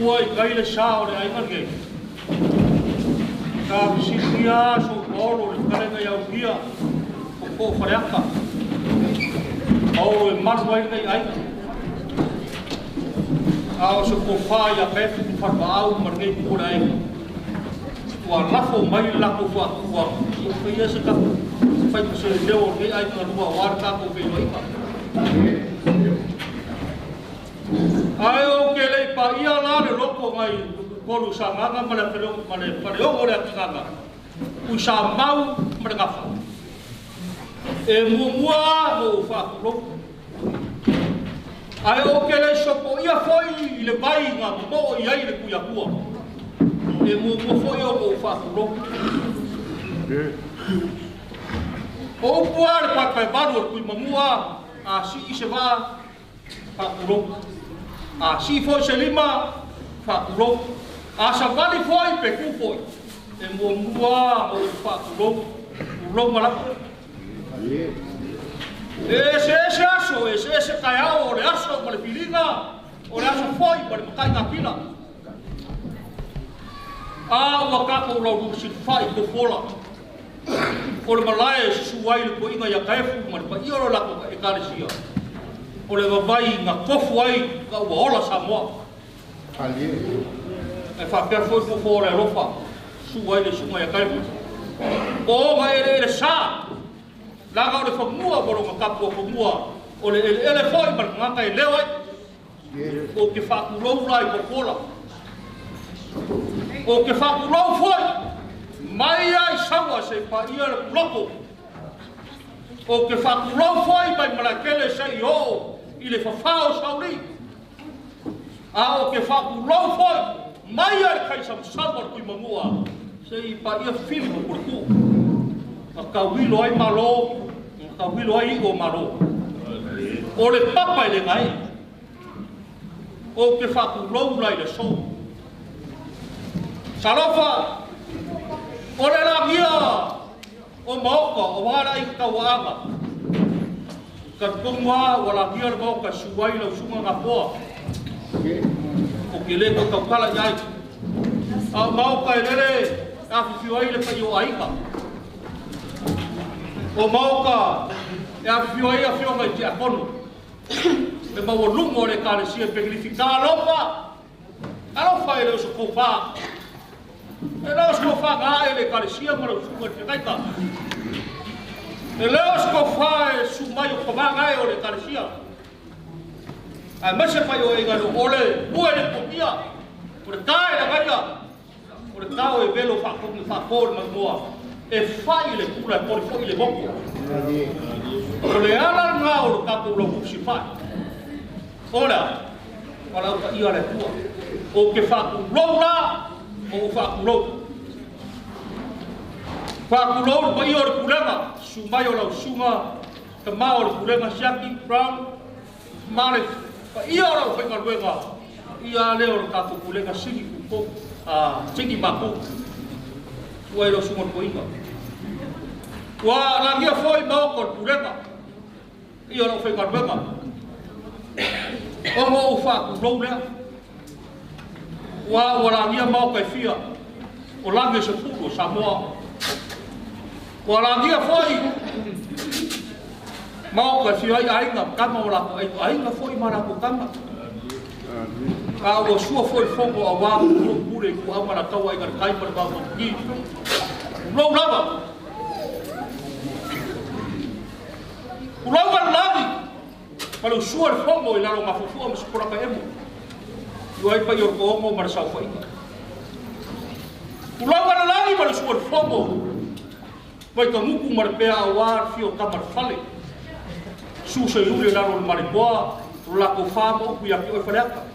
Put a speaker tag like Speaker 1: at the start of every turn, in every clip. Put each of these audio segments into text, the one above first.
Speaker 1: uai kai le sao le ai nge ka sisia so oro le kale ngai au kia ko fareaka au e marwai ngai ai au so ko faia pe fa au marngai ko ai wa lafo mai la ko fa wa ko ia se ka fai ko se leo ngai ai ka lua war ka ko ve mai ka ai o ke le pa ia la le loko ngai Polu sa manga mana pelo mana pelo ora kanga. Usa mau mereka. Mua mo fa lo. Ai o ke le sopo ia foi le bai nga mo ia le kuia kua. Mo foi o mo fa lo. O puar pa pa baru ku mamua a si se va fa lo. A si foi se lima fa lo. Asa vali foi pe ku foi. E mua mo fa lo. Lo mala. Ese aso, ese caiao, o le aso, o le pilinga, o le aso foi, o le makai na pila. O kako o lau si fai ko fola. O le malae si suai le koinga ia Taefu, ma le pa ioro lako e kalesia. O le wawai nga kofu ai ka ua ola Samoa. E whapea foi ko fola e Alofa, suai le sunga ia Taefu. O nga ele sa. Laga o le whamua moro ma kapu o whamua o le ele foi ma ngaka e leo ai o ke whakurou lai ko kola o ke whakurou foi mai ai sawa se pa ia le loko o ke whakurou foi mai marakele se i o i le whawhao sauri o ke whakurou foi mai ai kai samsamar kui mamua se i pa ia whili mo kuriku ka wilo ai malo, ka wilo ai o malo. O le papa le ngai. O ke whaku lou lai le sou. Alofa, o le rangia, o maoka, o wara i kawaanga. Ka tongwa, o la kia le maoka suwai lau sunga ngā poa. O ke le ko kaukala iai. A maoka e lere, a whiwai le pai o aika. O mauka e a fio ia fio mai te akono. Me mau lungo le kalesia pegrifica Alofa e leo so kofa. E leo so kofa ga e le kalesia ma lo sunga te kaita. E leo so kofa e su mai o kofa ga e o le kalesia. A mese pai o e galo ole bue le kopia. O le tae la gaia. O le tao e velo fa komi fa kol ma moa. E fai le kura e pori foi le boko. O le ala nga o le kapo lo kupsi fai. Ora, wala uta ia le tua. O ke whaku rou la, o whaku rou. Whaku rou pa ia o le kurenga, sumai o lau sunga, ka maa o le kurenga siaki, brown, mare, pa ia o lau whainga ruenga, ia leo le kapo kurenga sigi kuko, sigi maku. Ua ilo sunga koinga. Ua rangia foi mao kon pureka. Ia lau whainga ruenga. Ongo o whaku rou lea. Ua rangia mao kai fia. O lange se puro Samoa. Ua rangia foi mao kai fia ai ainga kama o lako ainga foi marako kama. Ka o sua foi fongo a wā pure ku amara tau ai gar kai par ba ki. Rou lava. Rou gar lavi. Para sua fongo i laro mafufu mas pura ka emo. Ai pa yor ko mo mar sau foi. Rou gar lavi para sua fongo. Vai ka muku mar pe a war fio kamar fale. Su se yule laro maripoa, la ko famo ku ya ki ofereka.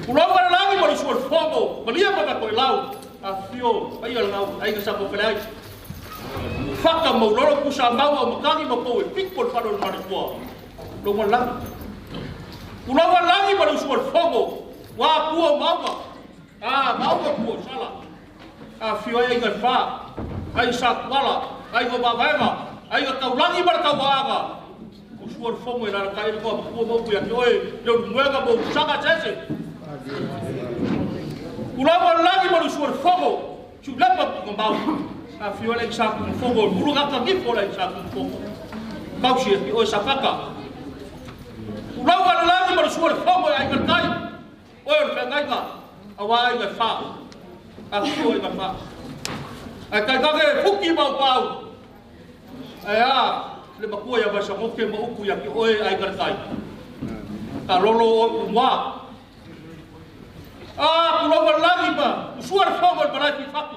Speaker 1: Ulau para lagi para suar fogo, malia para koi lau, a fio, ai al lau, ai ka sa ko pelai. Faka mo loro ku sa mau o makani mo ko e pikpol para o maripoa. Lo mo lang. Ulau para lagi para suar fogo, wa ku o maua. Maua ku o sala. A fio ai ka fa, ai sa kwala, ai ko babaga, ai ka taulangi para kawaga. Suar fogo era kai ko mo mo ya oi le muega mo saka tese suar fogo. Chulapa com mau. A fiola que sabe com fogo. O lugar que aqui fora que sabe com fogo. Causia que hoje sapaca. O logo a lá para suar fogo aí que cai. Oi, que cai cá. Awai que fa. A fiola que fa. A cai que fuki mau pau. Aya, le makuya ba sa moke mo ku ya ki oi ai que cai. Ta rolo mo. Ah, pulau lagi ba, suar fogo para ti faku.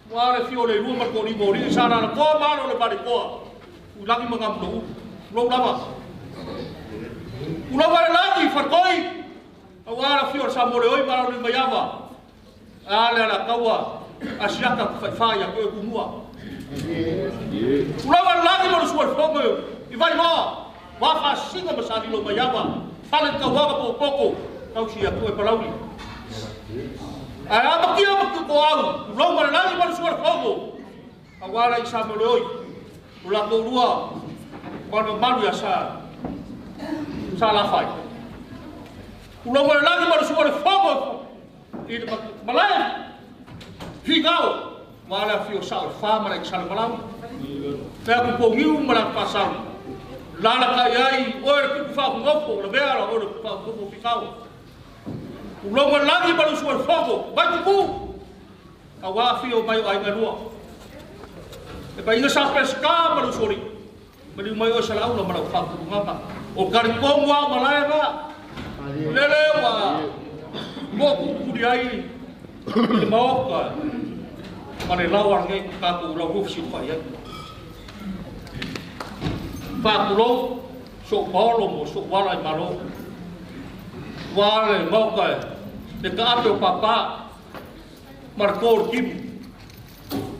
Speaker 1: Wala fiole ruma ko ni bori sana na ko mano le bari ko. Lagi mengamdo, pulau lama. Pulau lagi farkoi. Wala fiole samore oi mano ni mayava. Ale ala kawa, asiaka faya ko kumua. Pulau lagi mo suar fogo. Ivai mo, wa fa singa masali lo mayava. Falen ka wa ko poko. Kau siap tu pelauli. Apa kia betul kau? Long mana lagi baru suara fogo. Awal lagi sama loi. Ulang dua. Kalau malu ya salah fai. Ulang mana lagi baru suara fogo. Ini malai. Figau. Wala fio sal fama lagi salah malam. Saya kupongiu malam pasang. Lala kayai. Orang tu faham ngopo. Lebih orang tu faham ngopo figau. Ulonga lagi baru suar fogo, baik tu, awafi o bayu ay ngalua. Lepas ingat sampai sekarang baru suri, baru mayu salau na malau fogo ngapa. O karikong wa malaya ba, lelewa, mo kudiai, mau ka, mana lawar ngai kaku lawu siapa ya. Fakulo, sok balo mo sok walai malo. Wale mau ka de ka ape papa marcor kim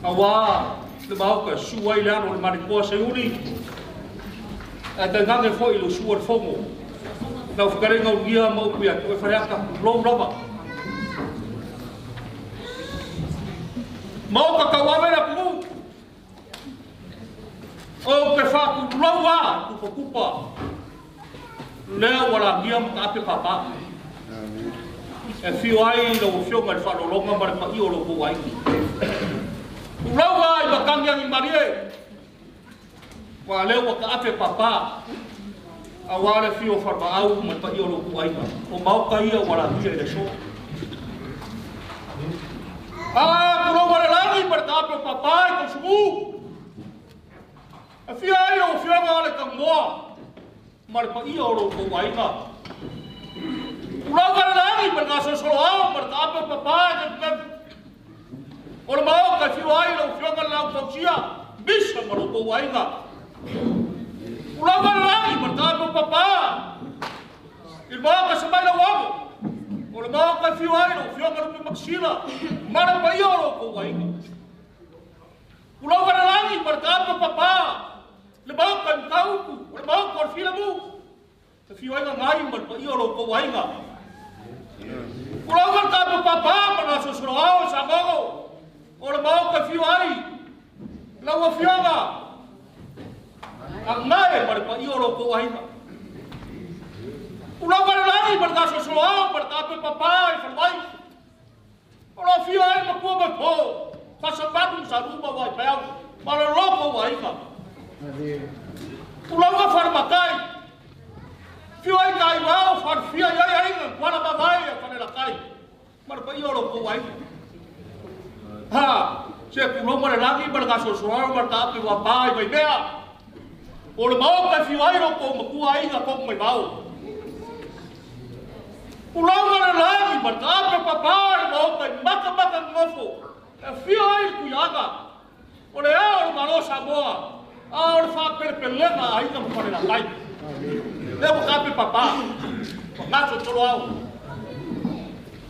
Speaker 1: awa de mau ka suai la no marco seuri ata ngange foi lo suar fogo na fikare ngau dia mau pia ko fariaka lo loba mau ka kawawe na pu o pe fa ku lowa ku kupa leo wala dia ka ape papa e fio ai lo fio ngal fa lo longa mar pa io lo ko ai lo ai ba kang yang marie wa leo ka ape papa awale fio fa ba au mar pa io lo ko ai o mau ka ia wala dia de so pulo wala lagi mar ka ape papa ko subu e fio ai lo fio ngale ka mo mar pa io lo ko ai ka Ulang lagi berkasih solo berkata papa dan orang mau kasih wai lo fiokan lau foksia bisa merupakan wai nggak? Ulang lagi berkata papa ilmu kasih mai lo wang orang mau kasih wai lo fiokan lu maksila mana payo lo ko wai nggak? Ulang lagi berkata papa lebakan kau orang mau kau filmu kasih wai ngai berpayo lo ko wai nggak? Kalau berkata papa pada sesuatu sama orang mau ke fiwai, lawa fiaga, angai berapa iolo ko wahima. Kalau lagi berkata sesuatu berkata papa fiwai, kalau fiwai makua berpo, kasabatu saruma wai payau, malah loko wahima. Kalau farmakai. Fioi kai wao far fia ya ya inga kwana babai ya fane la kai mar pa yoro ko wai ha se pulo mar lagi bar ga so suaro mar ta pi wa pai bai bea o le mau ka fioi ro ko ma ku ai ga ko mai bau pulo mar lagi bar ta pi papai mau ka maka ngofo fioi ku yaga o le o maro Samoa a o fa perpelenga ai ga fane la kai Levo capi papá, nacho choloao.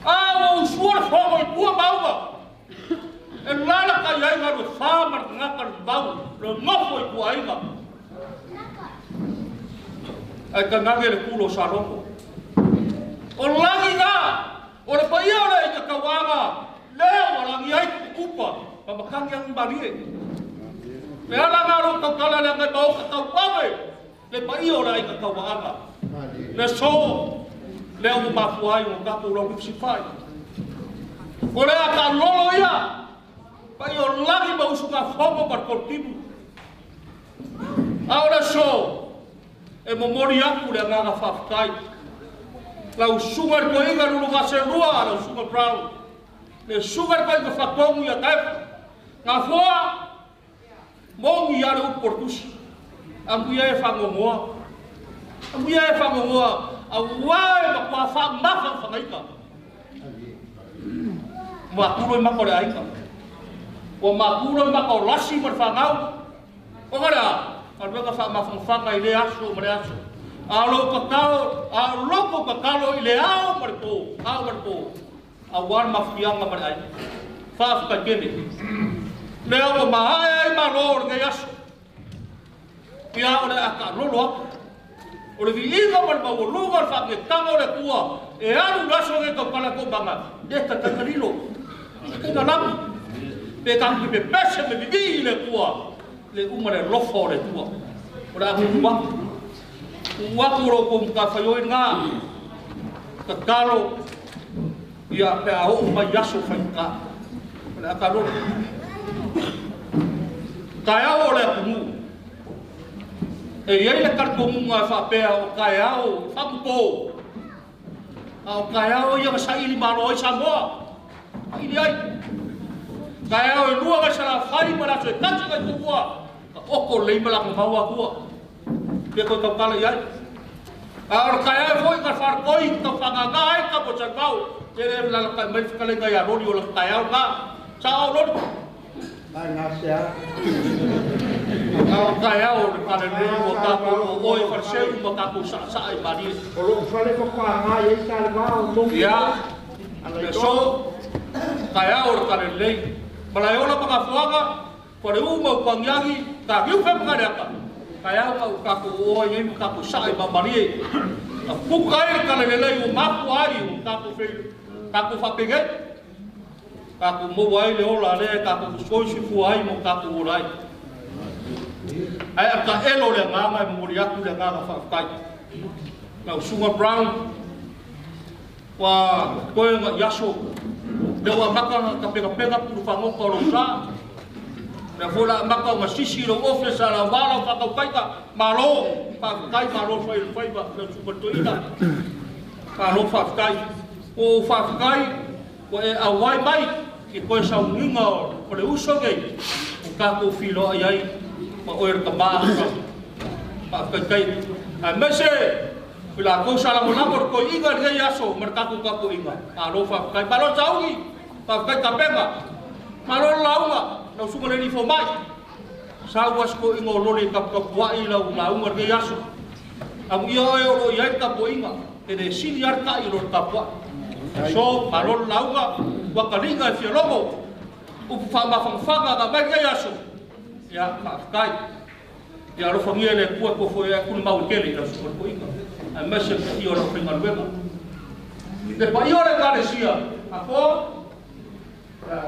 Speaker 1: O suor fogo e tua balba. E lala kai nga ro famar ngakar bau, lo nofo e tua inga. Ai ka ngange le kulo salongo. O langi nga, o le paia ora e ka kawaga, leo langi ai kupa, pa makangi ang barie. Le ala nga ro ka kala le nga bau ka kawawe. Le pai ora ai ka kawaanga le so le o mafuai o ka pulo ku sifai Ora ka lolo ia. Pa yo lagi ba usunga fomo par kortibu. Ahora so e momori aku le nga fafkai. La usunga ko inga lu nga serua la usunga brown. Le sugar ko inga fakongu ya Taefu. Nofoa mongi ya le portus. Ambuya e fangomoa. Ambuya e fangomoa. Awai ma kwa fa mafa fangaika. Makuro makore aika. O makuro makore lasi berfangau. O kada, kalau ka fa mafanga ile aso mere aso. Alo kakalo ile ao marpo. Awan mafianga mere aika. Fa ka kene. Leo ko mahai malor ke aso. Pia ora aka lolo. O le viiga marpa o lugar fa ke tanga le kua. E alu laso ke ka pala ko banga. Desta takarilo. Ika lam. Pe tangi pe pese me vivi le kua. Le umare lofo le tua. Ora aku wa ro ko ka fayo nga. Ka kalo ya pe a o ma yaso fa ka. Ora ka ro. Kaya o le kumu. E ele karkomunga fa pe o kaya o fa ko. Au kaya o ya sa ili malo i Samoa. Ini ai. Kaya o lua ka sala fai mara so tatu ka tua. Oko le mala ko maua tua. Ke ko ka kala ia. Ar kaya foi ka far koi ka fanga ai ka bo chakau. Ere la ka mai ka le ya rodi o la kaya ka. Chao rodi.
Speaker 2: Ai nasia.
Speaker 1: Au kaya o ka le o ka ko oi farseu mo ka ko sa ai mari.
Speaker 2: O lo fale ko ka ngai e Faalavaau Niko.
Speaker 1: Ya. So kaya o ka le Malayola pakafuaga, pare uma pangyagi, kagiu fe pangariaka. Kaya ka ko o yeng ka ko sa iba mari. Pukai ka le le maku ai ka ko fe ka ko fa pege. Ka ko mo wai le ola le ka ko so si fu ai mo ka ko orai. Ai ka elo le ngama mo ri aku le ngama fa kai. Na sunga brown. Wa ko nga yaso. Dewa maka ka pega pu fa mo ko rosa. Na fola maka ma sisi lo office ala wala fa ka kaita malo fa kai malo fa ba na super toida. Malo fa kai o fa kai o e awai mai ki ko sa unga o le uso ge ka ko filo ai ma o er ka ba fa kai a mese pela ko sala mo na ko inga ge yaso merkaku ka ko inga. Alofa kai palo saugi. Pakai kapenga, malor launga, na sunga ni fomai. Sawas ko ingo loli kap wai lau launga ke yasu. Am iyo o yai kap inga, ene senior ka ilo tapwa. So malor launga, wakalinga fi lobo. Upfama fanga ga mai ke yasu. Ya pakai. Ya lo famia le ko foi ku mau kele na sunga ko inga. A meshe ki ora pinga luego. De pa yo le parecia. Apo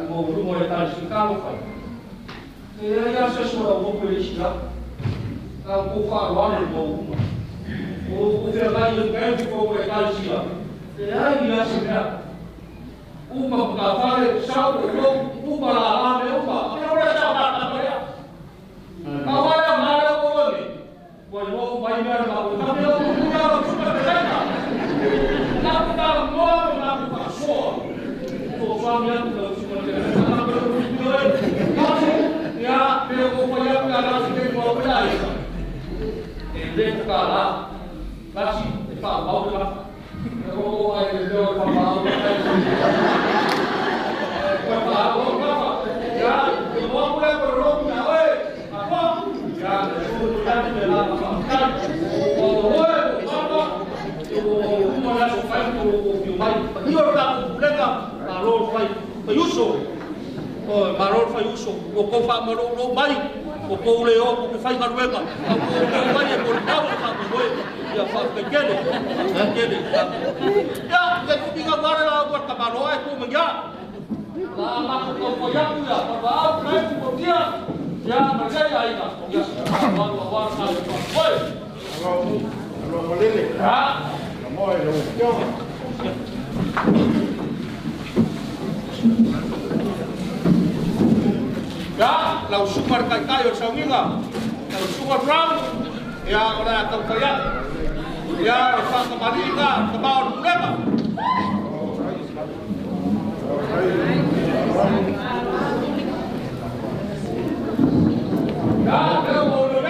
Speaker 1: mo rumo le tal sikalo fa. E ya se sura o ko isla. Ka ko fa wa le mo. O fe la yo ke ko le tal sila. E ai ya se ya. Uma ka fa le sa ko uma la le uma. E ora sa ta ta ya. Awala mala ko ni. Ko yo vai ver la ko ta yo ya ko ta ta. Na ko ta mo na ko ta so. Ko fa mi ya ya, pero como ya la gente no habla eso. De cara, casi está baula. Pero hay el de Faalavaau. Ya, yo voy a poner por lo que hago. Ya, ya de la Faalavaau. O bueno, vamos. Como la sofá o filmar. Yo la publica a los fai. Ayuso. O maror fai uso, o ko fa maror no mai, o ko le o ko fai maruega, o ko vai e por tau fa mo ya fa pequeno, pequeno. Ya, que tu diga agora la agora ta maror é como já. Lá ma ko ya ku ya, pa va vai ku dia. Ya, mas aí na, ya. Agora sai. Oi.
Speaker 2: Alo molele.
Speaker 1: Ah,
Speaker 2: mo e lo yo.
Speaker 1: lau sumar kai o saunginga. Lau sumar brown. Ya ora tau kaya. Ya fa kamaringa, kamaon mulema. Ya, pero boleh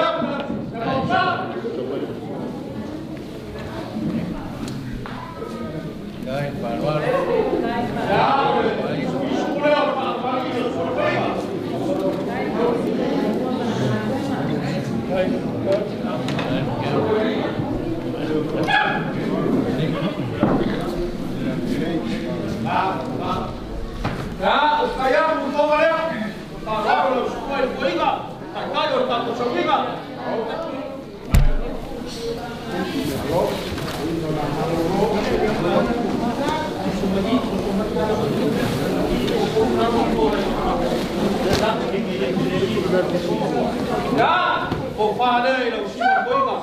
Speaker 1: ya, o fale lo suma boiga.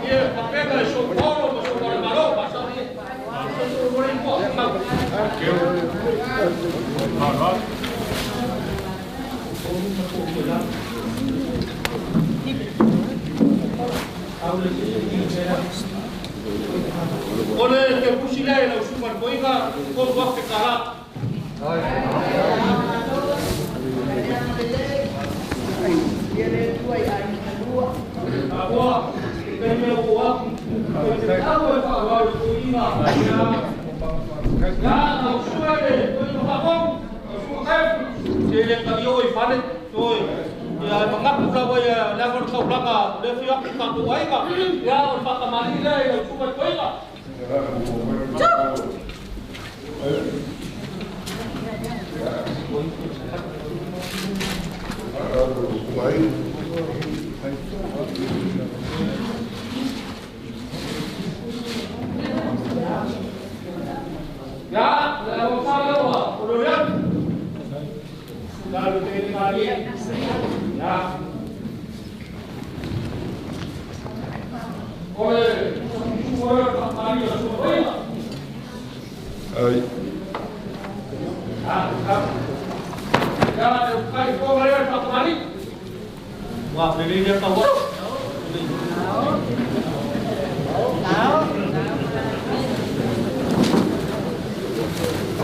Speaker 1: Ye, papega so polo, so barbaro, pasari. Oleh ke pusile lo suma boiga, ko waktu kala. Ya, dalam Faalavaau, udah lihat? Lalu tinggal lagi. Ya. Oleh semua kali semua.
Speaker 2: Ay.
Speaker 1: Ya, kai kau bayar satu kali. Wah, ini dia tahu.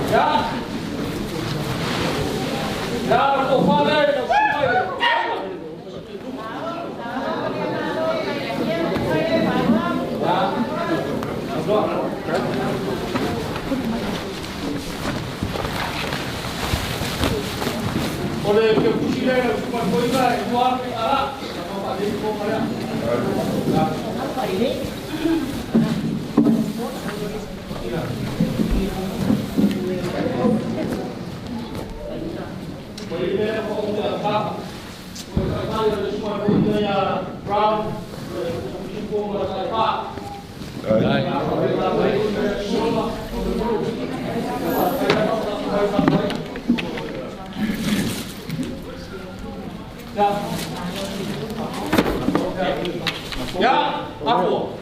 Speaker 1: Ya, ya, Nofoa deh, oleh ke pusile super boiga luar ke arah sama Pak Diko ya. Apa ini? Boleh mau apa? Kalau ada super boiga ya brown, Diko merasa apa? Ya, aku.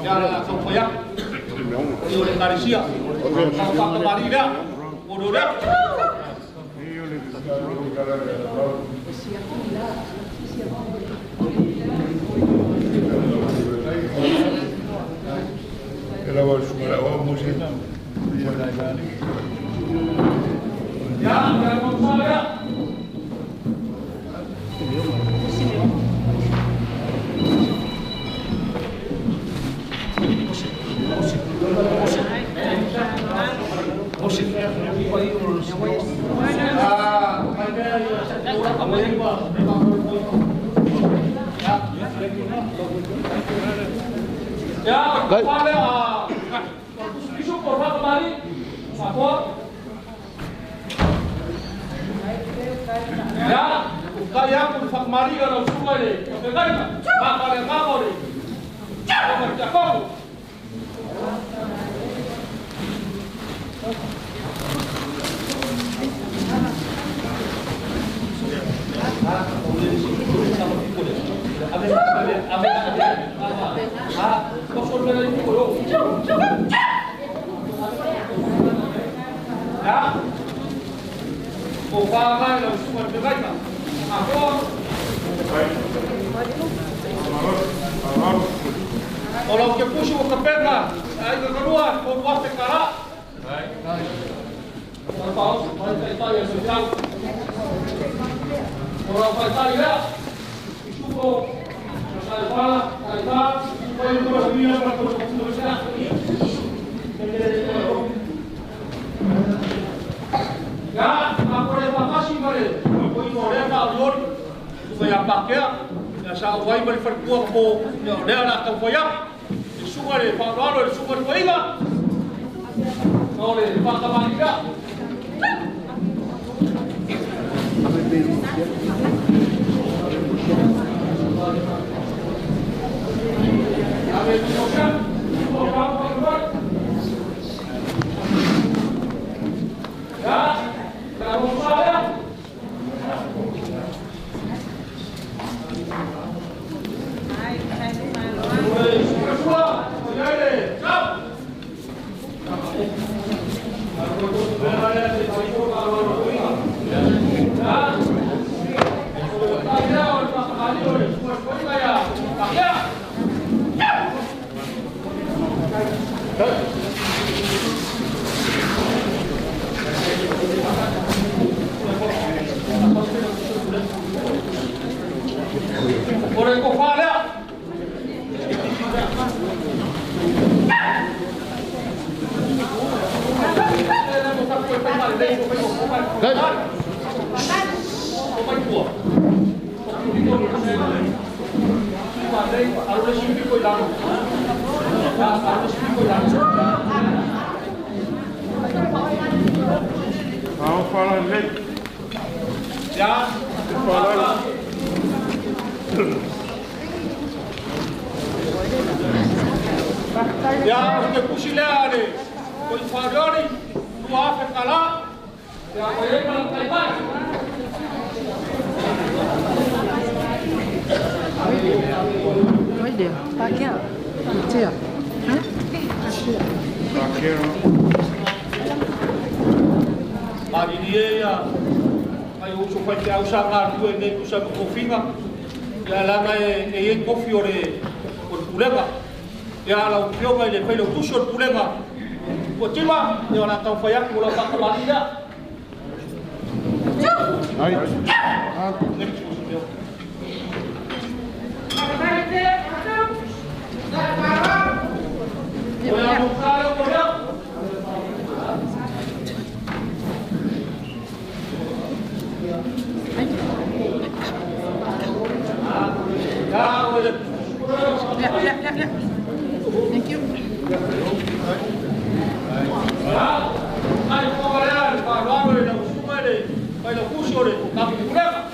Speaker 1: Ya, supaya ini oleh Malaysia. Sampai kembali dah. Bodoh dah.
Speaker 2: Faalavaau Niko musik.
Speaker 1: Ya, kalau saya. Ya, Faalavaau. Besok korban kembali. Support. Ya, kaya pun kembali kalau semua ni. Okey, apa yang kamu ni? Jangan cakap. o whāngai lau sunga te gaita. A hoa. O lau ke pusu o ka peka, ai ka karua, o wate kara. O lau whai tai e se tau. O lau whai tai ea, I suko, ai whala, ai tā, whai kura mia para kura kura sea. Ya, ako rin makasing pa rin. Ako yung oraya na alor. Kaya pakya. Sa away ba rin farkuha ko. Oraya na atang payak. Isunga rin, pangalo rin, isunga rin pahinga. Ako rin, pangkamani ka. Amin, Sosya. Ya, kamu saya. Hai, saya semua. Jadi, siap. Aku berada di Taefu Faalavaau Niko. Ya. Saya orang Pakistan orang semua saya. Ya. Orang kau fala.
Speaker 2: Vamos falar lei.
Speaker 1: Ya. Ya, porque fusilare, con Fariori, tu hace calá, te apoyé para el Taipán.
Speaker 3: Oye, ¿para qué? Tío.
Speaker 1: Mari dia, ai uso fai que usa ngar tu e usa kofinga. Ya lana e kofi ore por pulega. Ya la opción que le fai lo tuso el pulega. Ko tima, e ona tau fai aku la pa malida.
Speaker 2: Ai.
Speaker 3: Ya. Thank you.
Speaker 1: Ai, ko valea, pa logo le na usumare, pa lo kusore, ka pulega.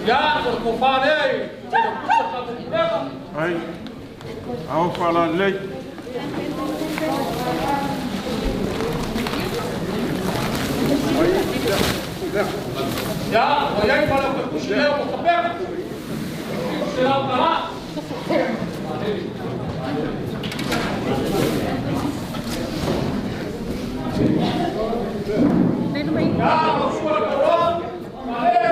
Speaker 1: Ya, ko fale,
Speaker 2: Ai. Vamos falar lei.
Speaker 1: Ya, vaya para que pusileo ko kapera. Será para. Ya, lo suelo cabrón. Vale.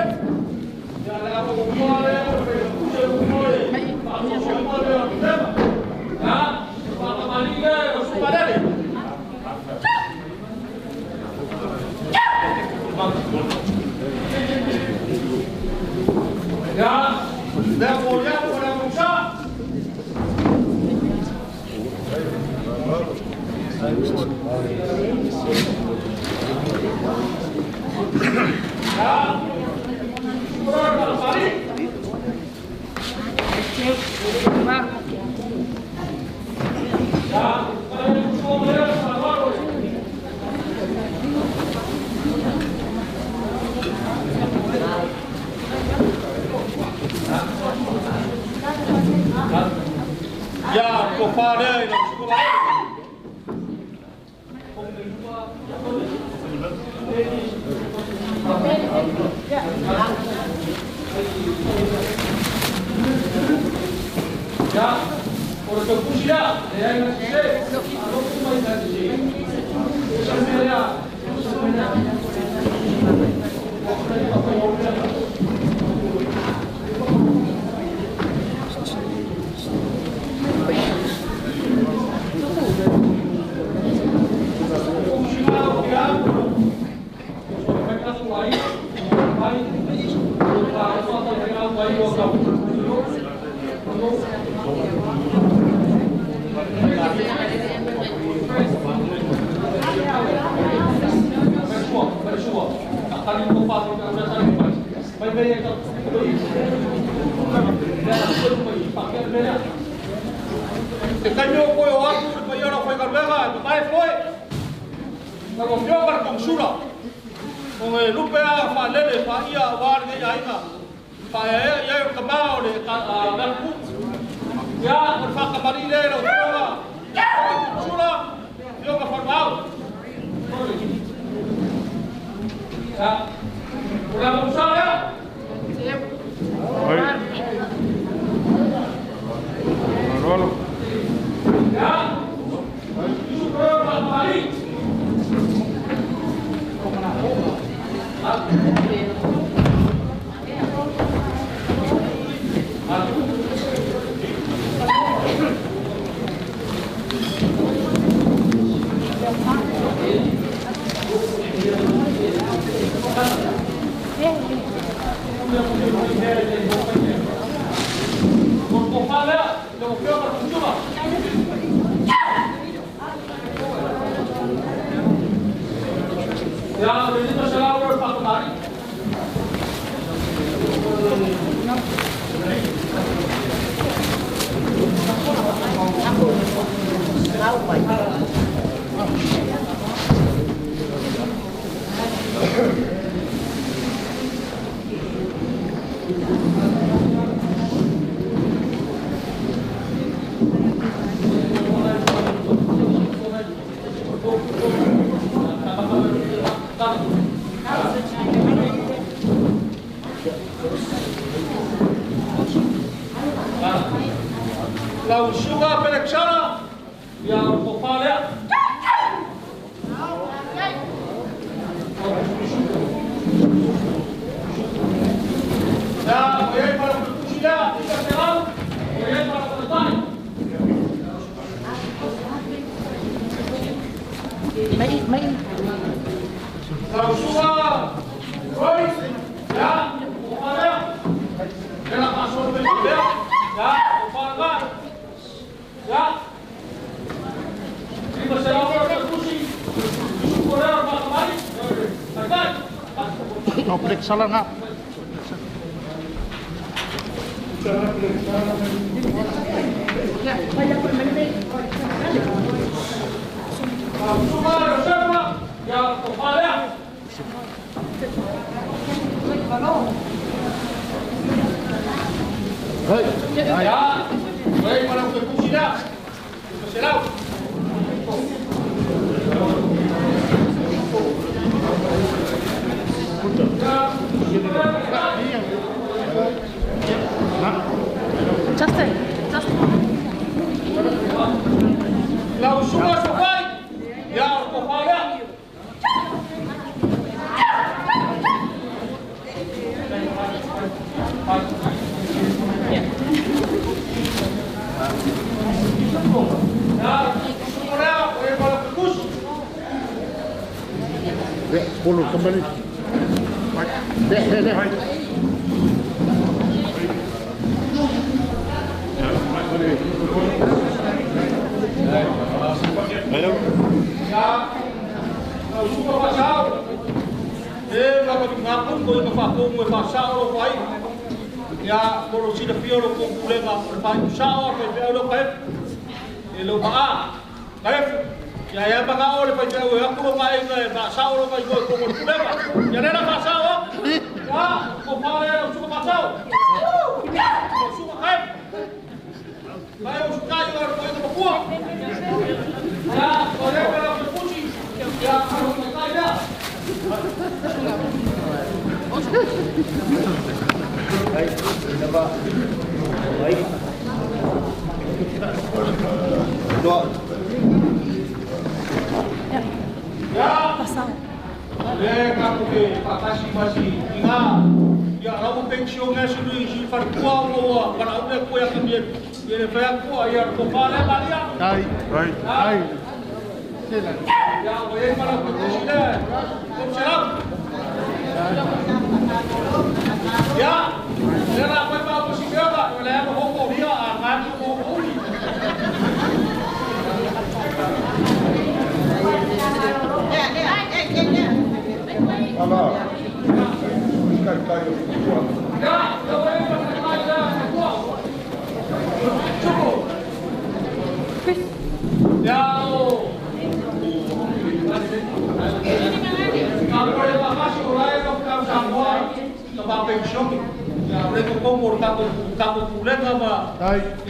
Speaker 1: Ya le hago un mole, pero puse un mole. Paso un mole al tema. Ya, para maniga, lo sumaré. Ya, de apoyar por la lucha. Ya, para salir. Ya, para el Congregational. Ya, kau faham ni, nak sekolah.
Speaker 2: Salah nggak? Kembali. Dek. Halo. Ya. Suka pasal. Kalau ngapun boleh kefakum pasal lo baik. Ya, kalau sih tapi orang boleh ngap pasal apa lo baik. Lo ba. Baik. Ya baka oleh pajau ya aku ngai ngai pasal lo baik go boleh ba. Ya nena pasal. Ya, ko pare suka pasal. Suka hai. Baik suka juga ko itu buah. Ya, boleh kalau berpuji. Ya, kalau kaya. Baik, baik. Ya, kamu ke patasi masih ingat. Ya, kamu pensiunnya sudah isi farkuah bahwa para udah kau yang kemudian dia farkuah ya kepala balik. Hai. Ya, boleh para presiden. Siap. Ya, saya apa apa sih dia tak boleh apa hukum dia akan hukum.
Speaker 4: Halo.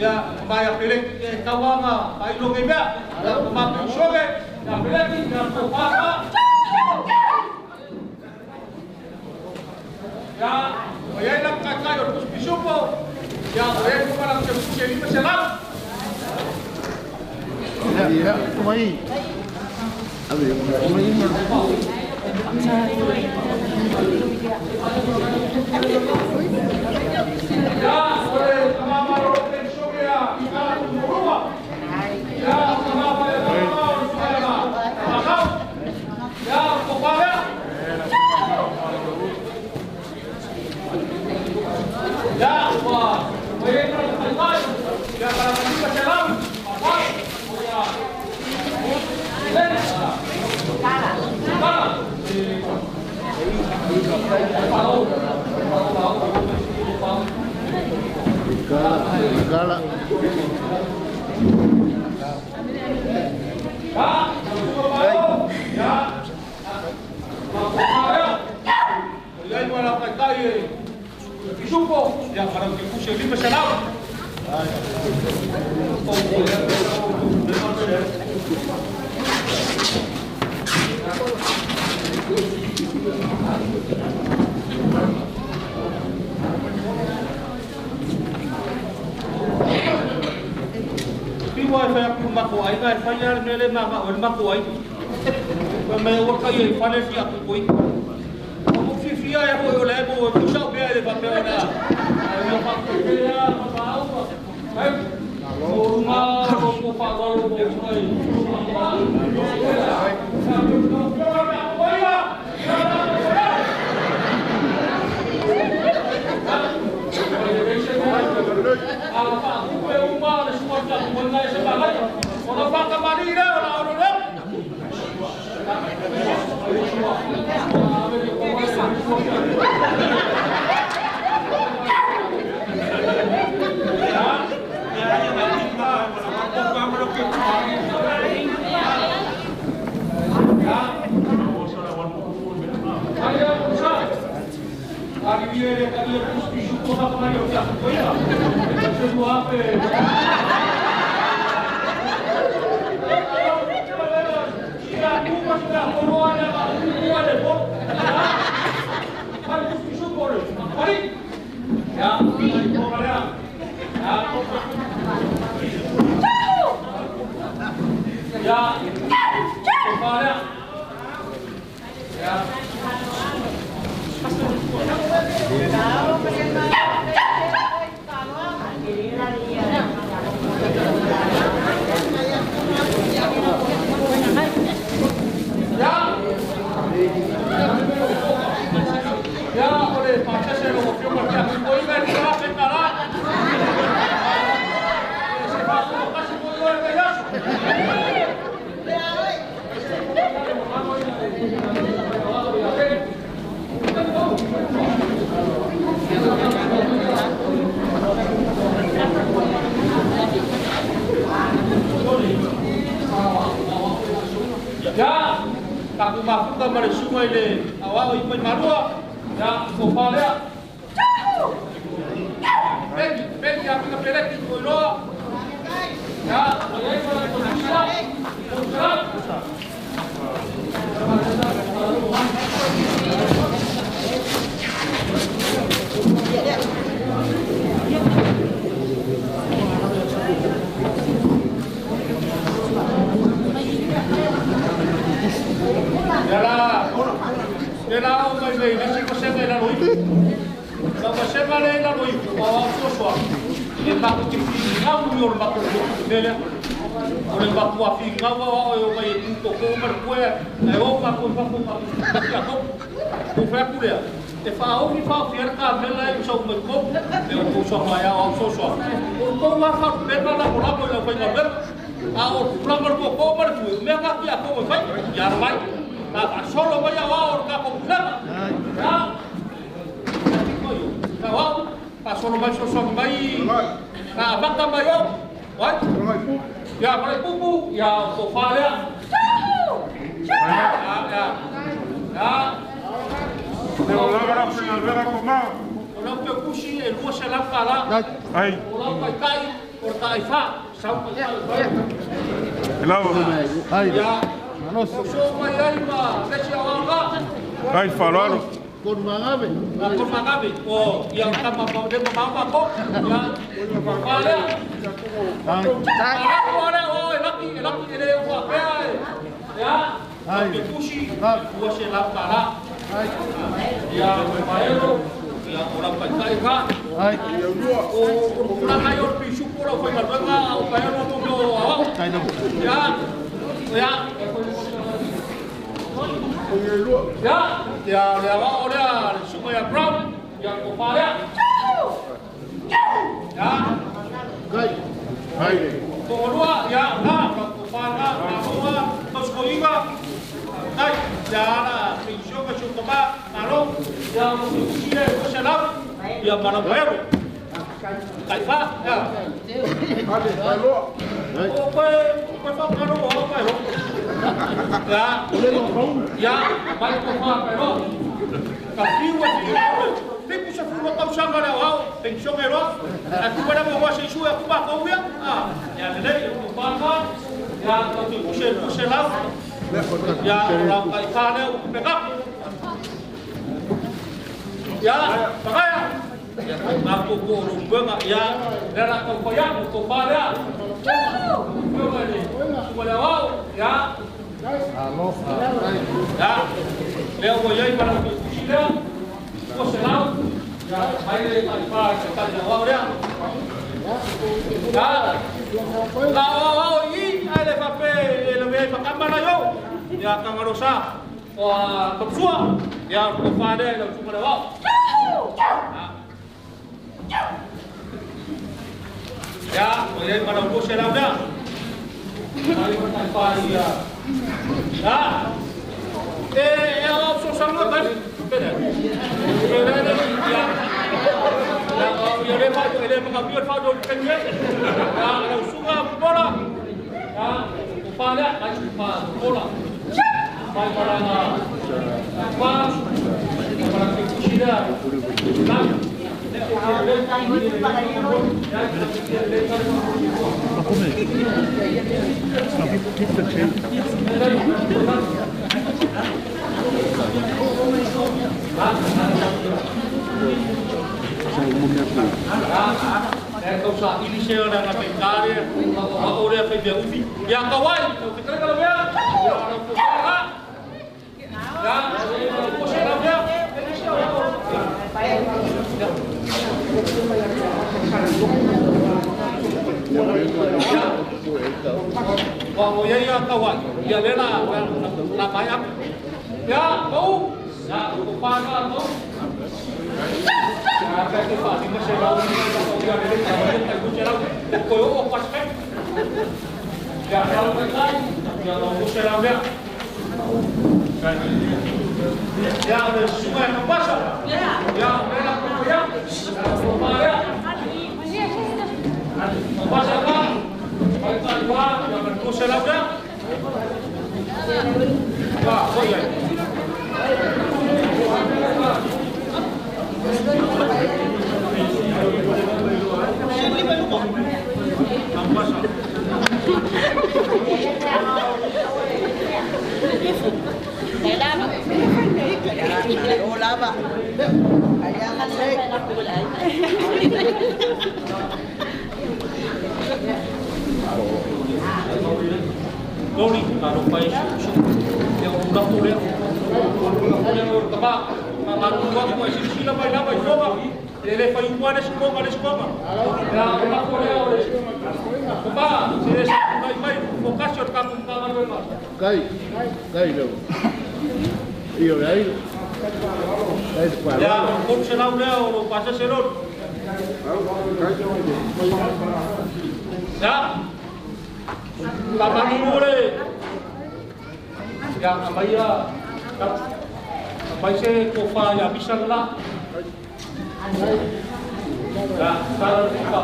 Speaker 2: Ya, bayar pilih kawan mah, ilung iba, kemarin sore, ya pilih tinggal apa? Ya, saya nak kakak harus bisupo. Ya, saya kemarin jadi peselam.
Speaker 4: Ya, kemai.
Speaker 2: Ya, boleh sama roken sore ya, kalau berubah. Ya, kenapa ya? Ya, kepala. Ya, wah, boleh kalau ya kalau kita selam, apa? Ya.
Speaker 4: Galak.
Speaker 2: Ya, para que puse libre senado. Piwa saya kumako ai kai fayar mele mama on mako ai. Me wo kai fane fi aku koi. Kamu fi ya ho yo lebo tu sa be le pa pena. Yo pa ke ya pa au. Hai. Rumah ko pa galo ko ai. Alofa, aku rumah ada semua tak mengenai sebagai. Kalau pakai mari dah orang orang. Ya, aku maafkan kepada semua ini. Awak ikut marua. Ya, Faalavaau. Bagi aku nak pelak di kono. Ya, saya kalau bersusah, o mai nei nisi ko senga ina roi. Na ko senga le ina roi o so. E ma ko ki nga mu yo ma ko dele. O le ma ko afi nga wa o mai to ko mar ko e o ma ko fa ko ma. Ko fa ku le. E fa o ni fa fier ka mela e so mo ko. E o so ma ya o so. Ko ma fa le na la ko la ko le fa nga a o plumber ko mar tu me nga ki a ko fai ya mai na solo vai a o ka ko plana ya na wa pa solo mai so mai na baka mai o wa ya mai pupu ya ko fa ya
Speaker 1: de olabra para ver como
Speaker 2: o que kushi e lo se la kala
Speaker 1: ai
Speaker 2: o la kai por kai fa
Speaker 4: Ai,
Speaker 2: ya so mai ai ma leche anga
Speaker 1: ai falaram
Speaker 4: con magabe.
Speaker 2: con magabe o yang kama mau de mama ko ya vale ora o laki ele o ya ai pushi o se la para ya maero ya orang pai ka
Speaker 4: Ai,
Speaker 2: o una mayor pisu pura foi na venga o maero no ao
Speaker 4: tai no.
Speaker 2: ya ya va ora sumo ya brown ya ko para ya
Speaker 4: Ai. Ai.
Speaker 2: ko lua ya na ko para na lua nos ko iba ai ya na pisu ka su toma aro ya no kire ko se la ya para maero kai fa ya o ko fa karo o pa ro ya vai ko fa pero ka fiwa ti ku se fu ko sa ngara wa pension ero a ku para mo wa se su a ku ba ko ya ya le ku pa ka ya ko ti ku se la ya ra kai ka ne ku pe ka ya pa ya aku ko rumba ya dara ko ya ko pa ya Faalavaau ya
Speaker 4: Alofa.
Speaker 2: ya leo voy a ir para mi cocina cocinado ya ahí le para que está ya ahora ya Faalavaau y ahí le papel le voy a ir para cámara yo ya kangarosa o topsua ya ko fade le Faalavaau ya voy a ir para un cocinado ya ahí está para ya eu sou Samoa, mas espera. Ele mengambil fado kenya. Ya, suka bola. Ya, upaya lagi bola. Pai para pas para kucida. Kau sa ini saya dah nak pergi aku dah pergi ubi. Ya kawan, kita kalau ya, ya orang tua ya, aku saya ya. Wah, ya kawan, ya lena, namanya ya kau, ya aku pakai kau. Agak cepat, ini masih jauh ni. Kalau dia ada tak berjalan, koyo pas kan? Ya kalau berjalan, ya kalau berjalan dia. Ya ada sungai Repast. Ya merah ya. Supaya. Repast apa? Baik apa? Yang berjalan dia. Ya, oh ya.
Speaker 5: Alofa. Ayangan sih.
Speaker 2: Lori, kalau pakai yang udah tulen, ba mamaru wa ko sila mai na mai toba ele fai uma des ko ya na ko le o ba se mai vocación ka ko pa no ma
Speaker 4: Kai lo. Iyo ai. Ai pa.
Speaker 2: Ya ko se na le o pasa se lo ya mamaru le ya amaya mai se ko fa ya bisan la ya salah lupa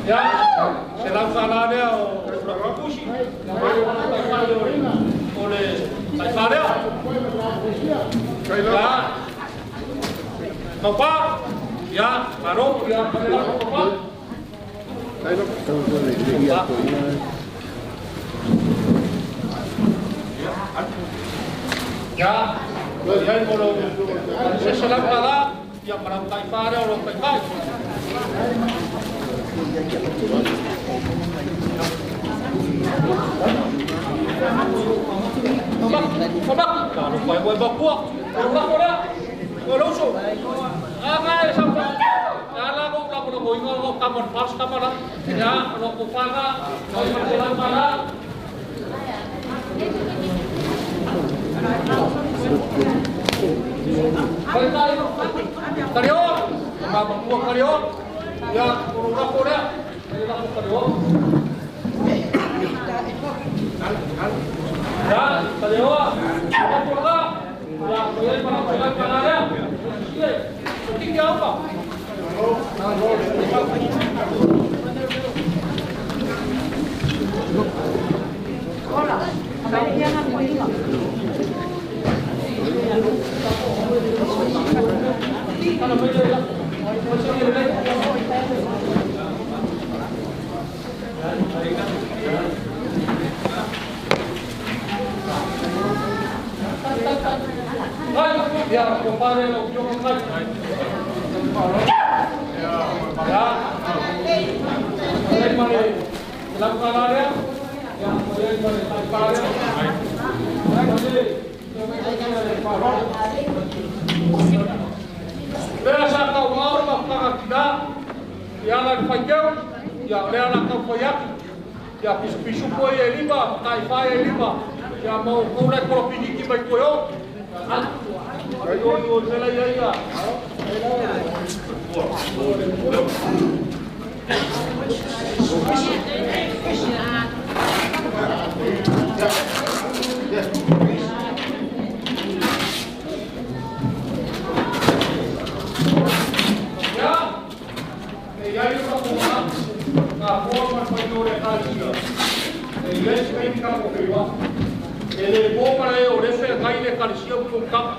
Speaker 2: ya selang salah dia orang pushi oleh salah dia ya Nofoa ya baru ya Nofoa ya yang kalau seselam kala yang merampai pada orang baik Sobak kalau boy bakuak orang orang kalau so agak sampai ala ko la boy ko kamon pas kamera ya lo ko paga no seselam kala Karyo, mabuk karyo, ya kurang korea, karyo. Ya, karyo, apa kurang? Ya, boleh mana panaya? Tinggi apa?
Speaker 3: Hola, jangan mau
Speaker 2: ya, compare lo que yo conozco. Ya, dalam kanalnya, ya, Biasa kau mau makan tidak, yang lain pajak, yang lain kau pajak, ya pisu kau yang lima, Taefu lima, yang mau kau nak kalau pergi ke baik kau, ayo selai ya. Ele bom para eu descer cai de calcia com cap.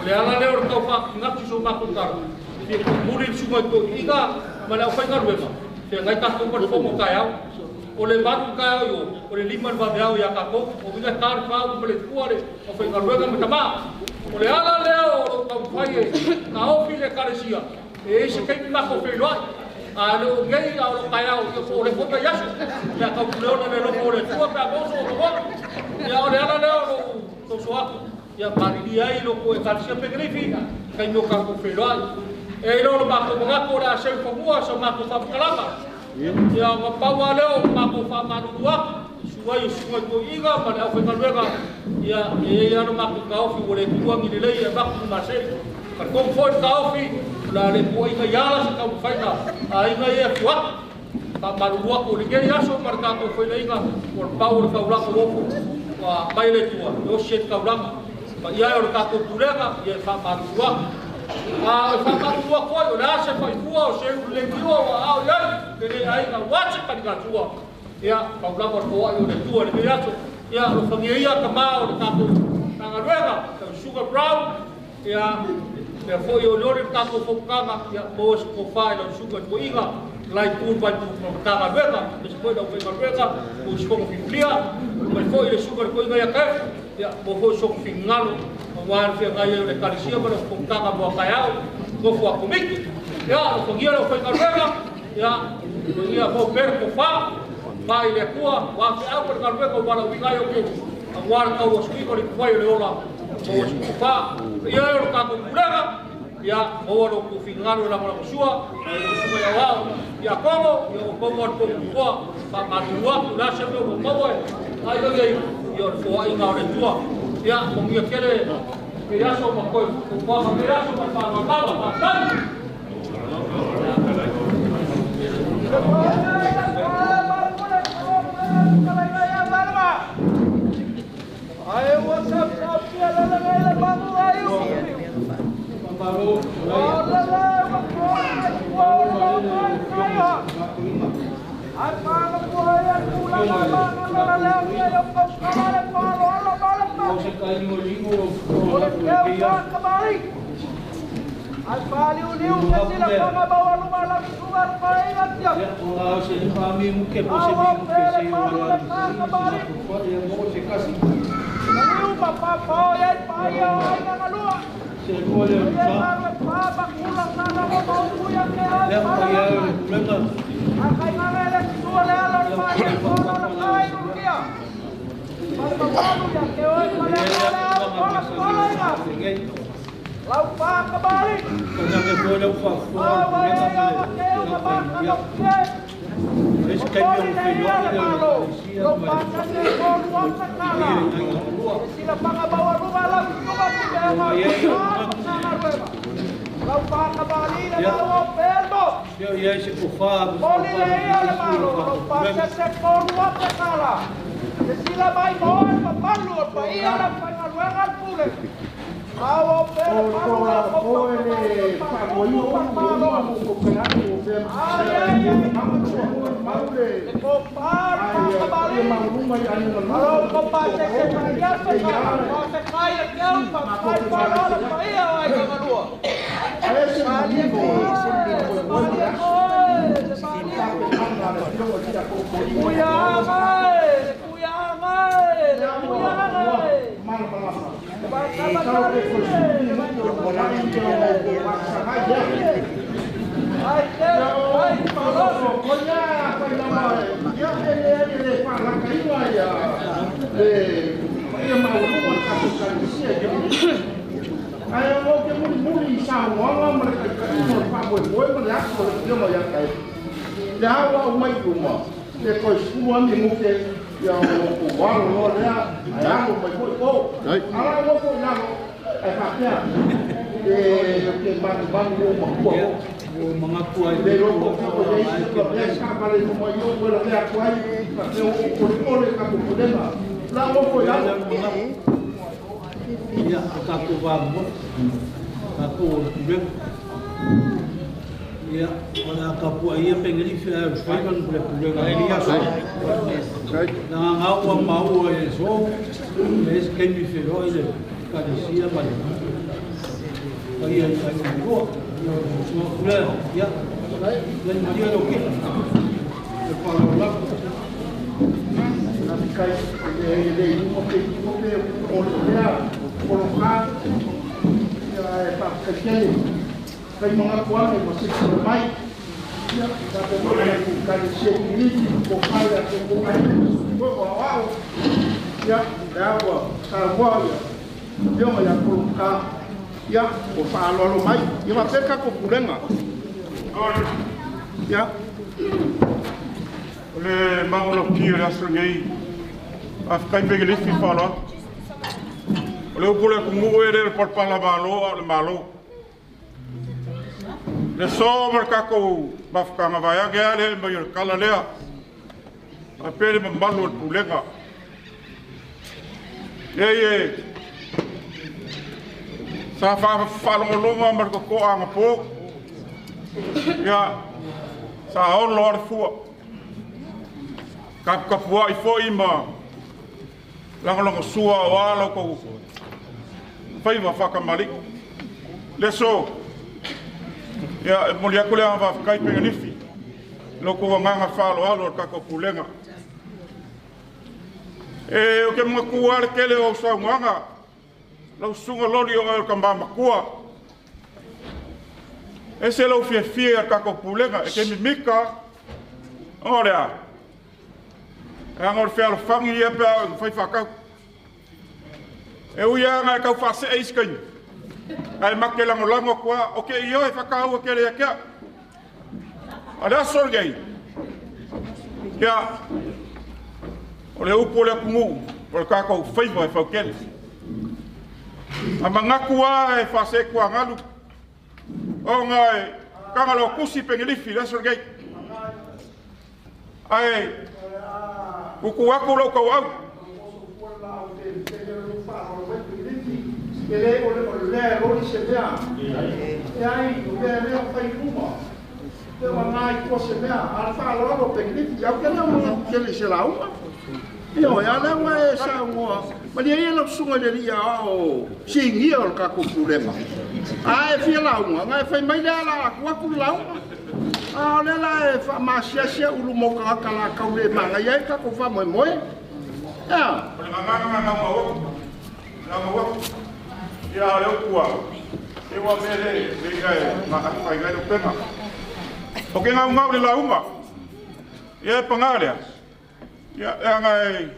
Speaker 2: Olha lá leo kau pak ngap su mak kar. Dia murid semua tu iga mana apa ngar wema. Dia ngai tak kompor fomo kayau. Oleh batu kayau yo, oleh liman badau ya kako, obiga tar kau boleh kuare, apa ngar wema metama. Oleh ala leo kau fai kau pilih calcia. Esse que me marcou feio Alo gay alo kayau yo oleh foto yasu. Ya kau leo na leo oleh tua pa boso lo. Ya oleh ala leo to soaku. Ya pari dia ilo ko calcia pegrifi kai no ka ko feloai e ilo ba ko nga ko ra se ko mua so ma ko fa kalama ya nga pawa leo ma ko fa manua suai ko iga pa na ko kalwega ya ya no ma ko ka fi wole ko ngi le ya ba ko ma se ka ko fo ka fi la le ko iga ya sa ka fa na ai nga ya kwa pa manua ko le ya so marka ko foi leiga por power ka ura ko wa baile tua yo shet ka ura Pak ia orang takut pula ia faham dua, faham dua kau, orang saya faham dua, saya boleh dua, ya, jadi ayah wajib pada dua, ya, kau lapor kau ayah orang dua, ya, orang pengiya kemau, orang takut, tangan dua, sugar brown, ya, therefore you know orang takut fokama, ya, bos profile orang sugar kau ingat, lain pun bantu tangan dua, meskipun orang tangan dua, bos kau filia, therefore you sugar kau ingat ya kau. Ya, boho sok fingal, wan fi gaya de calcia para comptava boa caiao, Nofoa comic. Ya, pengira foi carrega, ya, ia bo per ko fa, vai le tua, wa fi au per carrega para o vingaio que
Speaker 1: Agora kau asui ko ni kuai le ola. Ko pa. Ia o ka ko kuraga. Ia o ro ku fingaru la mo sua. Sua ya wa. Ia komo, ia ko mo ko ko pa matua la se mo mo. Ai do ia ia fo ai nga re tua. Ia ko mi kele. Ia so mo ko pa ia so pa pa.
Speaker 2: Ayo WhatsApp dia la bangu ayo. Baru. Apa kebuaya pulang kembali. Liu kasi lang mga bawa lumalang sugar paingat niya. Kasi kami mungkin Liu papapoyan payo ay nangalua. Papakulang na kuya kaya Akay nangalan suwalalon payo kono na kain ukia. Pagpapalo yan kaya malalalang kola Laupa kembali. Sila pangabawa rumah lang Laupa kembali na bawa perdo. Oli leia le malo. Laupa se koruat na kala. Sila may mohon papalur pa iya lang pangaluangan pulih. Awo pero palu
Speaker 6: Ya, wana kapua ia pengeli fia faikan boleh pulang ini ya so. Nah, ngau mau so, es kan bi fero ile kada sia balik. Bagi yang saya go, semua pulang ya. Dan dia okey. Kalau lah nanti kai ini okey colocar ya pak kecil kay mga kuwan ay masig surmay ya dapat mo na kung kaya siya pinili kung kaya kung kaya wow ya dawa kalwa ya mo ya kulka ya o Faalavaau mai ya mapeka ko kulenga ya
Speaker 7: le mangolo kiri asrngei afkai begeli fi fala le pula ku muere por Faalavaau le malo le sober kako bafkanga vaya gale mayor kala lea apele mambalu pulenga ye sa fa Faalavaau mar ko anga po ya sa on lord fu kap kapua ifo ima lang sua wala ko fai va fakamalik leso ya molia kule ava kai pengelifi loko nganga Faalavaau ka ko pulenga o ke mo kuar kele o sa nganga lo sunga lori o ka mama kua ese lo fie ka ko pulenga e ke mika ora angor fer fangi e pe fai faka E uia nga kau whase e iskai. Ai make lango kua, o ke io e whakaua ke rea kia. A rea sorgei. Ia, o le upo le kungu, o le kākou whaiva e whaukele. A mangakua e whase kua ngalu. O ngai, kangalo kusi pengilifi, le sorgei. Ai, kuku aku lau kau au.
Speaker 2: Ele o le roli se vea. E ai o le fai kuma. Te wangai ko se vea. Ala fa lo pekni ya ke na ke le se lauma. Io ya na wa sa mo. Ma dia ia no sunga le ia o singi o ka ku problema. Ai fi lauma, ngai fai mai la ku ku lauma. Ah le la fa ma sia sia ulu mo ka kala ka le manga ia ka ko fa mo mo. Ya.
Speaker 7: Ia leo kua, e wa mere, e kai, whai ngai no penga. O ke ngau le lauma, ia e pangalea. Ia e ngai,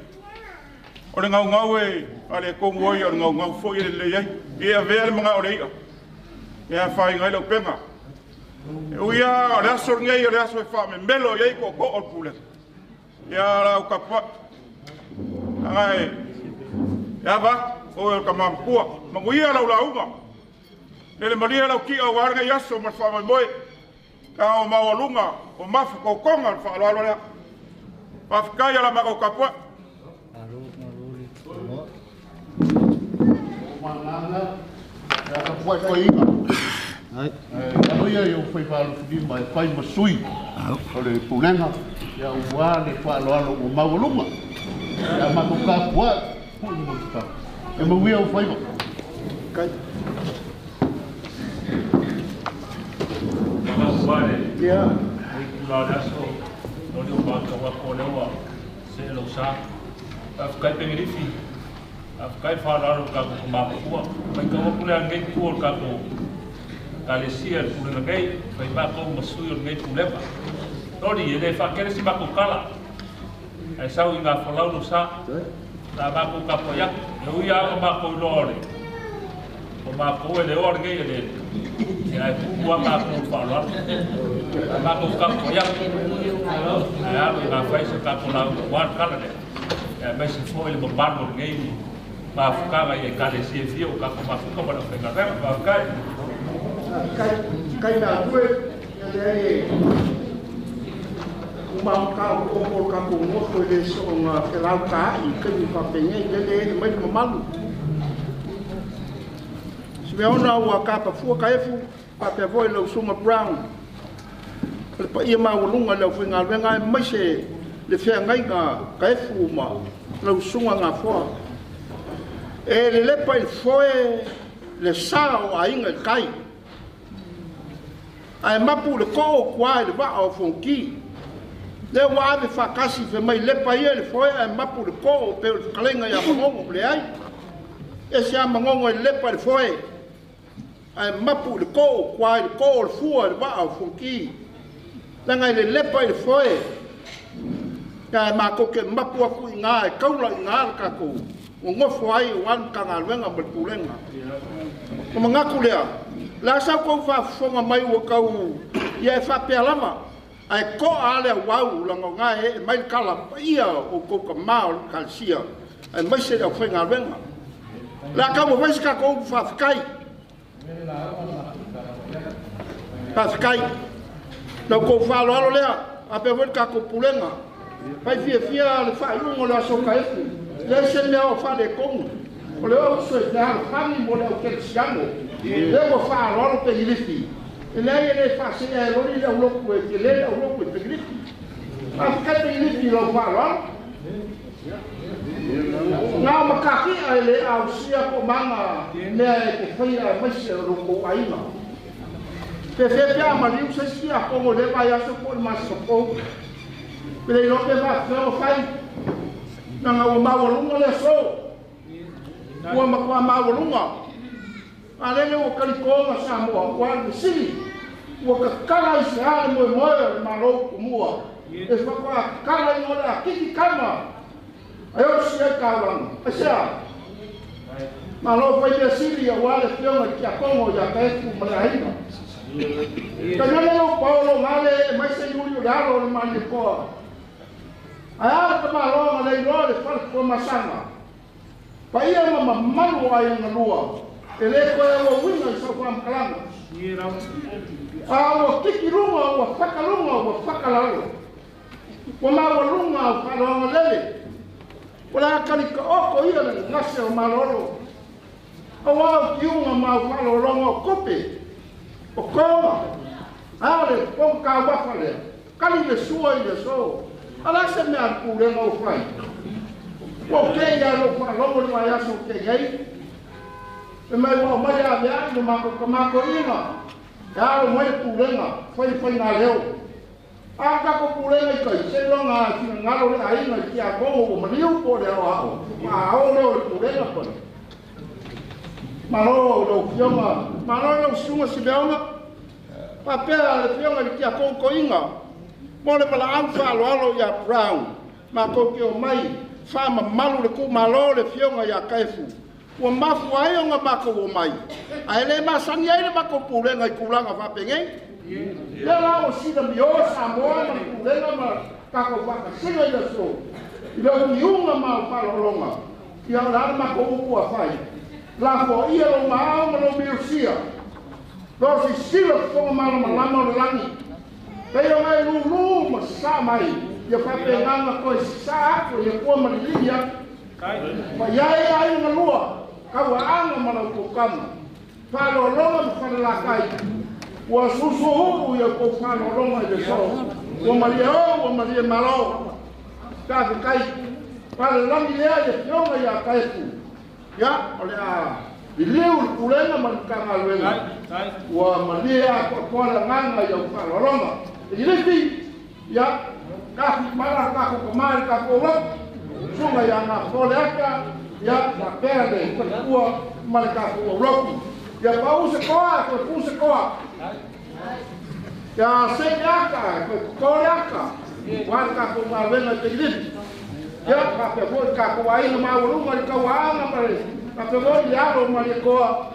Speaker 7: o le ngau e, ale kongoi, o le ngau fo i le iei. Ia vea le mga o le ia. Ia whai ngai no penga. E uia, o le aso ngei, o le aso e wha me melo iei ko ko o pule. Ia lau kapua. Ngai, ia va. O el kamampua, manguia lau lauma. Ele malia lau ki au warga yaso ma fa mai moi. Ka o mawalunga o mafu ko konga fa lo le. Pa kai ala ma ko kapua.
Speaker 4: Mananga ya ka foi foi inga. Ai. Alo ia eu foi para o fim mai fai masui. O le punanga ya wa le fa lo o mawalunga. Ya ma ko kapua. E mo wia o whaiva.
Speaker 2: Kai.
Speaker 1: Mga kuare.
Speaker 2: Ia.
Speaker 1: Ai kula daso. Nori o baka wako lewa. Se lo sa. Afkai pengirifi. Afkai whaararo kako kumapakua. Mai ka wakule a ngei kuor kako kalesia kule na kei. Kai bako masui o ngei kulepa. Nori ele whakere si bako kala. Ai sau inga whalau lo sa. Ta bako kapo yak, e ui aga bako lore. O bako e le ore ngai e le. E ai kukua bako whalua. Ta bako kapo yak. E alo i ngā whaisa kapo lau wār kalare. E mai se fōi le mabano ngai ni. Mawhukanga i e kare si e fia o kapo mawhuka wana whenga rema. Mawhukai.
Speaker 2: Kai nā tue, e mau kau o ka ko mo ko le so nga ke lau ka I ke ni ka penye le mai mo malu se me ona wa ka pa fu ka efu pa pe voi lo suma brown le pa ia ma lunga le finga venga mai se le fe ngai ka efu ma lo sunga nga fo e le pa il foi le sao a inga kai ai mapu le ko kwa le va o fonki le wa de fakasi fe mai le pa ele foi a mapu de ko pe kalenga ya mongo le ai e se a mongo le pa foi a mapu de ko kwa de ko fu ba a funki la ngai le pa foi ka ma ko ke mapu ku nga e kaula nga ka ko ngo foi wan ka nga wenga be pulenga ko manga ku le la sa ko fa fonga mai wo ka ia fa pe lama ai ko ale wau la nga e mai kala ia o ko ka mal kalsia ai mai se o fenga venga la ka mo vai ka ko fa kai no ko fa lo le a pe vel ka ko pulenga pai fia le fa lungo la so ka efu le se le o fa de ko o le o so da fa mi mo le o ke siamo le ko fa lo pe lifi ele ele fa se é lo ele lo ko ele é lo ko tegrifi a ficar tegrifi lo fa lo na makaki ele au sia ko manga le ke foi a mais ro ko ainga pe pe ma liu se sia ko le vai a so ko mas ko ele lo que va fa fai na o ma lo le so o ma lo ale o kaliko ma Samoa wa si o ka kala isa mo mo ma lo kumua e fa ka kala no la kiki kama ayo si ka wan asa
Speaker 4: Malo fai le siri ya wale fiona ki akongo ya Taefu Faalavaau. Kanyana no Paulo ngale mai se yuri dalo le mani ko. Aya ka malo ngale ro le fal ko masanga. Pa ia ma malu ai na lua. Ele ko e o winga so ko am kalanga. O kiki runga o whakalunga o whakalalo. Wa mawa lunga o whaloanga lele. Wala kani ka oko ia na ngase o malolo. O wao ki unga ma o whalolonga o kope. O konga. Ale, pong ka wafale. Kali le sua i le so. Ala se mea kurenga o whai. O kei ya lo whalonga ni wa yaso kei hei. E mai wa mai a mea no mako kamako inga. Ya lo mai kurenga, fai na leo. Aka ko kurenga i kai, se longa ki ngalo le ainga ki a kongo o maniu po le ao. Ma ao leo le kurenga po. Malo lo fioma, malo lo sunga si beonga. Papea le fioma ki a kongo inga. Mo le pala au Faalavaau ya brown. Ma ko ki o mai, fama malu le ku malo le fioma ya Taefu. Wa mafu ai o mako o mai. Ai le masangi ai le mako pulenga i kulanga fa pengei. Ya la o sida mio Samoa na pulenga ma kako fa sina ya so. Ilo ni unga ma Faalavaau. Ya la mako u a fai. La fo ia lo ma o no mirsia. Lo si sila fo ma no lama o langi. Pe o mai lu ma sa mai. Ya fa penganga ko sa ko ya ko ma lilia. Ma ya ai na lua. Kawa anga mana ukama. Faalavaau ma Faalavaau. Wa susu ya ko Faalavaau de so. Wa maria malo. Ka kai. Faalavaau ya fiona ya Taefu. Ya, oleh biliu kulenga man kanga luenga. Wa maria ko la nganga ya Faalavaau. Jadi ya ka mara ka ko mal ka ko sunga ya na foleka. Ya, na perde, kwa malika kwa roki. Ya pause koa, kwa pause koa. Ya senyaka, kwa koyaka. Waka kwa mawena teglit. Ya, kape kwa kwa ina mawuruma lika waanga pare. Kape kwa yaro malikoa.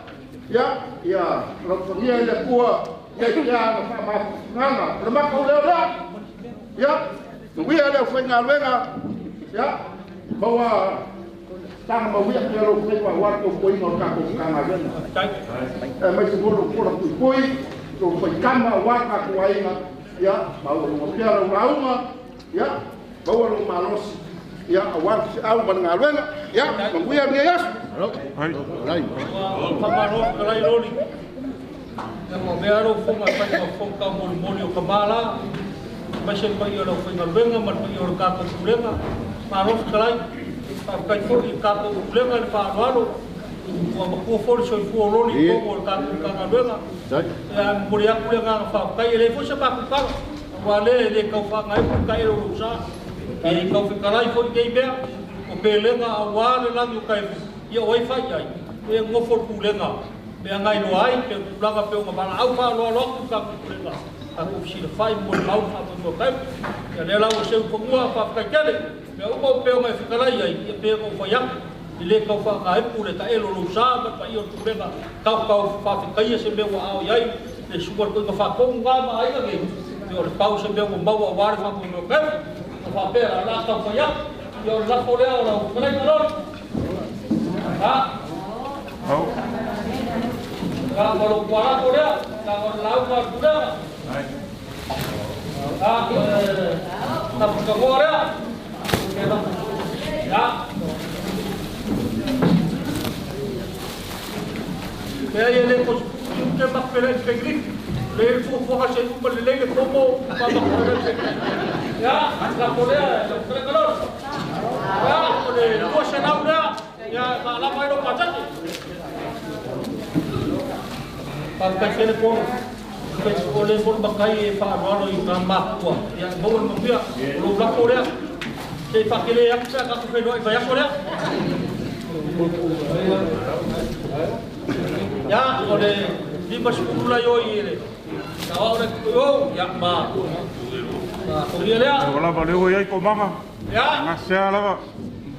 Speaker 4: Ya, rokonia ile kwa ya na nganga. Lemaka ulea. Ya, ngwia ile fwenga lwenga. Ya, bawa tang ma wiak ya lo kai wa war ko koi no ka ko kama ben mai se bolo ko ko koi to ko kama wa ka ko ai na ya ba wo mo pia lo rauma ya ba wo lo malos ya awar si au ban ngalwen ya ma wiak ni ya ai
Speaker 2: pa ma ro ka lai roli ya mo be aro fo ma pa ko fo ka mo o kamala ma se pa yo lo fo ngalwen ma pa yo ka ko kurenga ma ro ka lai kai fo i ka ko kulenga le Faalavaau wa ko fo so fo roli ko ka ka luenga ya muria kulenga fa kai le fo se pa ka wa le ka fa ngai ko kai ro sa e ka fi kalai fo ke be o pelenga wa le la yo kai ya wifi ai e ngo fo kulenga be ngai no ai pe blanga pe o ma au Faalavaau ka kulenga a ko si le fai mo mau fa mo kai ya le la o se fo ngua fa kai kele me o ko pe o mai fikalai ai e pe o fa ya ile ka fa ka e pule ta elo lo sa pa io tu beba ka fa fikai se me wa au ai le super ko fa ko nga ma ai ke yo le pausa me o mau wa fa mo ke fa pe la ka fa ya yo la fo le o ka le ro ha
Speaker 7: Au.
Speaker 2: Ka ko para ko le ka ko la ka ku le ta ka ko le ya ya le ko que ma pele que grit le fo fo ha se ko le como pa ya la polea le calor ya le ko se na ya la mai no pacha pa que le ko que le por bakai Faalavaau i ma ko ya bo mo pia lo la polea que pa que le apsa ka ko no vai a polea ya ole di masukula yo ile na ora yo ya ma ko ile ya
Speaker 7: Wala ba leo ai ko mama.
Speaker 2: ya
Speaker 7: Ngasa la ba.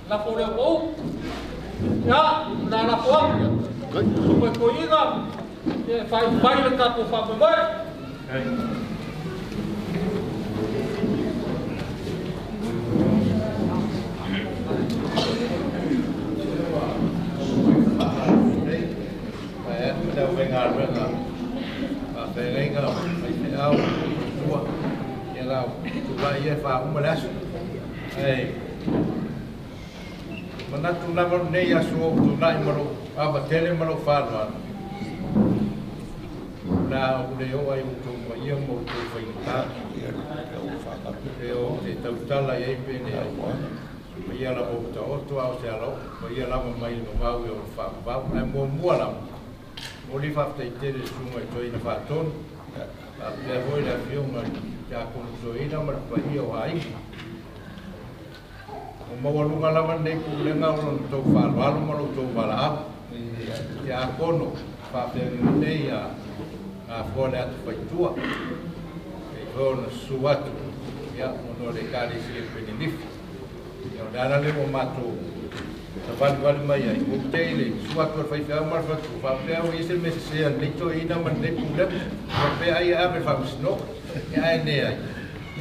Speaker 2: la pole ko Ya, na Nofoa. Koe koinga. Fai le tapu whakamai.
Speaker 8: Đâu phải ngàn nữa là phải lấy cái phải ao chua cái nào chúng ta yên vào cũng mà lát này mà nó chúng ta vẫn này là số chúng ta mà đâu mà thế nên mà đâu phá rồi nào đều ai cũng mà yên một cái phải ta đều thì tập ta là ấy bên này bây giờ là một chỗ tôi ao xe lỗ bây giờ là một mấy nó vào rồi vào em mua lắm Oli fafta I tere sunga I toina whātonu. A pia hoi la whiunga kia kono soina ma pahi o hai. O mawalunga lama nei kulenga o lono tau whālwalo ma lo tau whalaapu. Kia kono whāpea nei a whone atu whaitua. E hona suatu. Ia ono le kāre si e pene nifi. Ia o nana le mo mātou. Vale mai ai o tele suatu fai fa mar fa fa o ese me se lito ina man de pula fa ai ave fa sno e ai ne ai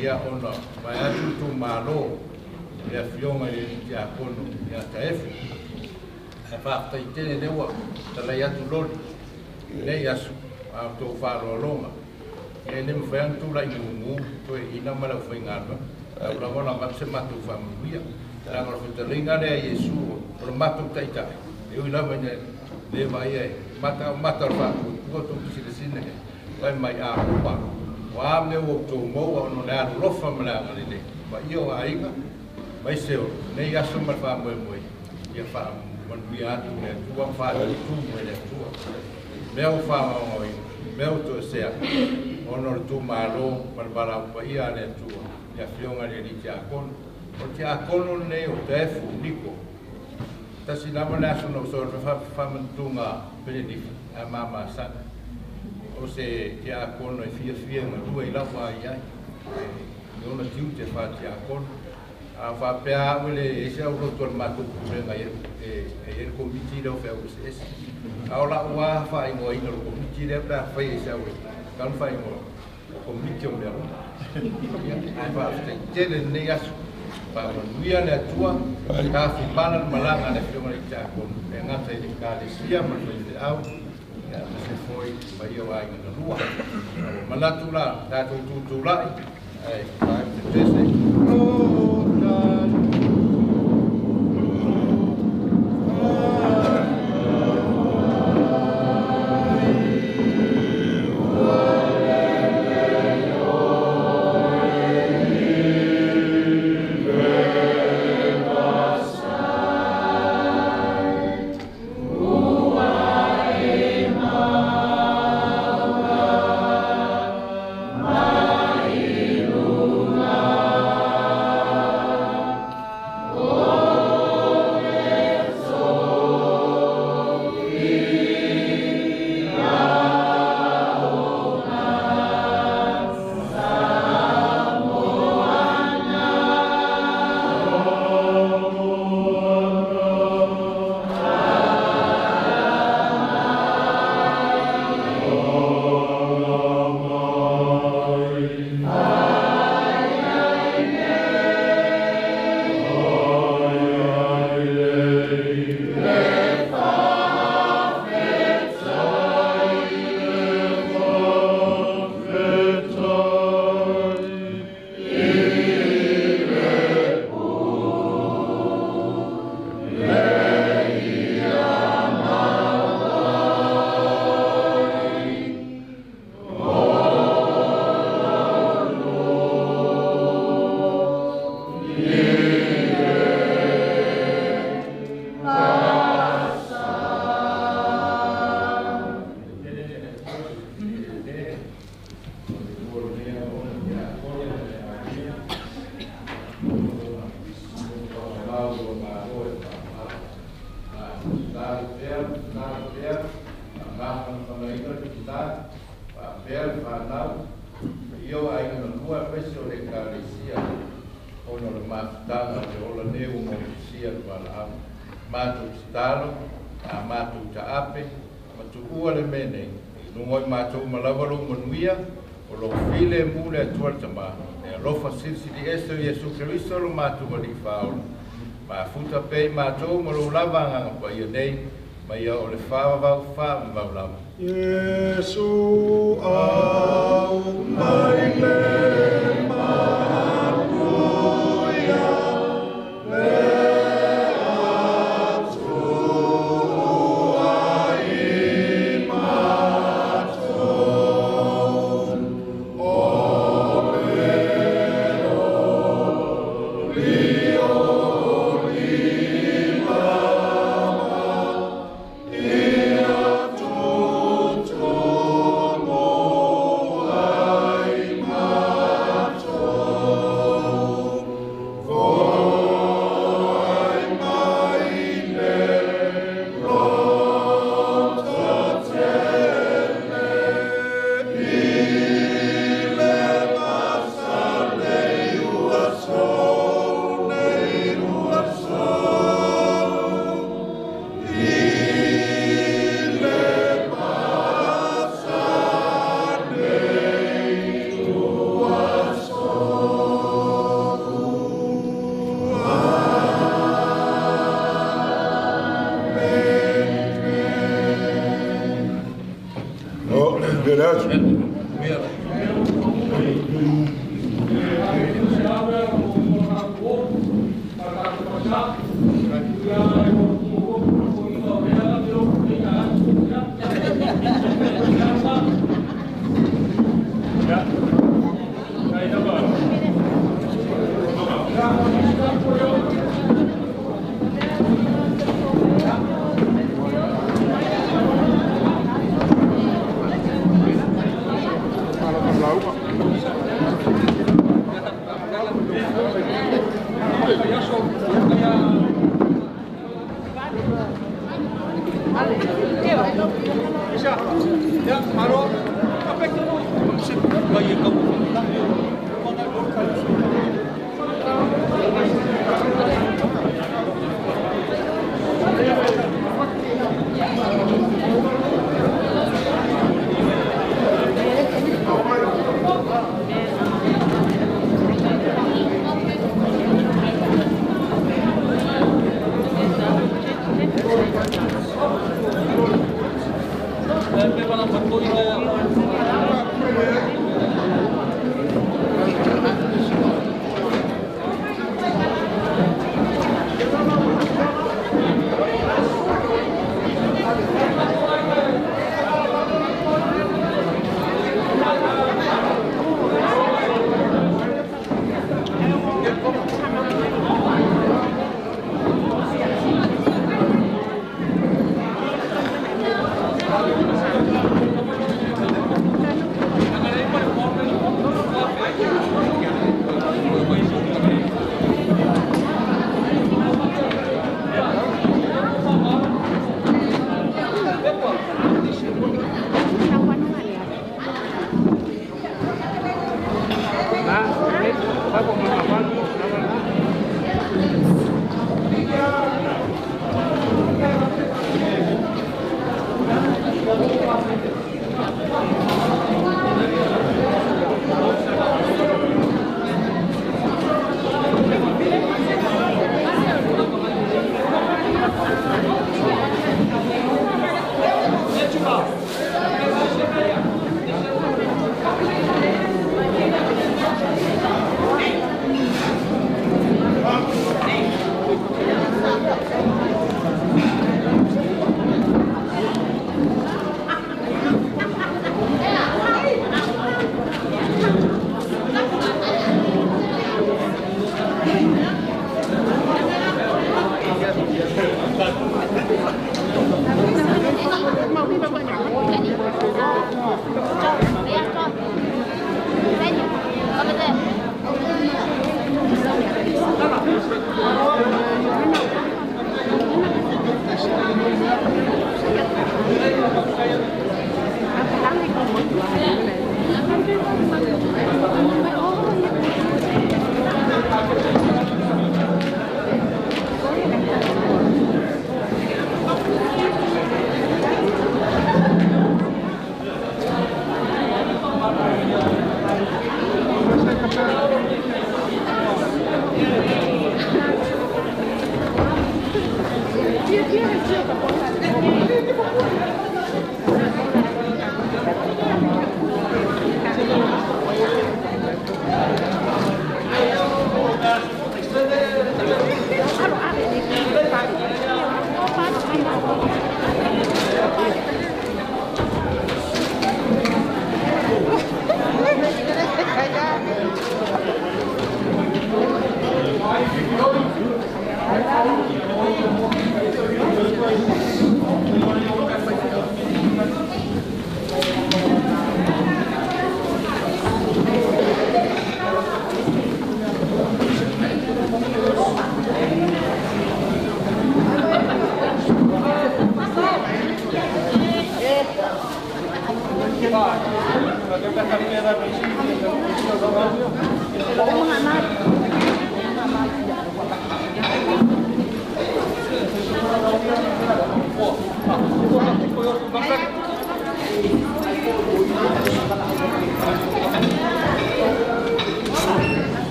Speaker 8: ia ono vai atu tu malo ia fioma ia kono ia taefu e fa ta tele de wa ta la ia tu lor le ia su a to fa lo longa e nem fa tu la imu to ina mala fa ngaba la bona ma se ma tu fa mia la ngor fa ringa de Yesu por matu taita eu ila mai le vai ai mata fa ko to si de sine vai mai a pa wa me o to mo no la Alofa mala ngale va io ai vai se ne ia so mar fa mo ia fa man via tu ne tu fa tu mo le tu me o fa mo me o to se honor tu malo par para pa ia le tu ia fionga le ni ja kon o te a kono nei o Taefu Niko. Tasi nama naso no so whamantunga pene a mama sana. O se te a kono e fia na rua I lawa ai ai. E ona tiu te wha te a kono. A whapea wele e se au roto al matu kurenga e komiti rau whea o se ese. A o la ua wha ingoa ina ro komiti rau pia whai e se au kan wha ingoa komiti o mea rona. Ai wha tele nei asu. Pamoja na tua kafi bana malanga na fioma ita kon engata ile kale sia mafende au ya se foi mai o ai na lua malatula ta tu lai ai vai te se Io ai una tua presso le caresia ono le matanga de ola neu mo sia Faalavaau mātou talo, a mātou taape, matu ua le menei. Nungoi mātou malawalo manuia, o lo file mule atua tama. E alofa silsili esto Yesu Kristo lo mātou mali whaola. Ma futa pei mātou malo lava nganga pa ia nei, ma ia o le whaavau wha maulama.
Speaker 7: Yesu au mai le manuia,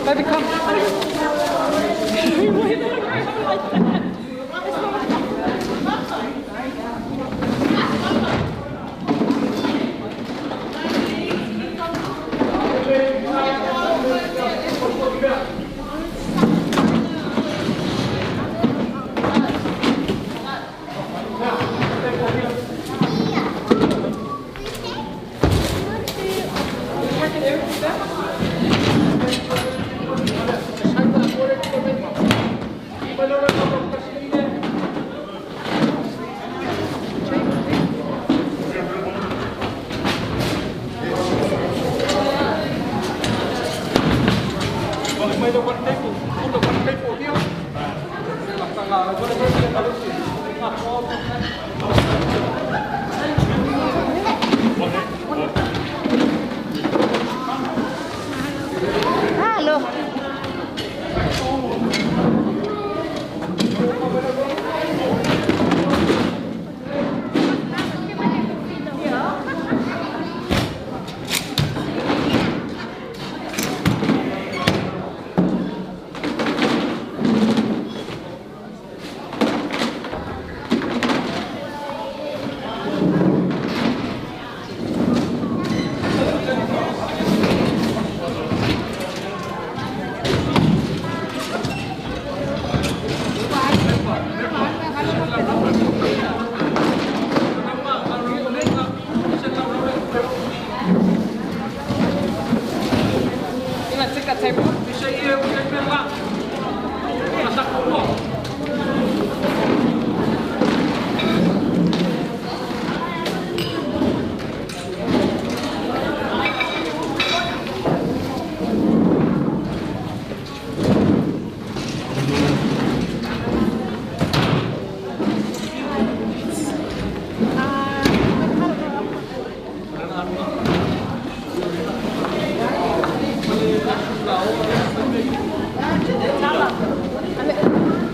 Speaker 3: Baby, come. Salah.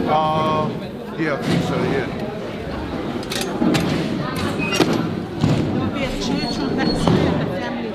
Speaker 4: Yeah, so yeah.
Speaker 5: There'll be a church on that side of the family.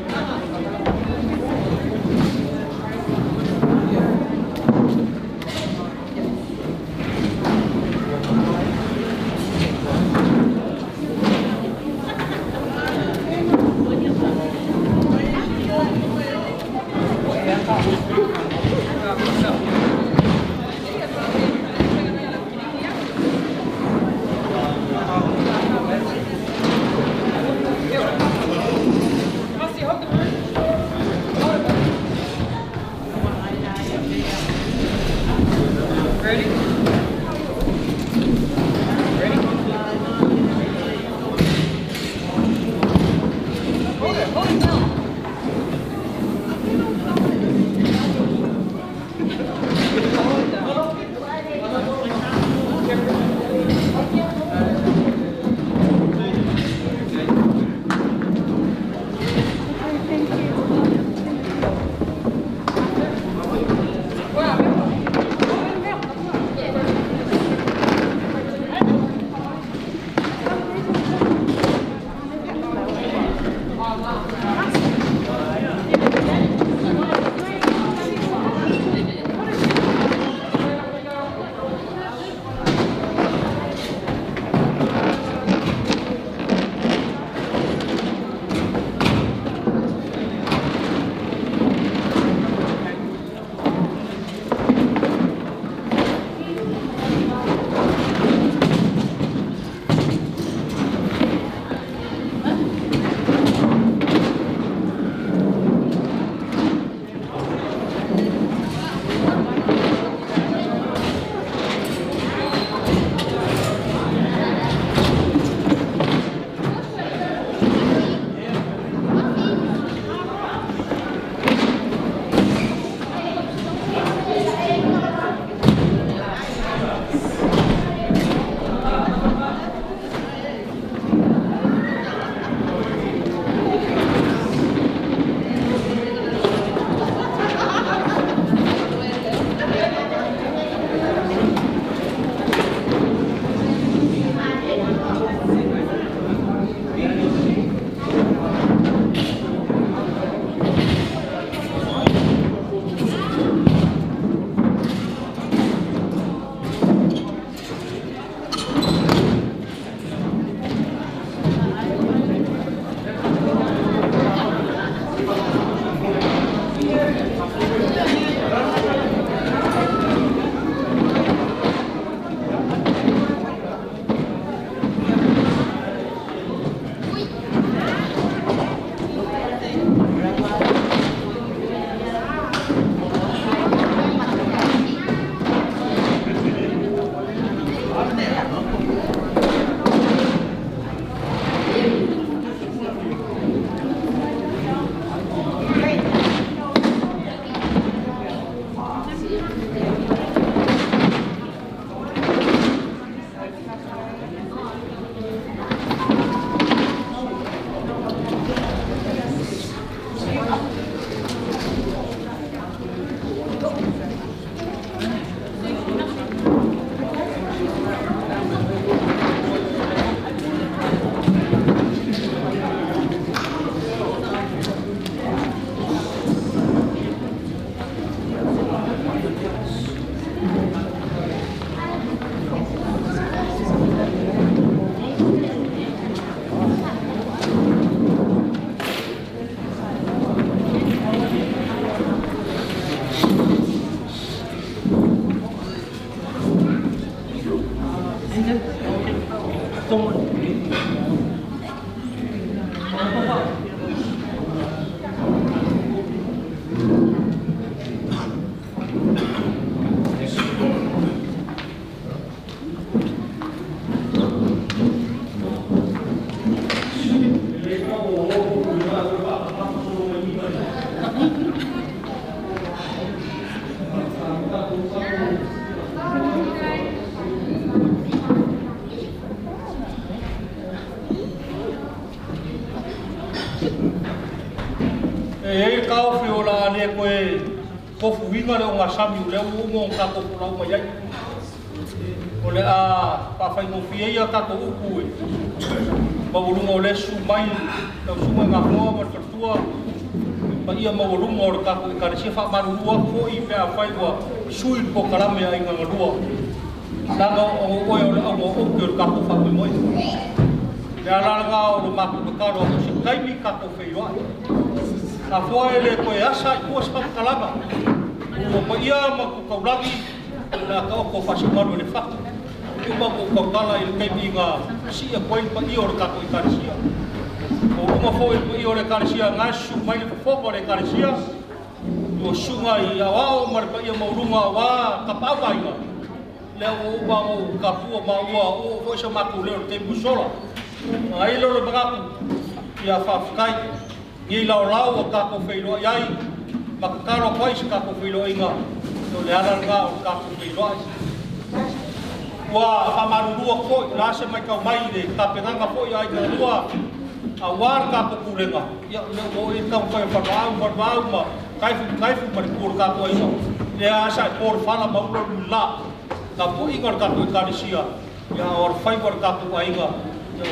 Speaker 2: E kau fiola ne koe kofu winga le o ngasami le o mo ka ko pula mo yai. Ole a pa fai mo fie ia ka ko uku. Ba ulunga ole sumai, ka sumai nga mo ma tua. Ba ia mo ulunga o ka ko ka si fa maru lua ko I pe a fai wa sui po karame ai nga lua. Nanga o o o ke ka ko fa mo. Ya la nga o ma ko ka ro si kai mi ka ko fe yo. Na foi le ko asa ko sa kalama. O pa ia ma ko ka lagi na ka ko fa si maru le fa. Uma ko kala I kai mi nga si a koi pa I or ka ko ikaria. O uma foi I or ikaria nga su mai fo ko ikaria. O sunga I awa o mar pa ia mo runga wa ka pa wa ia. Le o ba o ka pu ma wa o fo sa ma ko le te busola. Ai lo le bagaku ia fa kai ni la la o ka ko feilo ai ma ka ro ko is ka ko feilo inga no le ara nga o ka ko feilo ai wa fa maru ko la se mai ka mai de ka penanga ko ai ka lua a war ka ko kulenga ia le o I ka fa fa ma kai fu ma ko ka ko ai le asa por fala ma lo la ka po inga ka ko ka sia ia or fai por ka ko ai nga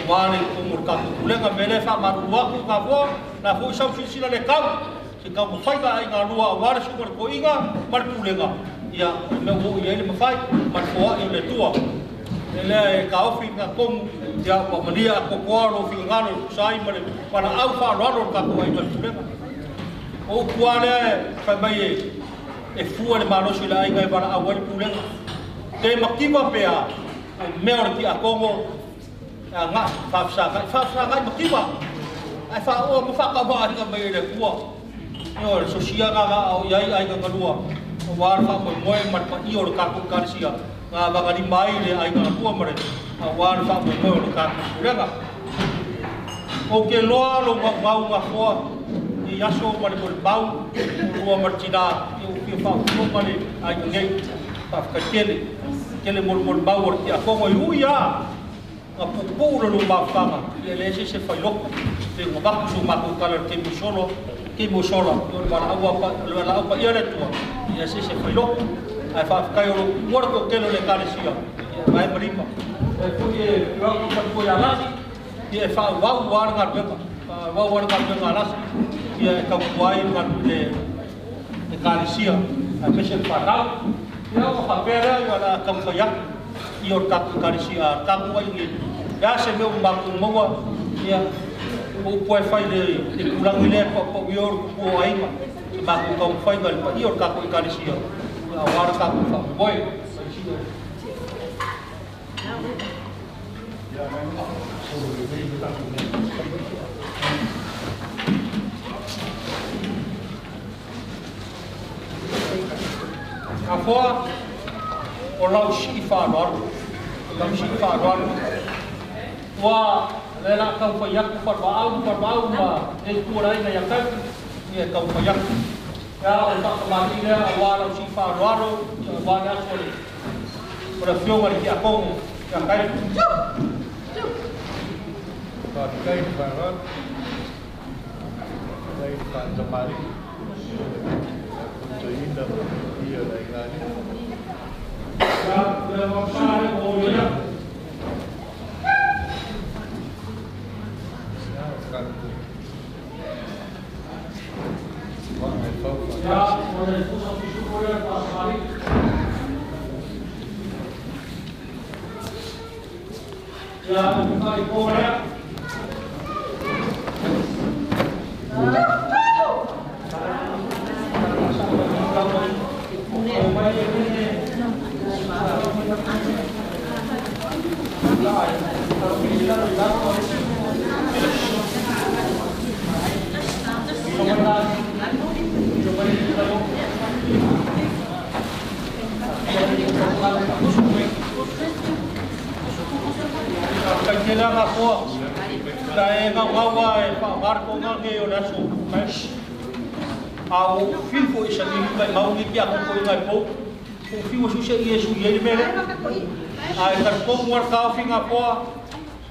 Speaker 2: wale umur kapu kulenga mele fa marua ku kapo na fu sa sila le kau si kau fai ka ai ngalua wale super ko inga mar kulenga ia me wo ia le fai mar ko I le tua ele ka ofi na kom ia pa malia ko ko fi ngalo sai mare para au fa ro ka ko ai kulenga o kuale fa mai e fu le malo sila ai ga para au kulenga te makima pea me or ki akongo nga fa sa ga makiwa ai fa o mo fa ka ba nga mai le kuo yo so sia ga o yai ai ga lua o war fa mo mo mar pa I or ka ko ka sia nga ba ga ni mai le ai ga kuo mare a war fa mo mo or ka ko nga o ke loa lo ma nga fo I yaso ma le bau o mar tina o ke fa ko mare ai ngai fa ka kele mo bau or ki a ko mo ya a pupura no mafanga ele se fai loco te mo ba su ma ko kala ke mo solo no ba agua pa ia le tua ia se fai loco ai fa kai o morto ke no le kale sia vai prima e foi logo pa ko ya lasi ia fa wa nga nga lasi ia ka kuai nga le kale sia a pese fa ra ia o fa pera ia la ka fa ya I or ka karisia ka ko ai ya se me un banco moa ya o poi fai le kurang ile po yor ko ai ma ko fai gal pa I or ka ko karisia ya war ka ko fa boy Nofoa o lau si Faalavaau wa le la ka fa yak Faalavaau ma e kurai na yak ni ka fa yak ya o ta ma ni le wa lau si Faalavaau wa na so le para fio ma ki akong ya kai
Speaker 8: Và cây và nó đây là Jamari chỉ đâm đi ở đây là
Speaker 2: Kailan ako dahil nga wawa barko nga ngayon na so ao filho isa ni vai mau ni kia ko ngai po o filho su se Yesu ye mere ai tar ko war ka finga po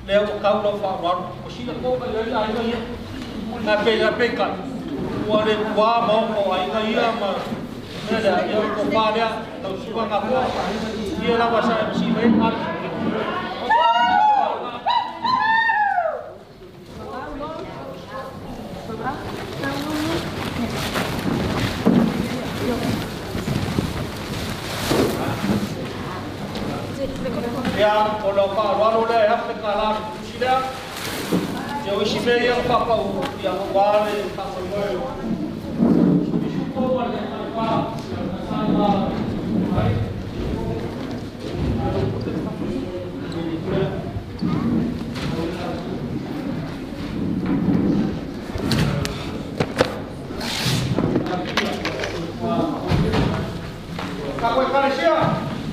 Speaker 2: le o ka lo fa war o si ko ka le ai ngai na pe ka wa le wa mo ko ai ngai ma Ada yang kepala atau suka ngaku dia lah bahasa masih baik kan. Ya, kalau kalau ada yang terkalah sudah jauh sih yang papa yang wale tak semua. Kako je Kalesija?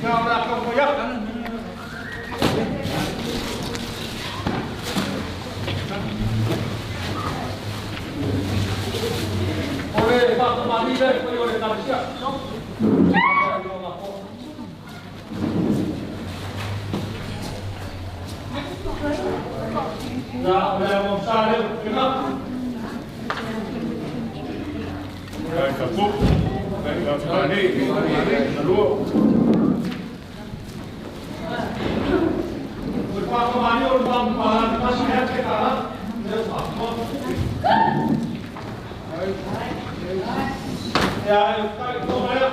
Speaker 2: Ja, onda kako ja. Ore, kako mali deh, koji ore Kalesija? Da, udah mau sare, kenapa?
Speaker 7: Udah cukup. Tadi, lalu.
Speaker 2: Berapa kali orang bahan masih ada sekarang? Ya, itu mana?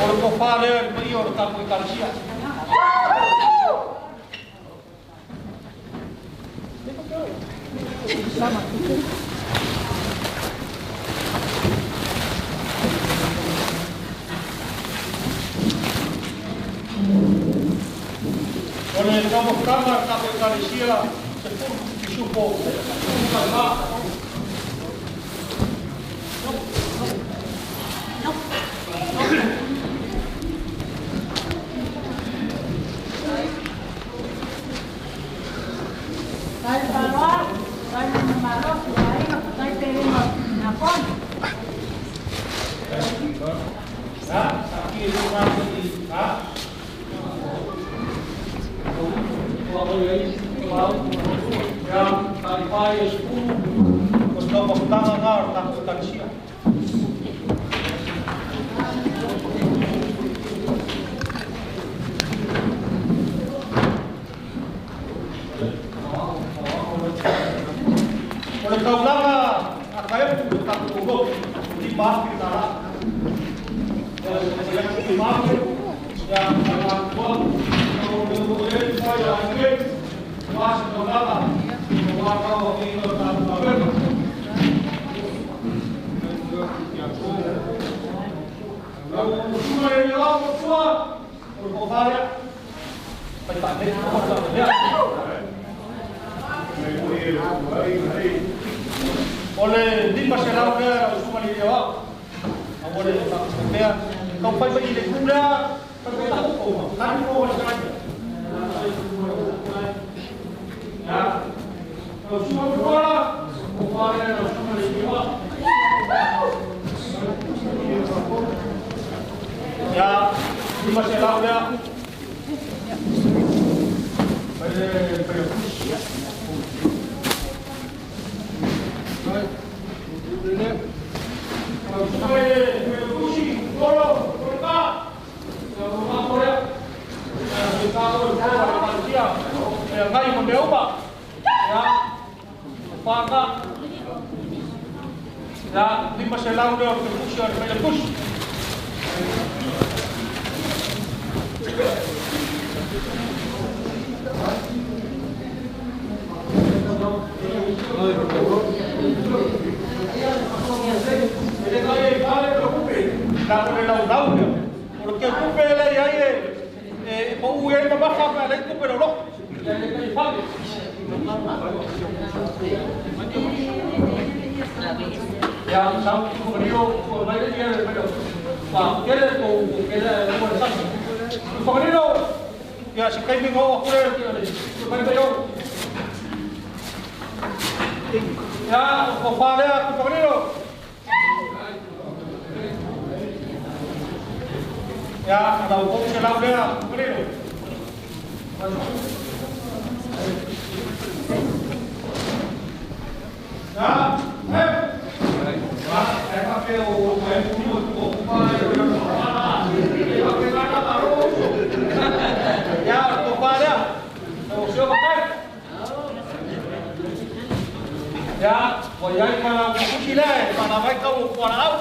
Speaker 2: Orang kepala beri orang tak boleh Kalesija. Oleh kamu kamar tak boleh Kalesija sepuluh disupo. Oleh di masyarakat semua di Jawa, boleh tak sebenarnya kau pergi di kuda, pergi tak hukum, kan kau boleh saja. Ya, kalau semua berdoa, kau semua di Jawa. Ya, di masyarakat, ya, di masalah udah berfungsi ada push. Nak boleh tahu dia. Kalau kita kupe lah ya ye, mau uang apa apa lagi kupe dulu. Yang sama video, banyak dia video. Wah, kita tu kita buat satu. Video, ya sekarang ni mau aku ada. Banyak video. Ya, Faalavaau Niko Auvae. Ya, ada hukum selau dia, Auvae. Ya, saya pakai ya, Nofoa ya, voy para Chile, para ver cómo Faalavaau.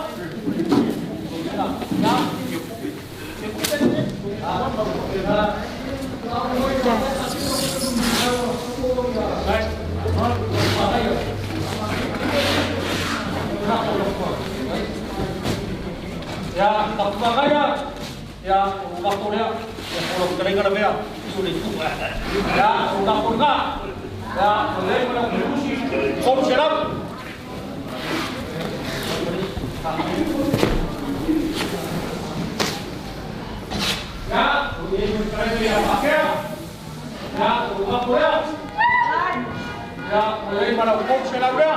Speaker 2: Ya, tak bagaya. Ya, waktunya ya kalau keringan dia sudah itu. Ya, udah purga. Ya, boleh mengurusi konselam. Ya, boleh mengurusi pakai. Ya, udah purga. Ya, boleh mengurusi konselam dia.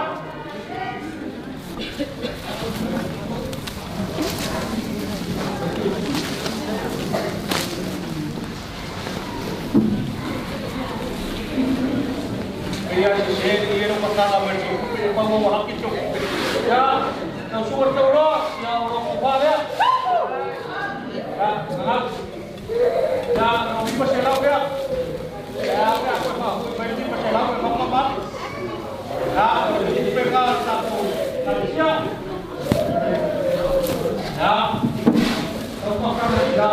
Speaker 2: Iya, ini perkara bersyukur, mau hak itu. Ya, yang syukur Allah, ya Allah Auvae. Ya, sangat. Ya, kami berselau ya. Ya, apa? Berarti berselau apa? Ya, ini perkara satu Malaysia. Ya, perkara ya.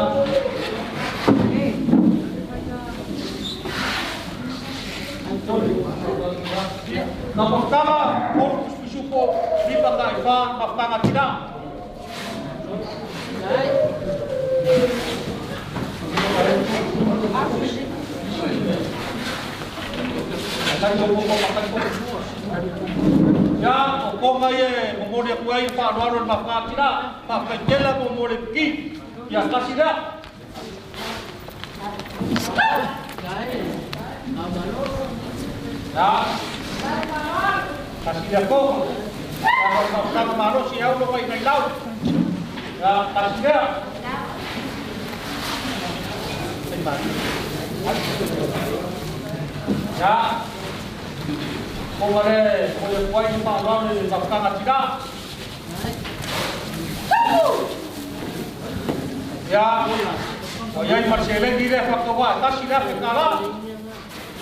Speaker 2: Na pertama, korpus bersyukur di Pangaipan, Papangat tidak. Ya, kung ngayon, memulai kuay Faalavaau Papangat tidak, Papagela memulai kit, ya kasih dah. Ya, kasih dia kok. Kalau sama malu si Alofa ini laut. Ya, kasih dia. Ya, boleh kuat Faalavaau ini Papangat tidak. Ya, oh ya ini masih lagi dia faktor kasih dia perkara.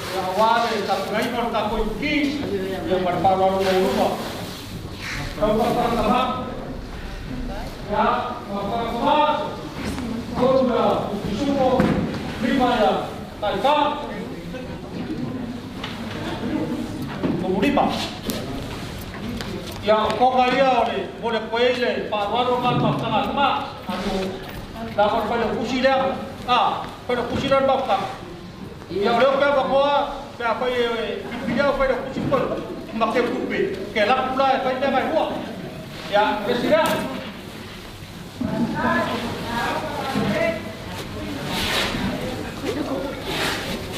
Speaker 2: Ya awal tak ngayon tak ko ki yang berpawal rumah. Kalau pertama ya pertama kota Sumo lima ya Taefu Komunipa. Ya kok kaya oleh boleh kuele Faalavaau kan sama anu dapat pada kusilah pada kusilah bakal. Yang leo kaya bakoa kaya apa video pada kusipol makai kupe kelak pula apa yang mai buat ya presiden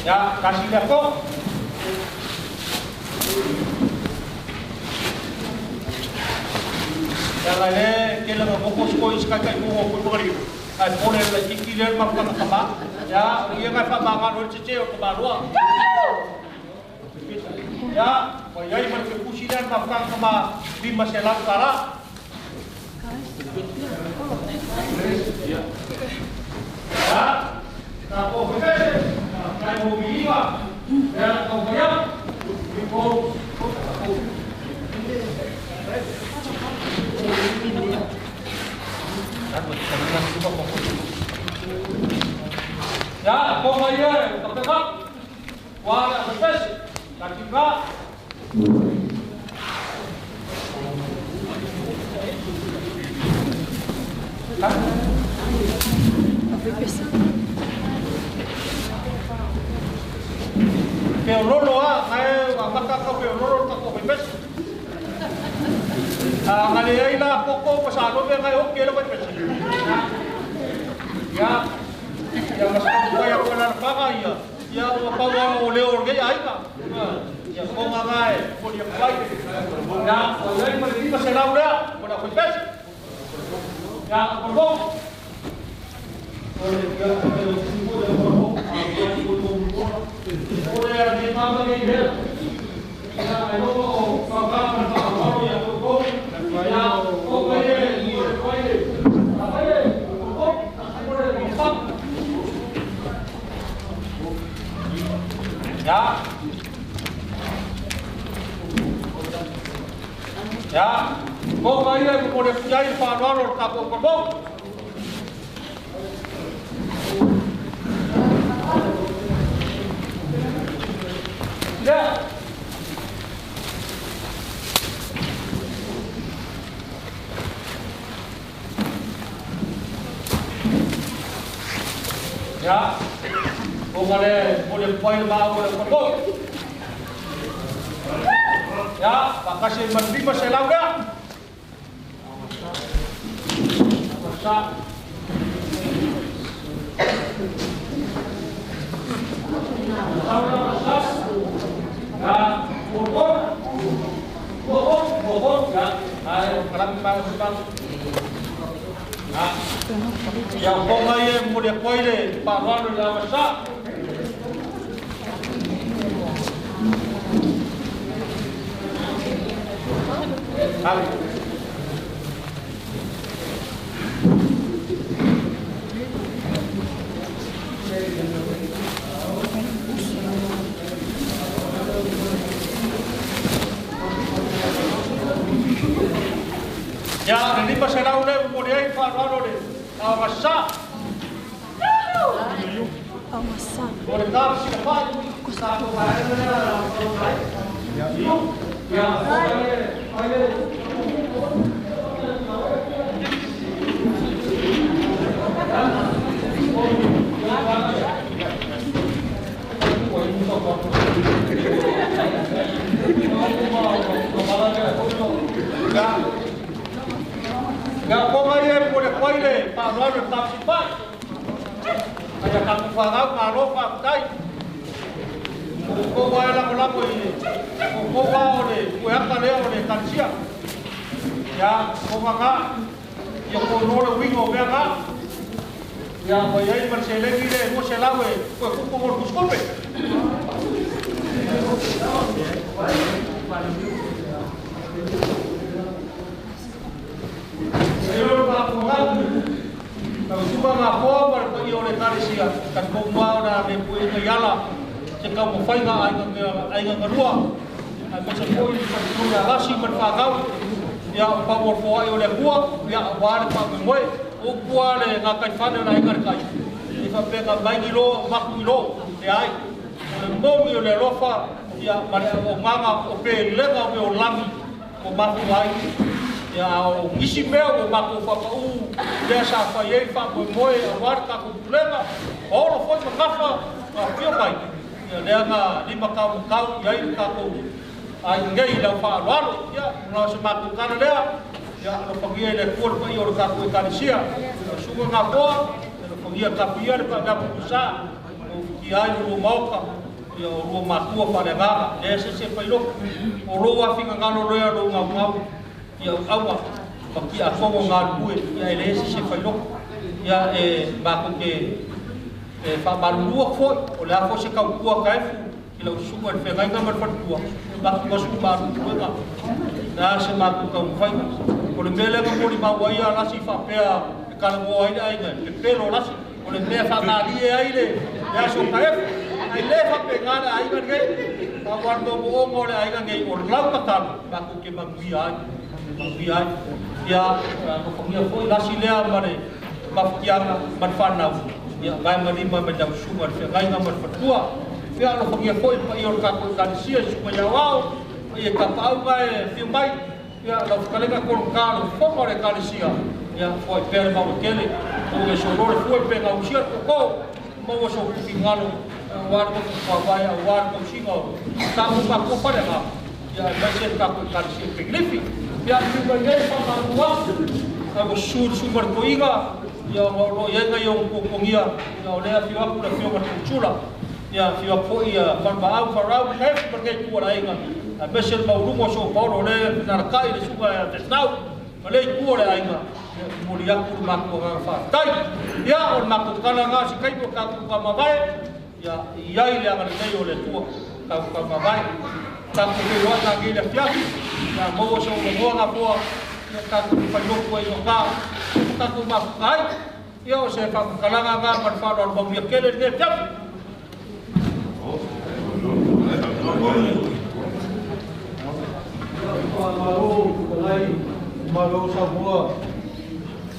Speaker 2: ya kasih dia kok yang lainnya kita fokus koi sekali mau berpikir ay boleh lagi kira makan apa ya ia kan pamangan orang cecil ke baru ya bayai berkusi dan makan sama di masalah utara ya nah kok kayak mobil apa ya kau bayar ya, kau bayar, terdekat, wala berbes, dan juga Peololo saya maka kau peololo tak kau berbes. Ngalihai lah pokok pasalo yang kayo oke lo berbes. Ya. Yang masuk ke yang benar pakai ya, yang apa oleh orang gaya aja. Ya konga ngai, ko dia pai. Ya, oi mai lima se laura, ko na pes. Ya, ko. Oi ya, ko dia di mama ni dia. Ya, ayo papa papa ya ko. Ya, ko ni ko ni. Apa ye? Ko, ko ni pap. Ya. Ya, kau kaya boleh punya Faalavaau kapok kapok. Ya. Ya, kau boleh punya kapok. Ya, makasih menerima saya laura. Masa. Ya, bobot, ya. Ayo, kerang bang. Ya, kau yang muda koile, Faalavaau dah masa. Hai. Ya, ini pasal udah kemudian Faalavaau deh. Awasa.
Speaker 5: Awasa.
Speaker 2: Boleh tak siapa? Satu hari ya. Ya. Gak kau kaya boleh koile Faalavaau tetap simpan. Ayah kamu Faalavaau Alofa tai. Kau kaya lagu ini. Kau kau ni, kau yang kaya ni kansia. Ya, kau kaya. Ya kau nol wingo berapa? Ya kau yang berseleng ini, kau selawe. Kau mau kuskul be? Seluruh kampung kalau cuma ngapo berpergi oleh kanisia, kan kau mau dah mempunyai kayala. Jika mau fight aing kedua, aku sepoi punya rasi berfagau, ya pamor foi oleh kuat, ya war pamoi, ukua le ngakai fan oleh aing kai. Jika pega baigilo, makilo, ya ai. Momi oleh Alofa, ya mana mama ope lenga ope olami, o maku ai. Ya isi meu o maku papau, dia safa ye fa moi war ka ku lenga, oro foi makafa, pio pai. Dia nga 5 kau yai kaku ai ngai la Faalavaau ya no semaku kana dia ya no pagia le kur pa yo kaku kanisia suga ngapo no pagia kapia pa ga pusa o ki ai no moka ya o maku pa le ga ese se pa ilo o ro wa finga ngalo ro ya ro ngau ya awa paki a ko ngalu ya ese se pa ilo ya maku ke Faalavaau foi, olhar fosse calcula caifu, que o sumo é fegai gambar pertua, bak masuk baru juga, nah semaku kau fai, oleh bela kau di bawah ya nasi fapea, kalau mau ada aja, pelo nasi, oleh bela fatali aja, ya so caifu, aja fapea ngada aja gay, kawan tu bohong oleh aja gay, oleh lau katan, baku ke bangbiai, ya, pokoknya foi nasi lea mana, bafikian manfanau. Ya, kaya menerima benda sumber, kaya ngambil pertua, ya lo pergi koi, iyo kaku kanisia supaya wow, iya kapau kaya filmai, ya lo sekali kakor kalau fomo le kanisia, ya koi per mau kele, o soror foi pega usia ko, mau so pingalo, warga Auvae, warga singo, kamu kaku pada kah, ya macam kaku kanisia pegrifi, ya filmai Faalavaau, aku sumber koiga. Ya Allah, yang yang kukungia, ya oleh afiwa kuda fiwa berkucura, ya fio po ia Faalavaau farau ke perke ku la inga a mesel maurungo so paulo le na kai le suga te tau le ku le inga mulia ku ma ko fa tai ya on ma ko kana nga si kai ko ka ku ma vai ya ia ile anga le nei o le tu ka ku ma vai ta ku le wa ta ki le fia ya mo so mo nga po ka ku pa yo ko yo ka ku ma kai ya o se ka kalanga nga man fa do mo ye kele ne fia
Speaker 6: Malo Samoa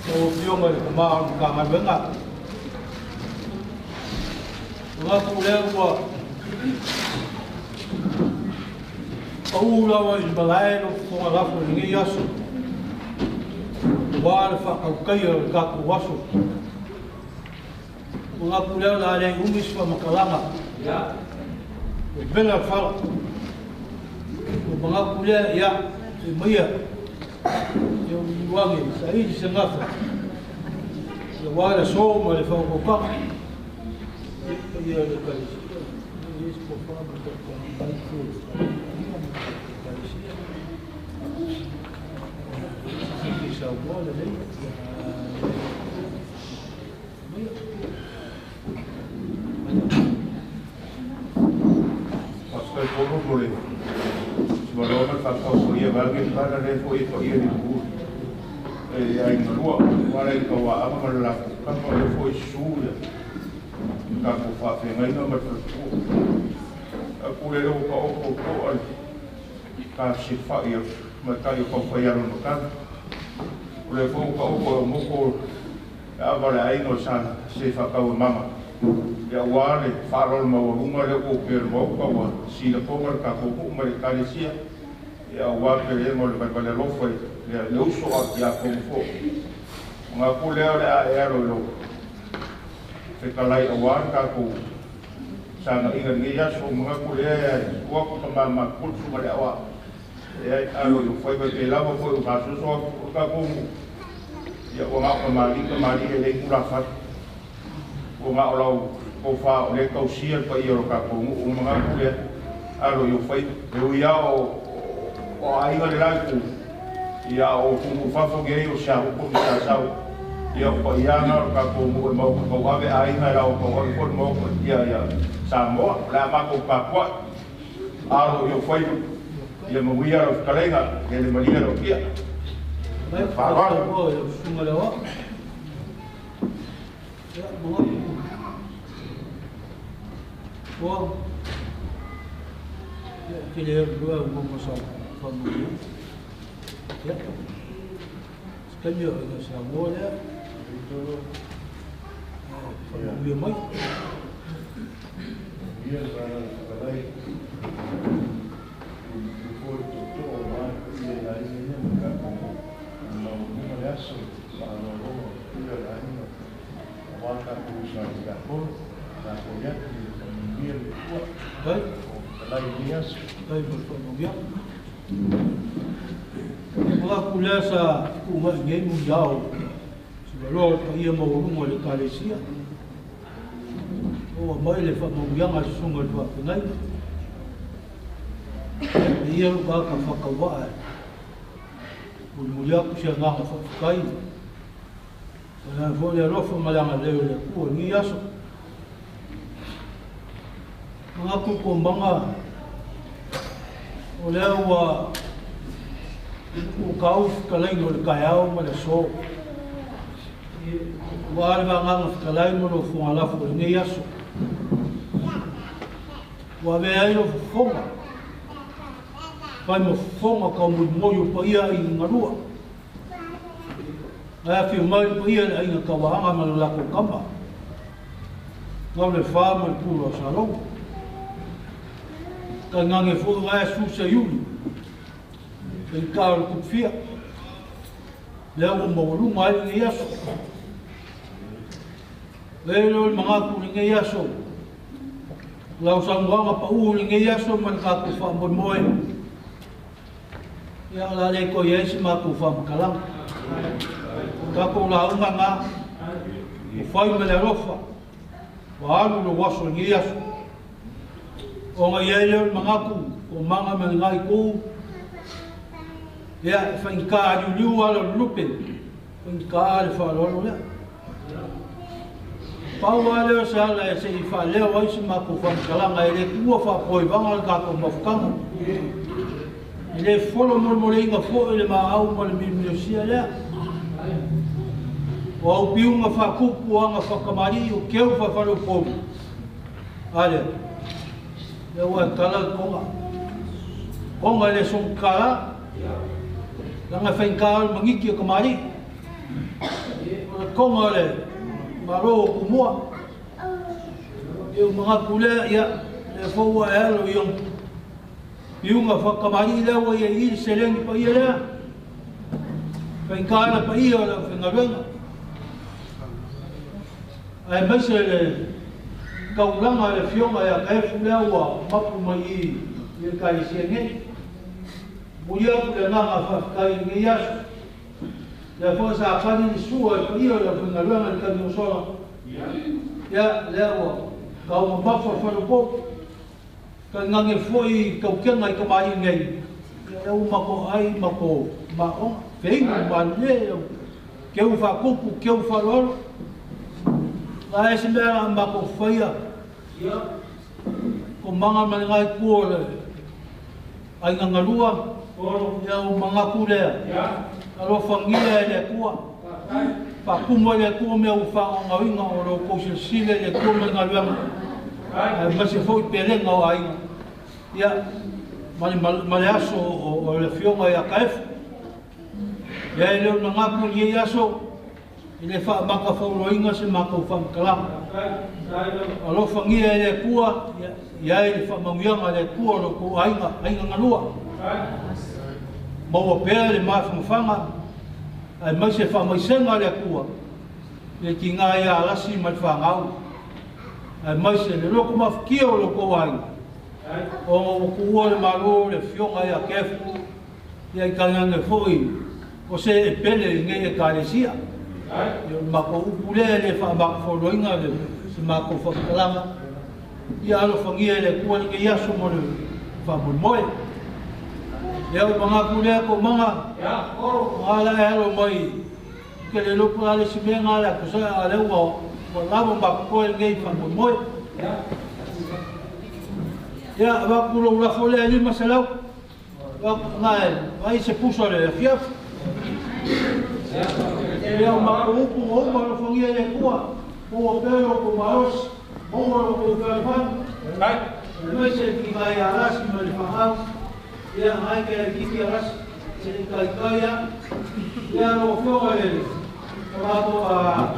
Speaker 6: o fioma le ma ka ngabenga nga pule wa ula wa imbalai no ko la fo ni yaso wa fa ka kayo ka ko waso nga pule la le umis fa makalanga ya bela fa mga pule ya maya yung wangin sa hindi sa ngafa wala so mo le fa ko pa ya le kalisi is po pa mo to sa wala le
Speaker 7: Pastor Polo Pole Maloma fa ko ia valge para le foi ko ia ni ku ai no wala ko wa ama la ka ko le foi suya ka ko fa fe ngai no ma ko ku le ro ko ai ka si fa ia ma ka yo ko fa ia no ka le fo ko mo ko vale ai no san se fa ka mama ya wale farol ma uma le ko per mo ko si le ko ka ko ma le kalisia ya wa ke le mo le ba le Alofa le uso ya ko fo nga ko le a lo se ka lai wa ka ko sana inga ni ya so nga ko le wa ko ma ma ko su ma le wa ya alo yo foi ba ke la mo ko ka so ka ko ya wa ma li le ku la fa o nga o ko fa o le kausia pa i o ka ko o mga kule alo yo fai eu ia o ai ga le la ku ia o ku fa fo ge o sha ko mi sa sa ia pa ia na ka ko mo ko ave ai na la o ko mo ia Samoa la ma ko pa ko alo yo fai ia mo ia o kalenga ele malia ro kia fa va
Speaker 6: ko sunga le wa ya mo Well, queria ver uma moção família. Ya. Sekarang ada Samoa ya. Itu família mai. Dia kalau foi tudo lá e aí ele não merece para não ir lá ainda. Volta para o Singapura, na Coreia. Baik, lainnya baik berkemudian. Kalau kuliah sa umat ini munjau, sebelum ia mau rumah di Malaysia, oh mai lepas kemudian masih sungai dua penai, ia lupa kafakawai, kemudian kusian ngah kafakai, karena boleh Alofa malang ada oleh kuat ni asok. Mga kukumbanga ole wa ukau kalai no kayao malaso wa ba nga kalai mo fu ala fu ni yaso wa be ai no fonga pa mo fonga ka mo yo pa ia i ngarua na fi mai pa ia ai na ka wa nga malala ko kamba no le fa mo pulo salon kan ngange fu nga su sa yuli el kar ku fia le mo lu mai ni yaso le lo mga ku ni yaso lau sang nga pa u ni yaso man ka ku fa mon moy ya la le ko yes ma ku fa kalang ka ko la nga ku fa me le rofa wa alu lo waso ni yaso o nga yele mangaku o manga mangai ku ya fa inka yu ala lupe inka ala fa lo ya Paua leo sala e se i fa leo ai se mako fa kalanga ele kua fa poi vanga ka ko mafkanga ele folo mo inga fo ele ma au mo le mi sia le o au piunga fa kupu anga fa kamari o keu fa fa lo po ale le wa kala konga le son kala langa fa inka mangiki kamari o konga le maro kumua eu mga kule ya le fo elo yung piunga fa kamari le wa ye il seleng pa ye le fa inkala pa ia la fa ngawenga ai masele kaulanga le fionga ya kaefu le wa mapu mai ye kai sienge buia le nga fa kai ngias la forza fani di suo e io la fungaluana il cambio solo ya lewa ka mo bafa fa lo po ka ngange foi ka kenga i ka mai ngai ya u mako ai mako ma o fei ma le ke u fa kupu ke u fa lo la ese mera mako faia ya ko manga mangai ku le ai ngangalua ya u manga ku le ya Alofa ngia le kua pa kumo le kua me u fa nga winga o lo ko sile le kua me nga luang ma se foi pelenga o ai ya mali aso o le fionga ya kaef ya le nga ku ye aso ile fa maka fa lo inga se maka u fa kala Alofa ngia le kua ya ile fa mangianga le kua lo ko ai nga lua Mau pele mafanga ai mai se fa mai senga le kua le kinga ya lasi mai fanga ai mai se le loko mafkio loko ai o kua le malo le fionga ya kef ya kanga foi o se pele nge ka le sia yo mako upule le fa ba fo loinga le se mako fa kalama ya lo fangia le kua le ya so mo le fa moi ya mga kule ko mga ala elo mai ke le lupu ale si me ngala ko sa ale wo lavo ba ko el gay fa mo ya ba kulo la fole ali masalau ba ngai vai se puso le fiaf ya ma ko ko ma lo fongia le kwa o pero ko maos o ko fa ai no se ki vai a las no le fa ya hay que kiki aras se calcaya ya lo fiore vamos a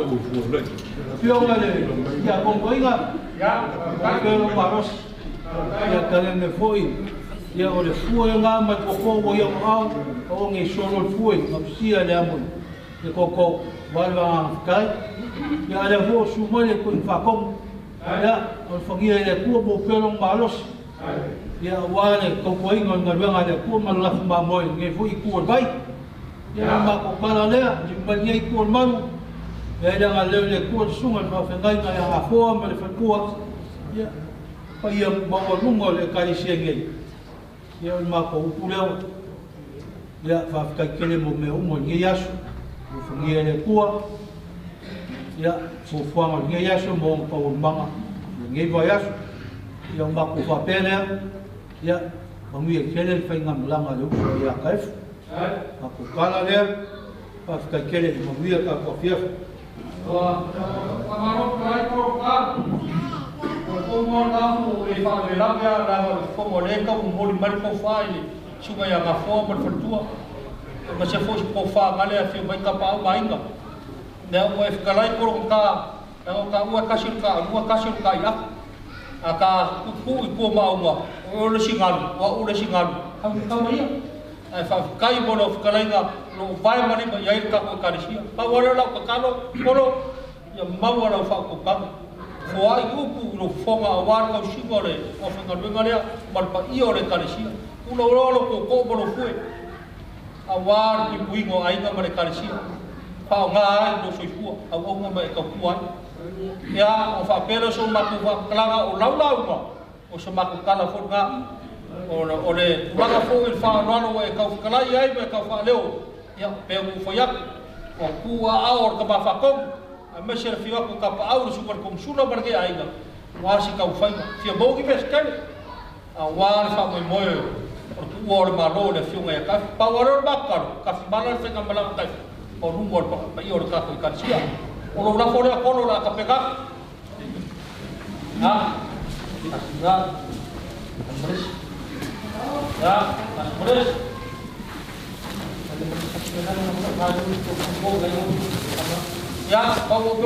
Speaker 6: fiore ya con coiga ya pero paros ya caden de foi ya o le fue nga ma ko wo ya au o ngi solo fue no sia le amo de coco valva kai ya le vo su mole con facom ya o fogia le ku bo pero malos ya wale ko ko ingo ngalwenga le ku mal la ma moy nge fu iku bai ya ma ko para le jimba nge iku malu ya da ngale le ku sunga fa fa ngai ngai ha fo ma le fa ku ya pa ya ma ko lungo le kali sienge ya ma ko ku le ya fa ka kele mo me mo nge yasu fu nge le ku ya fu fu ma nge yasu mo pa manga nge ba yasu yang baku fa pele ya bangi kele fa ngam langa lu ya kaif aku kala le pa ka kele bangi ka ko fief wa kamaro kai ko ka ko mo na mo e fa le la ya la ko mo le ka mo li mal ko fa ile suga ya ga fo mo tua ma se fo ko fa ngale a fi mai ka pa ba inga ne o e ka lai ko ka ka u ka shil ka ya aka ku ko mauma o le singalu o le singalu ka mai ai fa kai bono kalainga no vai mani ba yai ka ko karisia pa wala la ka kalo polo ya mawala fa ko ka fo ai ku no fonga war ko shigore o fa ka ngale mal pa io le karisia uno lo ko bono fue a war ki puingo ai ka mare karisia pa nga no soi fu a o nga mai ka kuai ya o fa pelo so ma ku klanga o lau lau ma o
Speaker 2: o se makukala fo nga o le maka fo il fa no e ka kala ia e ka fa leo ya pe ku fo ya o ku a or ka ba fa ko a me se fi ko ka pa au super kom sula barke ai ga wa si ka fa fi bo ki peskel a wa fa mo mo o ku or ma lo le fi nga ka pa or ba ka fi bala se ka bala ka o rumor pa i or ka ko ka sia o lo la fo le ko lo la ka pe ka ha ya Andres ya Andres ya kau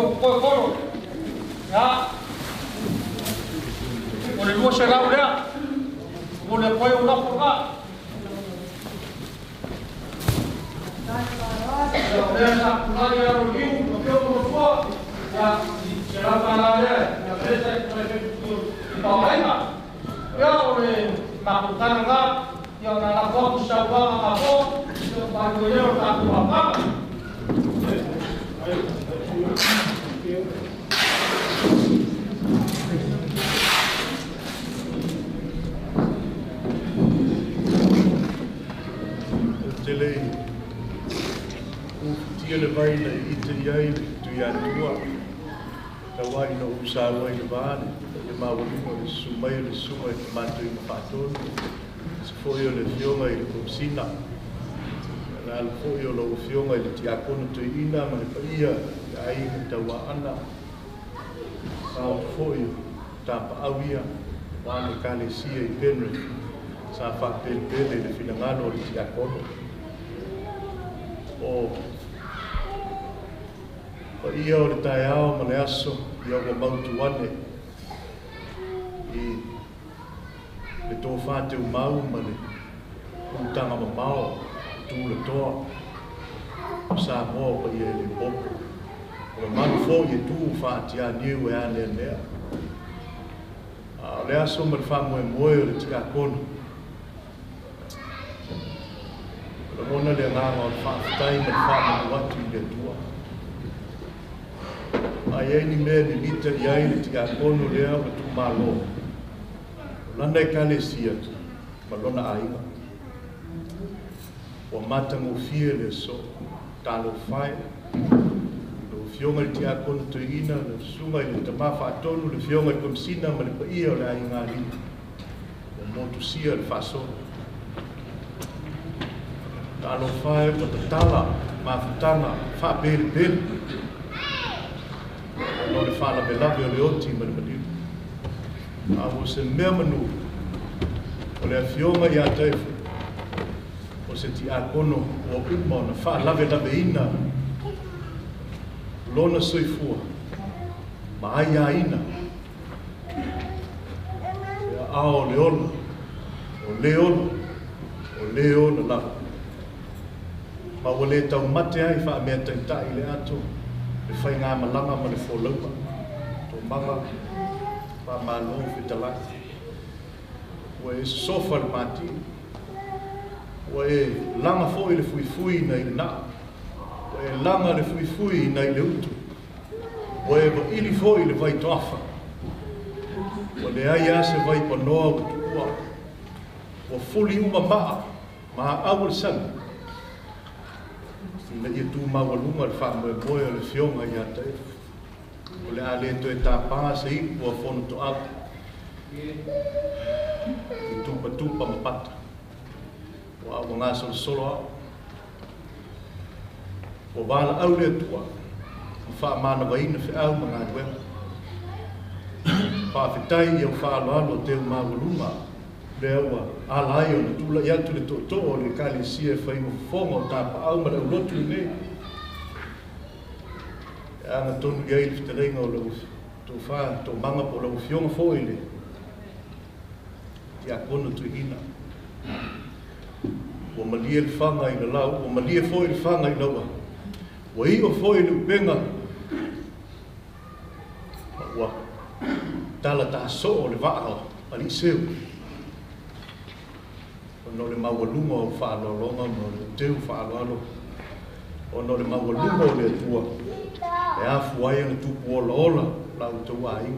Speaker 2: ya boleh dua serau dia boleh kau yang nak pura ya nak pura ya rugi kau pura ya serau mana dia ya biasa kita main ya boleh makan enggak ya nak kau siapa apa yang baru dia tak apa
Speaker 8: Tele tia le vai na i te iai tu ia tua ka wai no usa wai le vane le mawalunga le sumai le sumai te matu i mawhatonu se foi o le fionga i le komsina na le foi o lo fionga i le tiakono tu ina ma le paia ai me taua ana sao foi tapa awia wane kale sia i Penrith sa whakpele le finangano le tiakono o ia o le tae ao ma le aso i o mautu ane i le tō whāteu mau ma le utanga ma mao tū le toa o Samoa pa ia le popo o le manu fō i tū whātia niu e ane nea o le aso ma le whamoe moe o le tiakono o le mona le nganga o le whaafitai ma le whamoe watu i le tua ai ai ni mea ni lita i ai le tiakono lea o tu malo lana e kale sia ma lona aiga o matango fie le so talo fai lo fionga le tiakono to ina le sunga i le tamafa atonu le fionga i komsina ma le paia o le ainga li o motu sia le faso talo fai ma tatala ma futanga fa bel bel no le fala belave o le oti ma le maniu a o se mea manu o le afionga i a Taefu o se ti akono o uma o na fa lave ina lona soifua ma ai a ina e a o le ono o le ono o le ono lava ma o le tau mate ai fa mea taitai le ato le fai ngā malanga ma le fōlaupa tō manga pa malo fitalaki ua e sofa le mati ua e langa fo i le fuifui na i le naa ua e langa le fuifui na i le utu ua e ili fo i le vai toafa ua le ai ase vai panoa utukua ua fuli uma maa ma au le sanga ina ia tu mawalunga le whamoe moe o le fionga i a Taefu o le ale to e tāpā se i ua whono to au i tupa tupa mapata o au ngā solo au o wala au le tua o wha mana waina whi au ma ngā duenga whawhitai i au whaaloalo te mawalunga le aua alai o na tula i atu le to o le kali sia e whai mo whonga o tāpa au ma le ulotu i nei e anga tonu i aile whitarenga o lau tō wha tō manga po lau fionga fo i le ti a kono tu hina o malia le whanga i le lau o malia fo i le whanga i laua o i o fo i le upenga ua tala ta so o le waa ali seu no le mawalunga o whaalolonga no le teu whaalolo o no le mawalunga o le tua e a fuai ana tupu ola ola lau tau ai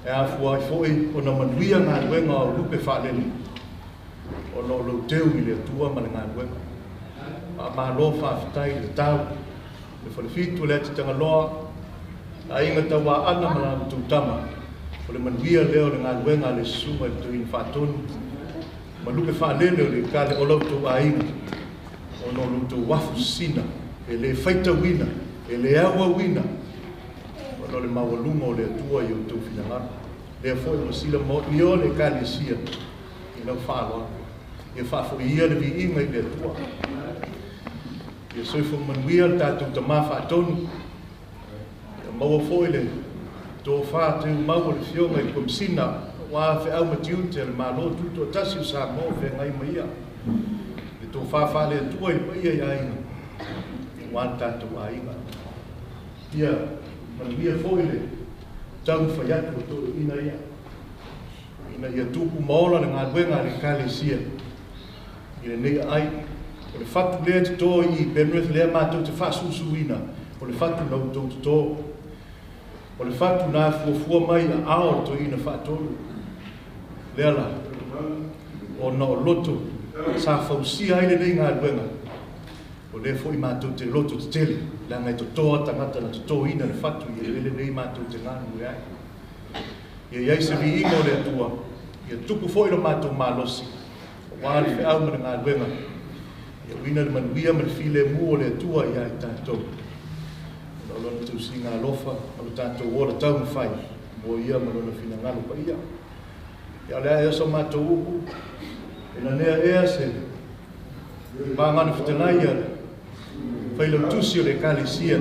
Speaker 8: e a fua i foi o na manuia ngā luenga o lupe whaalele o no lo teu i le tua ma le ngā luenga ma lo whawhitai le tau le whalefitu le ati tanga loa a inga tawa ana ma la tūtama o le manuia leo le ngā luenga le sunga i tuin whaatonu ma lupe whaalele o le kale o lautu a inga o no lutu wafu sina e le whaita wina e le awa wina o le mawalunga o le atua i o tau finangana le foi o sila mo i o le kalesia i nau whaaloa i whaafo i ia le vi inga i le atua i soifo manuia le tātou ta mawha atonu i maua foi le tō whāteu maua le fionga i komsina wā whi au matiute le malo tuto tasi o Samoa whi ngai maia i tō whawha le atua i paia i ainga i wān tātou a inga ia manuia foi le tau whaiatu o tō ina ia tupu maola le ngā luenga le kalesia i le nei ai o le whatu lea te tō i Penrith lea mātou te whasusuina o le whatu nau tō te tō o le whatu nā fuafua mai a ao tō ina whaatolu lea la o no loto sa whausia ai le nei ngā luenga o le fo i mātou te loto te tele la ngai to toa tangata na to ina le whatu i le nei mātou te ngānu e ai ia se vi ingo le atua ia tupu fo i lo mātou mālosi wāli whi au mana ngā luenga ia wina le manuia ma le file mua o le atua ia i tātou o lona tau si ngā Alofa o le tātou ora tau na whai mo ia ma lona whina ngalo pa ia ia lea ea so mātou upu e na nea ea se pāngana whitanai ia whailau tusi o le kalesia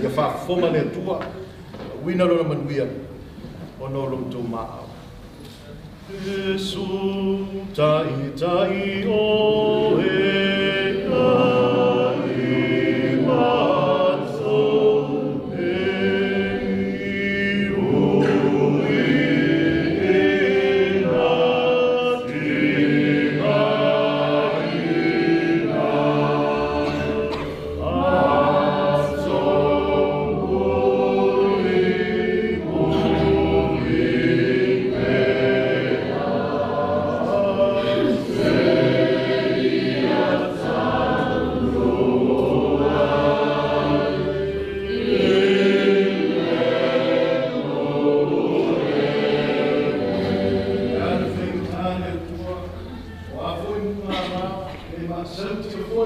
Speaker 8: ia whaafonga le atua wina lona manuia o no loutou maau Jesu tai tai o e ai matso e o e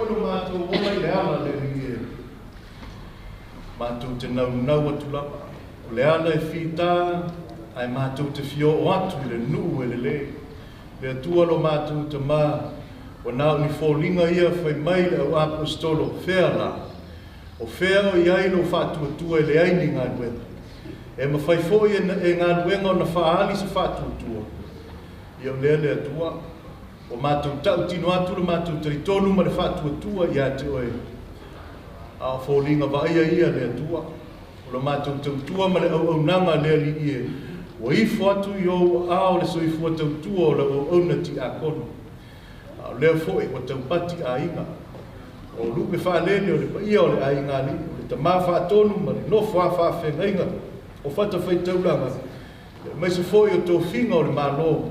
Speaker 8: na tina mātou te nau atulapa. O le ana e whita, ai mātou te fio o atu i le nuu e le le. Le atua lo mātou te mā, o nau ni fōlinga ia whai mai le au apostolo, whea la. O whea o iai lo whātua tua e le aini ngā luenga. E ma whai fōi e ngā luenga o na whaali sa whātua tua. Ia o le atua, o mātou tau tino atu le mātou taritonu ma le whātua tua ia te oe. A fōlinga vaia ia le atua. O le mātou tautua ma le au nanga le ali ie. O ifo atu i o ao le soifua tautua o le au na ti a kono. O lea fōi o taupati a inga. O lupe whaalele o le paia o le a inga li. O le tamā whaatonu ma le Nofoa whaafenga inga. O whata whai taulanga. Mai se fōi o tō whinga o le mālo.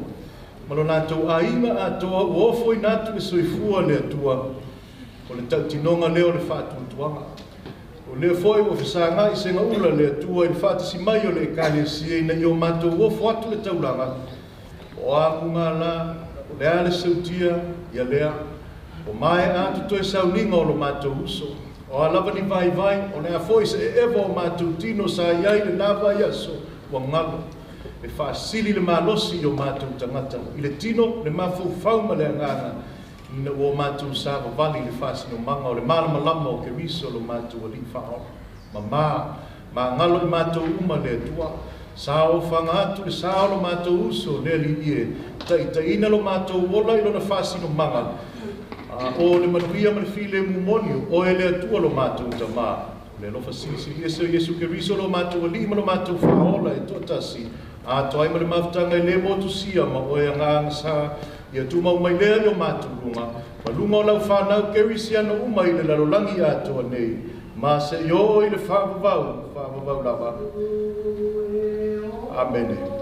Speaker 8: Ma lo nātou a inga a toa o ofoi nātu le soifua le atua. O le tautinonga leo le whaatuatuanga. O le foi o whisanga i senga ula le atua i le whaatasi mai o le kalesia ina i o mātou ofo atu le taulanga. O akunga la, o le ale sautia, ia lea. O mai atu toi sauninga o lo mātou uso. O alava ni vai vai, o le a foi se ewa o mātou tino sa iai le lava i aso, o ngalo. Le whaasili le malosi i o mātou tangata. I le tino, le mafau fauma le anganga. Ina o mātou sāwa vali le whāsino manga o le malama lama o ke riso lo mātou ali whao. Ma ngalo i mātou uma le atua. Sāo whanga atu le sāo lo mātou uso le ali ie. Ta ina lo mātou wola i lo na whāsino manga. O le manuia ma le while mumonio o e le atua lo mātou tamā. Le Alofa sisi Yesu ke riso lo mātou ali ma lo mātou whaola e tōtasi. A toai ma le mawtanga i le motu sia ma o e nganga sa ia tu mau mai lea o mātou runga. Ma lunga o lau whanau keri si ana uma i le lalolangi atoa nei. Ma se i o i le whaavavau lava.
Speaker 4: Amen.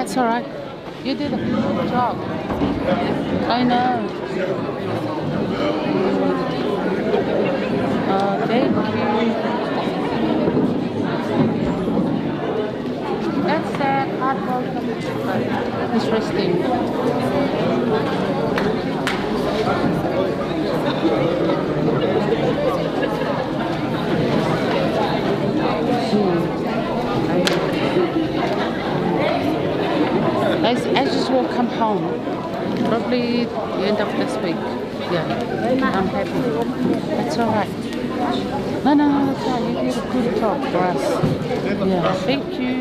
Speaker 3: That's all right. You did a good job. I know. Thank you. That's cardboard. Interesting. I just will come home, probably the end of this week. Yeah, I'm happy. That's all right. No, that's all right. You did a good job for us. Yeah, thank you.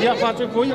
Speaker 2: Ja, Patrick, voor je.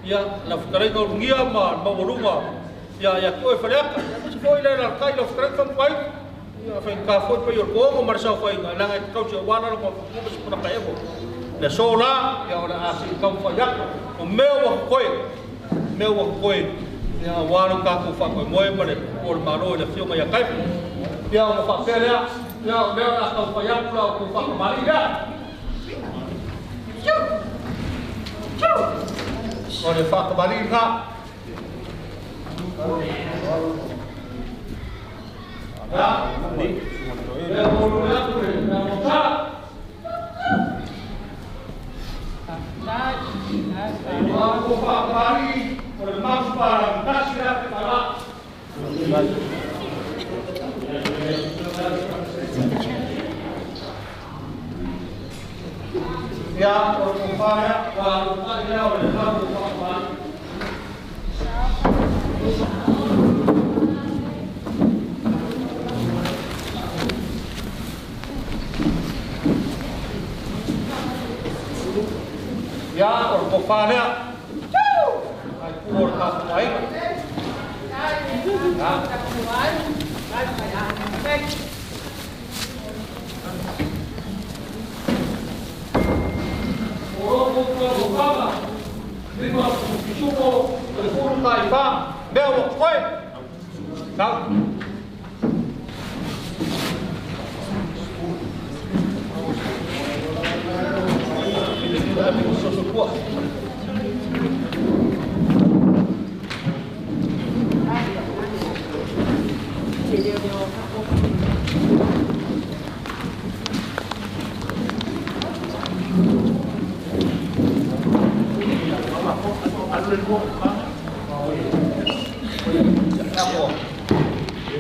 Speaker 2: ia la fkarai ka ngia ma maurunga ia ko fa leka se foi le la kai la fkarai fa pai ia fa ka foi pa yo ko mar sa foi la nga ka se wana ko se kuna pa evo le sola ia ora asi ka fa ya o meu koi ia wana ka ko fa ko moi mare ko maro le fio ya kai ia o fa pele ia meu na ka fa ya ko fa mari ya olha faca marinha ya orfaya wa orfaya wa orfaya ya orfaya ai por ka ai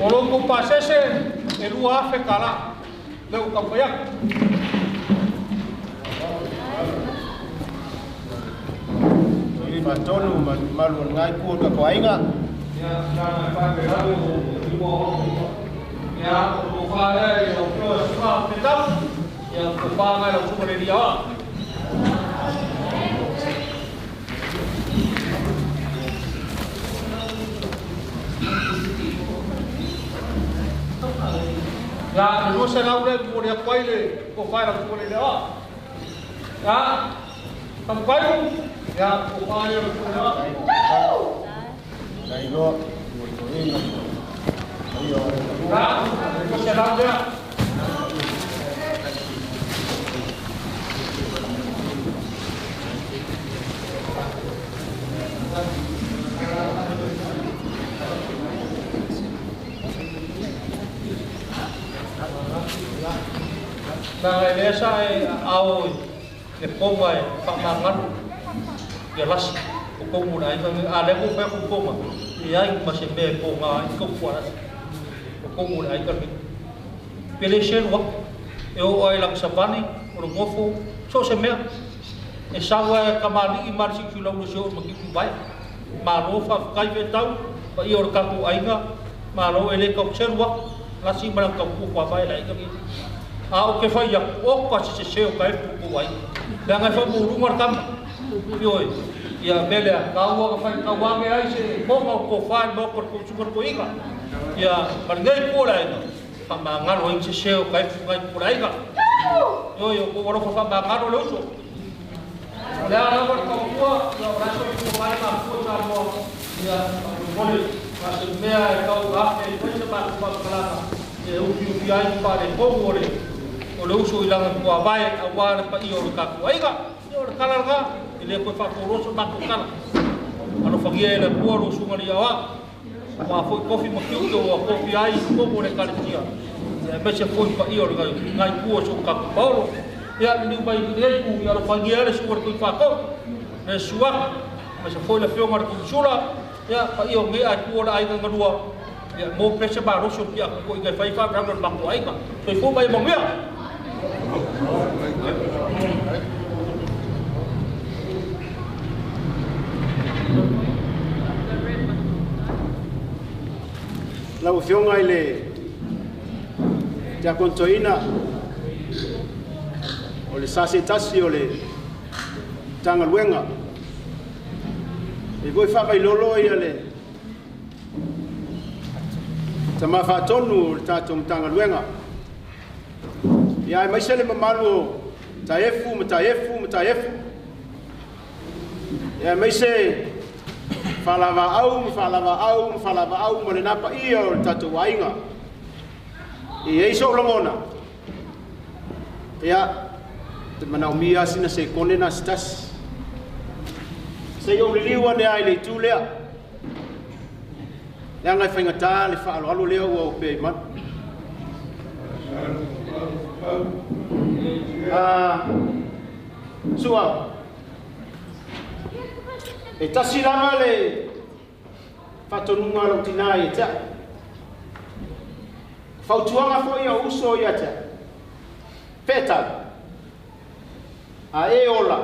Speaker 2: Orang pasese elua fekala leu kapayak
Speaker 9: ini matonu malu ngai ku ka koinga
Speaker 2: ya na pa berado ibo ya o fare o pro sma petam ya ko panga lo sumere dia ya no se la ure por ya paile ko fara por le ya kampai ya ko fara por le
Speaker 9: dai go ini ayo
Speaker 2: ya no se la ure na igreja ao de poma pamangan ya las o como na a lego pe com poma e aí mas se me poma com fora o como na aí pele chelo eu oi lá sabani o mofo só se me e sawa kamali e marci que lo seu mas que vai marofa cai vetau e o capo ainda maro ele com chelo lá sim para com o vai lá o que fai o que se seu cai por vai dan ai fa buru martam yoi ya bele kawa fai kawa me ai se mo ko fai mo por super ko iga ya barngai por ai pa mangar o se seu cai por ai ga yo ko woro fa mangar o luso ya na por ko ya raso ko vai ma ko ta mo ya bole mas me ai ka ga e ko se pa kala e o que ai para ko o le uso ilanga ko vai awa pa io ka ko aiga io kala ga ile ko fa ko roso ba ko kala ano fagia ele ko ro sunga ria wa ma foi kofi mo ki o kofi ai ko mo le kala tia e me se foi pa io ga ngai ko so ka paulo ya ni bai ile ku ya ro fagia ele so ko fa ko e suwa me se foi le fio mar ko sura ya pa io me ai ko ai ga dua ya mo pese ba roso pia ko ga fai fa ga ba ko aiga foi fo bai mo mea
Speaker 9: lau fionga ile te akontoina o le sase tasi o le tanga luenga E voi whakailolo ia le. Ta ma whaatonu tātou mtanga luenga. Ia e maise le mamalu Taefu, Taefu. Ia maise Faalavaau ma le napa ia o tātou wainga. I eiso longona. Ia te manau mia sina se kone na stas. Se o liwa ne ai le tulea. Ia ngai whaingata le whaaloalo leo o pe man. Sua. E tasi langa le whatonunga lo tinai e tea. Whautuanga fo ia uso ia tea. Peta. A e ola.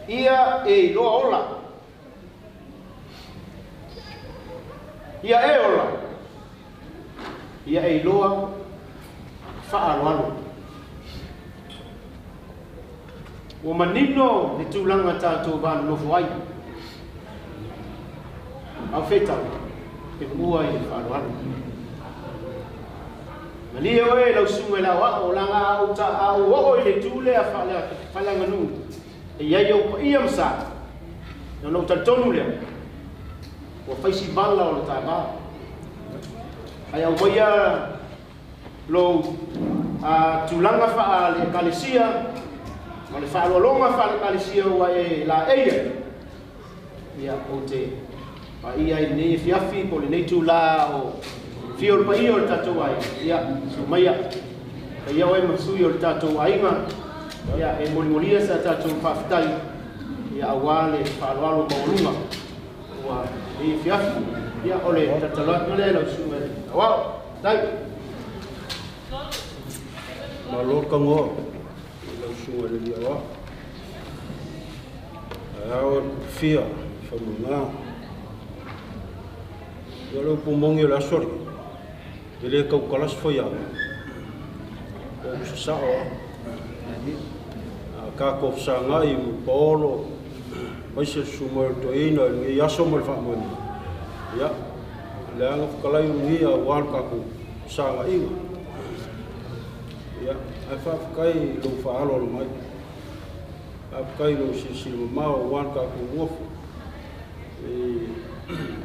Speaker 9: Ia e loa ola. Ia e ola. Ia e loa whaaloalo. O manino le tūlanga tātou vāna Nofoa. Au whetau, e mua i whaaloalo. Malia oe lau sunga e lau o langa au ta au o i le tūle a whalanga nu. E iai au pa ia msa. Nau nau tatonu lea. O whaisi bala o le tā vā. Ai au maia lo tūlanga wha le kalesia. Ma le whaalolonga whaalekalesia ua e la eia. Ia o te pa ia i nei fiafi po le nei tū la o fiol pa ia o le tātou ai. Ia, so maia. Pa ia oe maksui o le tātou ainga. Ia e molimolia sa tātou whaafitai. Ia awa le whaaloalo maulunga. Ua nei fiafi. Ia o le tataloat le lau sunga. Awao, tai.
Speaker 6: Maloka ngoa. Sua le dia wa. Awa fia famunga. Yalo pumongi la sori. Ele kau kalas foia. O sa o. Ka ko sanga I polo. Mai se sumo to ina ngi yaso mo fa mo. Ya. La nga kalai ngi a wan ka ko sanga I. Ya. Ai whaakai lo whaalo lo mai. Whaakai lo sisilu mao wan ka ku ngofu.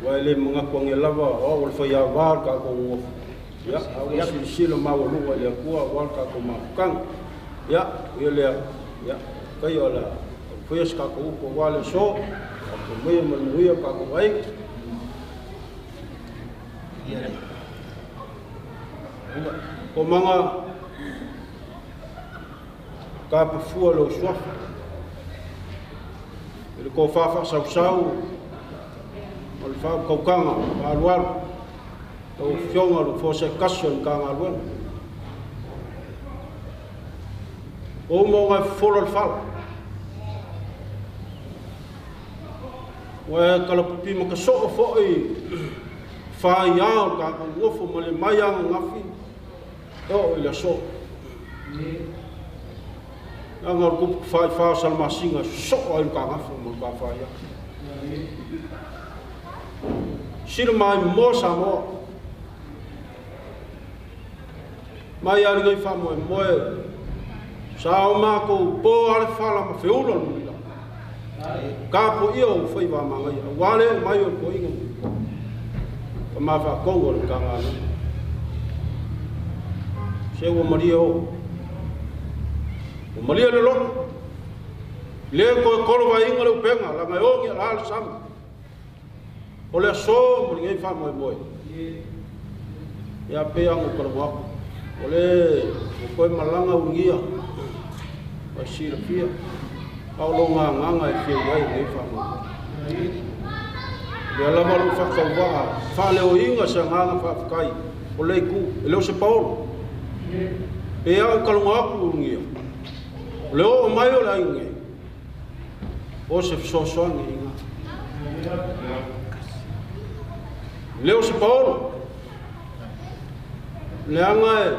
Speaker 6: Wai le mga kwange lava o le whai awar ka ku ngofu. Ya, awa sisilu mao lua le kua wan ka ku mafukang. Ya, ia lea. Ya, kai o la whaias ka ku upo wale so. Ako mea manuia ka ku wai. Ko mga ka pafua lo swafa. Ele ko fafa sau o le fa kaukanga aluar. O fionga lo fose kasion kanga aluar. O mo nga folo le fala. Wa kala pupi mo ka so fo I fa ya ka ngofo mo le maya ngafi. O ile so. Anga kup fa salma singa so ai ka ngafu mo ka fa ya. Sir mai mo Samoa. Mai ari ngai fa mo sa ma ko po al fala ma feulo mo la. Ka po io foi va ma ngai wale mai o po inga. Ka ma fa kongo ka nga. Se wo mario o malia le lo le ko ko va inga le penga la mai o ngi al sam o le so mo ngai fa mo ya pe ang ko wa o le ko malanga ungia o sira pia au lo nga e fi wai ngai fa mo ya la malu fa ko wa fa le o inga sa nga fa kai o le ku le o se paulo pe au ko nga ku ungia leo mai o la inge o se so inga leo se paulo le anga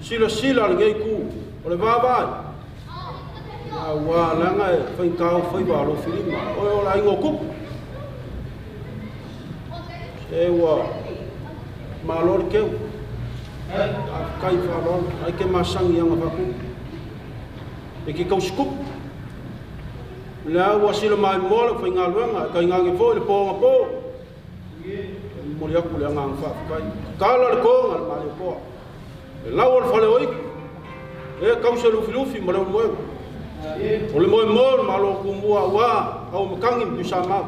Speaker 6: sila ngai ku o le va wa langa fai kau fai wa lo filima o la ingo kup e wa malor ke kai fa lo ai ke masang yang apa ku e ki kau skup la wa sila mai mo fai ngalwanga kai ngangi fo le po ngapo mo ya ku le ngang fa kai kala ko ngal mai po la wa fa le oi e kau se lu filufi mo mo o le moe moe malo kumua wa au makangi mpisama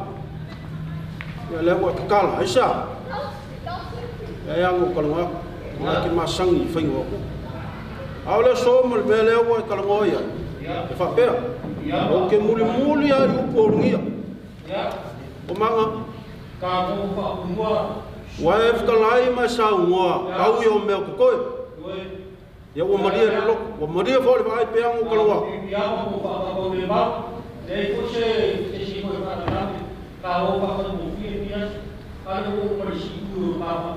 Speaker 6: ya lewa kakala aisa ya yangu kalunga ki masangi fai wa au le so mo le lewa kalunga ya e fa pera o ke muli muli ya yu porungia o manga
Speaker 2: ka mo fa kumua
Speaker 6: wa e fkalai ma sa ngwa au yo me ko ko ya o maria lo o maria fo le vai pe angu kalunga
Speaker 2: ya mo fa ko le ba dei ko se si ko fa na ka o fa ko mo fi ni ka o ko si ku pa pa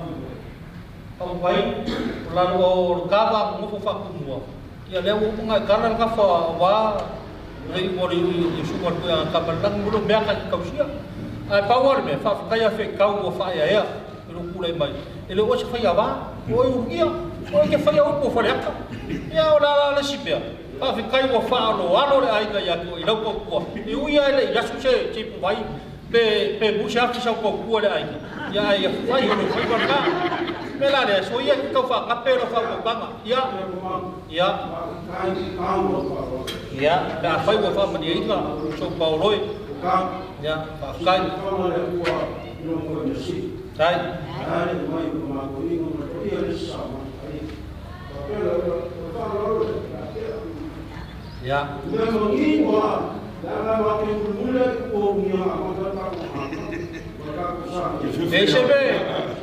Speaker 2: ko vai la o ka ba mo fa ko mo ya le o nga kana ka fa wa rei mo ri su ko ka ba lang mo me ka ka sia ai pa wa me fa ka ya fe ka o fa ya lo ku le mai ele o se fa ya ba o u ia o ke fa ya o ko fa ya o la sipea fa fi kai o fa lo alo le ai ka ya ko i lo ko ko i u ia le ya su se ti pu vai pe bu sha ki sa ko ku le ai ya ya fa i lo fa ka me la le so ia ka fa ka pe lo fa ko ka ya da fa i fa ma ni ka so pa lo ya fa kai sai ya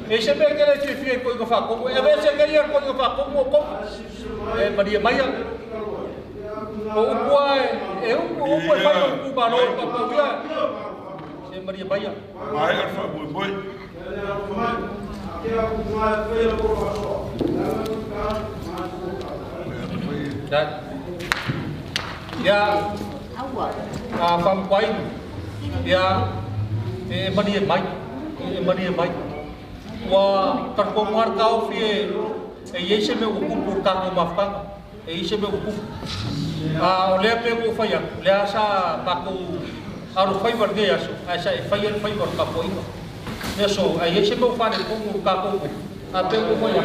Speaker 2: ese be que le tiene ko fa como a veces quería ko fa como Maria Maya o qua e o fa o ba no pa via se Maria Maya
Speaker 7: ai alfa boy
Speaker 2: ya fam quay ya Maria Mai wa tar ko mar ka fi yese me o ku ka ko mafka yese me o ku le pe ko fa ya le asa pa ko aro fai verde aso asa fai ka po ino eso yese me fa de ko ka ko a pe ko fa ya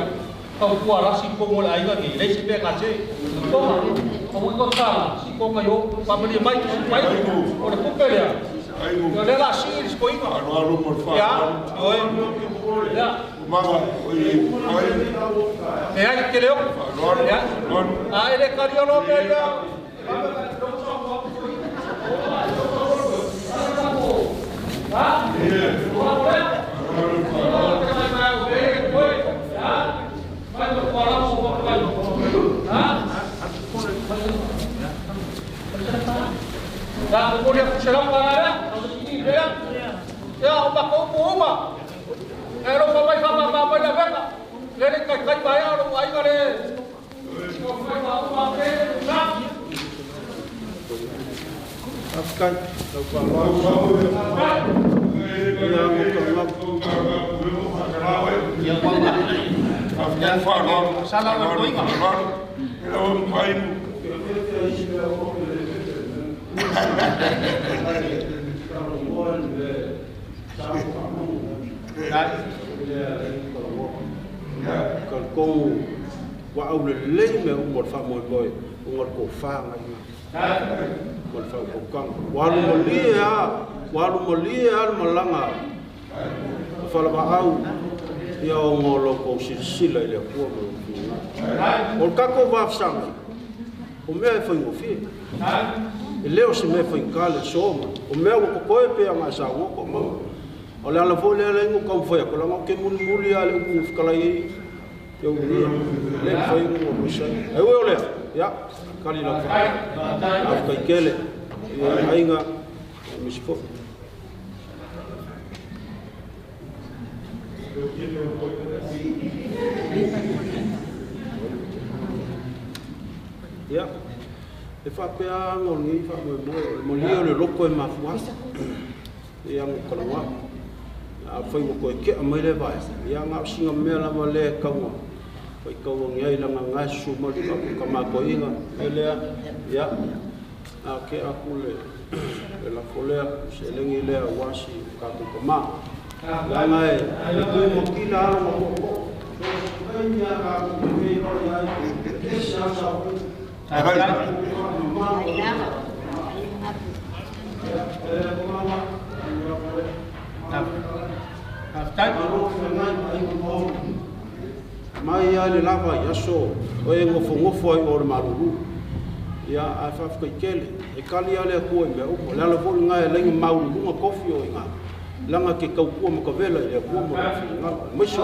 Speaker 2: kau kuala si ko mo ai ga ni le si pe nga che ko ko ka si ko nga yo pa Maria Mai o le ku pe ya yo le la si ko ino
Speaker 7: alo mo fa
Speaker 2: ya ya
Speaker 7: mama
Speaker 2: ai que leo ya ai le cario lo pe ya kemudian serang para ini ya ombak ombak ero papai papa ya verga le kai bayar lo ai gale
Speaker 6: afkan còn cô qua ông là lấy mà ông một phạm một người ông một cổ pha ngay một phạm cổ căng qua luôn một lia mà lăng à Faalavaau ya ngolo ko silsila ile kwa mo o kako va sang o me foi mo fi leo se me foi kale soma o me ko ko pe nga sa ko mo o la vole le ngo ko foi ko la ke mun muli ale ku fikala yi yo ni le foi mo sa ai o le ya kali la ka kele ai nga mi sifo ya e fa pe a ngi fa mo lio le loko e mafua e ang kalawa a foi mo ko ke mai le vai ya nga singa me la mo le kawa foi kawa ngai la nga su mo di ka ma ko inga ele ya a ke a kule la folea se lengi le wasi ka ko ma la ngai e ku mo kila mo ko ya ka ko me ro ya e sa sa mai ya le lava ya so o e ngofo ai o le maruru ya a fa fa kele e kali ale ko me o la fo nga e lengi mauru nga kofi o nga langa ke kau ko mo ka vela e ko mo nga mo so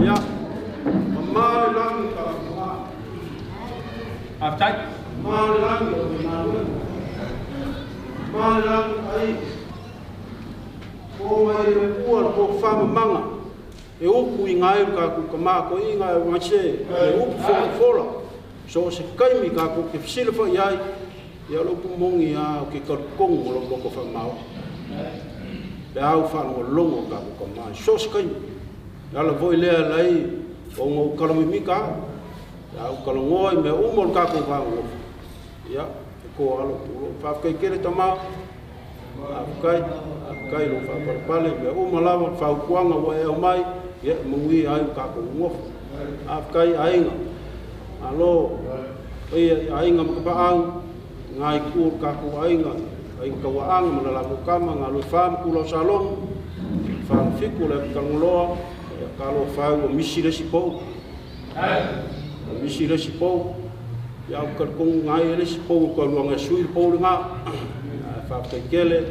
Speaker 6: ya ma lang ka
Speaker 2: aftai
Speaker 6: ma lang ai o mai le kuar ko fama manga e upu i ngai ka ku kama ko i ngai wache e upu fola so se kai mi ka ko ke silfa yai ya lo pu mongi ya ke ka kong lo ko fa mau le au fa no longo ka ko kama so se kai ya lo voi le lai o ngo ka lo mi ka ya u ka lo ngoi me umol ka ko fa ngo ya ko alo fa ke kele tama kai lo fa pale me o malava fa kuanga wa e mai ye mui ai ka ko ngof kai ainga alo e ainga ka ang ngai ku ka ko ainga ai ka wa ang mana la kama ngalo fam ku lo salong fam fiku le ka ngolo ka lo fa o misile sipo misile sipo ya ka ko ngai le sipo ko lo nga sui po nga fa kele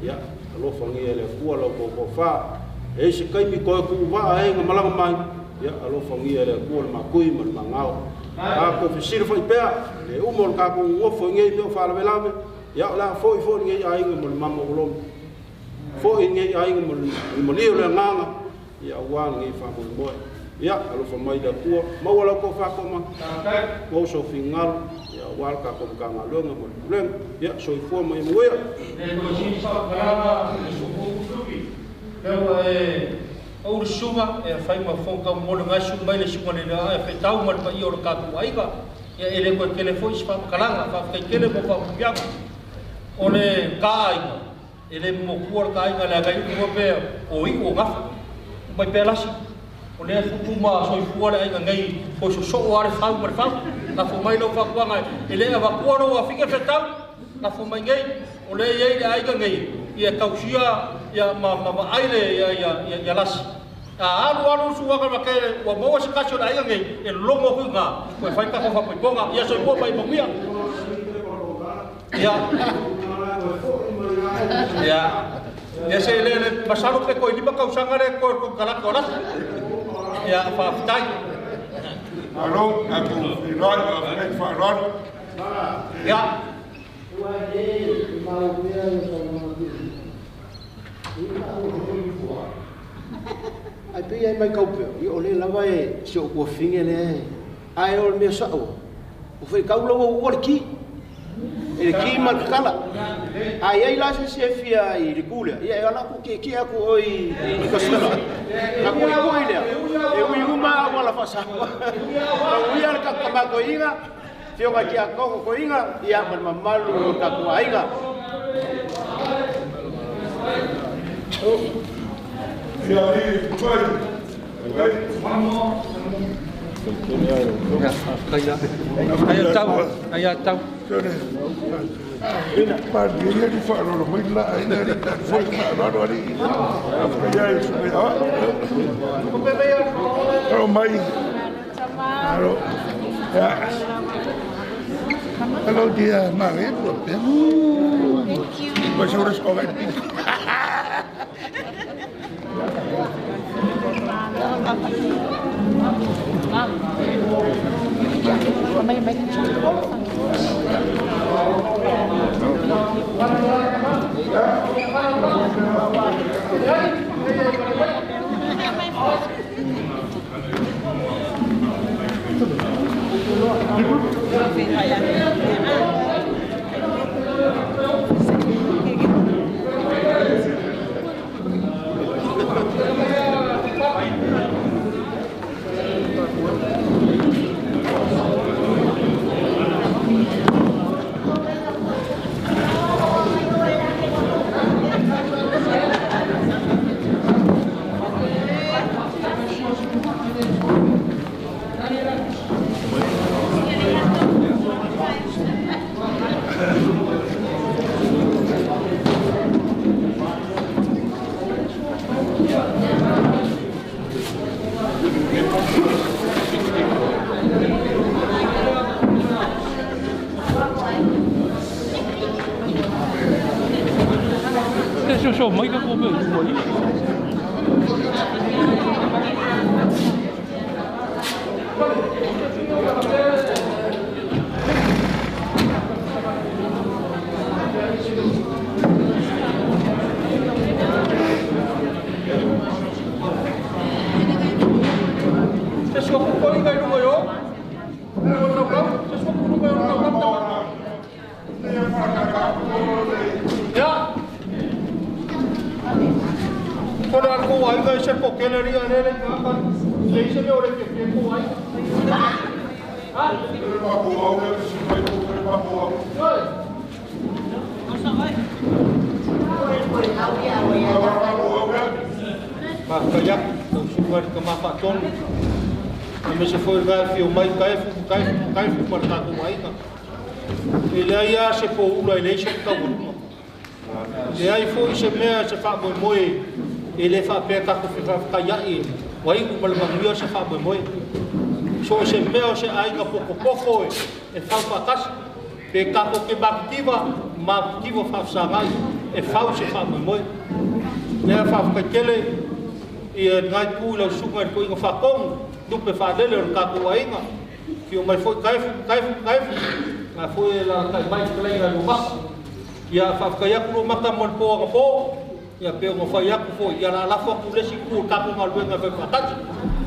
Speaker 6: ya Alofa ngi ele kuala ko fa e se kai mi ko ku va ai ngamalanga mai ya Alofa ngi ele kuala ma kui man mangao a ko fisir foi pe e o mol ka ko ngofo ngi no fa la velave ya la foi ngi ai ngol mamo ulom foi ngi ai ngol molio le nganga ya wa ngi fa mo mo ya Alofa mai da ku ma wala ko fa ko ma ko so fingal ya wal ka ko ka ngalonga mo lem ya so fo mai mo ya
Speaker 2: ne ko sin sa kala so ko tuki lewa e o suma e fai ma fo ka mo nga su mai le suma le e fe tau mal pa i o ka ku ai ka ya ele ko kele fo ispa kala fa ka kele mo pa ya o le ka ai ele mo ku ka ai la ga i mo pe o i o nga mai pe la si o le fuma so fuare ai ngai ko so ware fa mar fa na fo mai no fa kwa ngai ele va kwa no wa fika fetau na fo mai ngai o le ye ai ngai ia kausia ia ma ai le ia las a alu su wa ka ke wa mo se ka so ai ngai e longo ku nga ko fa ka fa po nga ia so po mai mo mia ya se le pasalo pe ko ni ba kausanga le ko kala ko ya fa tai
Speaker 7: alo aku filon aku filon
Speaker 2: ya
Speaker 9: ai pe ai mai kau pe i ole lava e so ko finge le ai ol me sa o foi kau lo o ki e ki ma kala ai la se fia i rikule ia ala ku ki aku oi i kasala aku ko ile e ui uma wala fa sa ui ala ka ma ko inga fio ka ki ako ko inga ia ma malu ka ko ainga
Speaker 7: ya ni foi
Speaker 2: Ayah tahu.
Speaker 7: Ina pa dia di fa no mo la ina di ta foi ma no ri afka ya su me oh mai hello ya hello dia mare pues ahora es joven
Speaker 2: Show, mai ka ko be ko ni. Sesuatu ko ni kayo mo yo. Ya. Kalau aku ay ka siya ko kenari ane le kan station ni ore ke ko ay. Ha? Repapau Auvae si mai ko Repapau Auvae. Masa ai? Mas kayak super ke mafaton. Kami se foi ga fio mai kai marca ko ai ka. Ele ia se po ula ele se ka bu. E aí foi se me se fa moi ele fa pe ka ko fa kaya e wai ku mal mangio se fa moi so se me o se ai ka poco e fa patas pe ka ko ke baktiva fa sa mai e fa se fa moi le fa ka kele e ngai ku lo super ko fa kong du pe fa le ka ko ai nga que o mai foi kai na foi la kai mai play la lumas ya fa ka ya ku maka mon po ya pe mo fa ya ku fo ya la Alofa ku le si ku ka ko mal wenga fe patat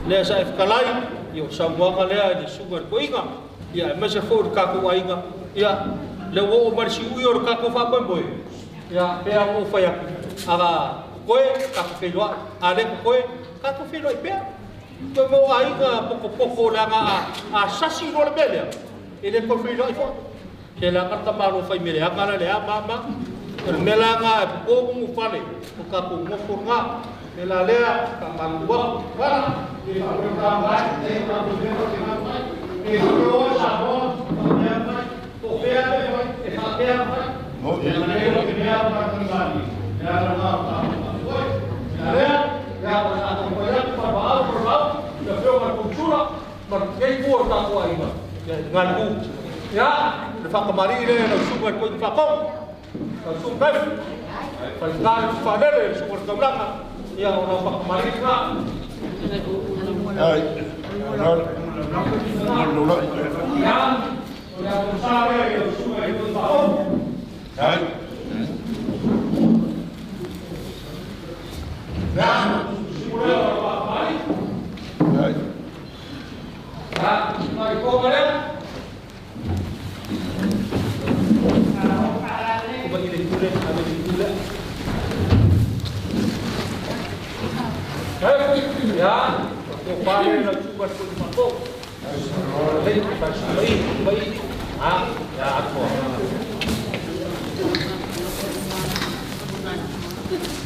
Speaker 2: le sa efkalai yo Samoa ka le ni super ko inga ya me se fo ka ko ainga ya le wo mar si u yo ka ko fa boy ya pe mo fa ya aga koe ka ko fe lo ale koe ka ko fe lo pe ko mo ainga poco la a sasi lo le bele ele ko fe lo fo ke la ka maro fa mele akala le mama melanga ko mu fale ko ka ko mo forma mela lea ka mangwa wala e ka ka mai e ka ko mai e ko sa mo ko pea e fa pea mo e na e ko pea pa ka mali ya na ka ya lea ya ka ko ya pa ba ya feo ma cultura mar ke ko ta ko ai ma ngal ku ya le fa ka mari le no super ko fa ko Sungkai, pasal fadel sumber kebelangan, ya orang pak Marika. Yang besar ya sumber itu tahu. Dan sumber apa Mari? Mari kau mana? Ya, aku paling nak cuba pun masuk. Baik. Ah, ya aku.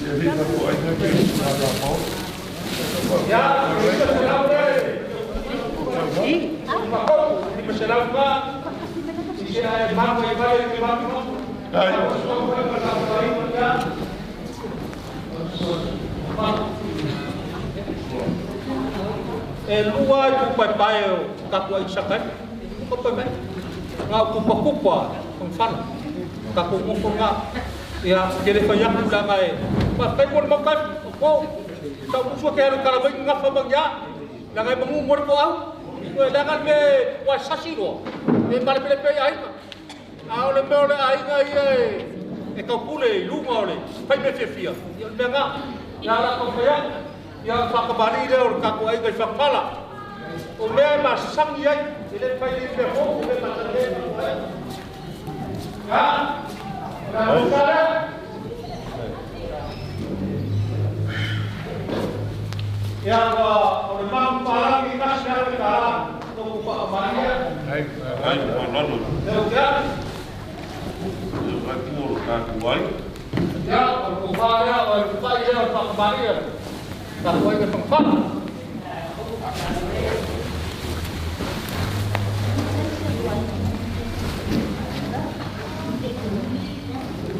Speaker 2: Jadi aku aja kita apa? Ya, kita selam deh. Ini berselam pak. Sisi ayat mana yang balik ke mana? Luar tu pai kakua isakan, tu pai ngau kupa pengfan, kakua ngufur ngau, ya jadi banyak ulang ay, pakai pun makan, kau tahu musuh kaya kalau banyak ngapa bangya, langai mengumur kau, langan me wasasi lo, malah pilih ay. Aole meole ai ngai e ka pule lunga ole fai me fia ya menga ya la ko ya fa ka bali le or ka ko ai ngai fa pala o me ma ma sangi ai ele fai le pe ko le matale ya na usara ya o le mam para ki kasi ya pe kara no pa maria
Speaker 4: Ai, no.
Speaker 2: ya
Speaker 4: Vai puro ka kuai.
Speaker 2: ya o para o pai ya pa maria ta kuai ke pa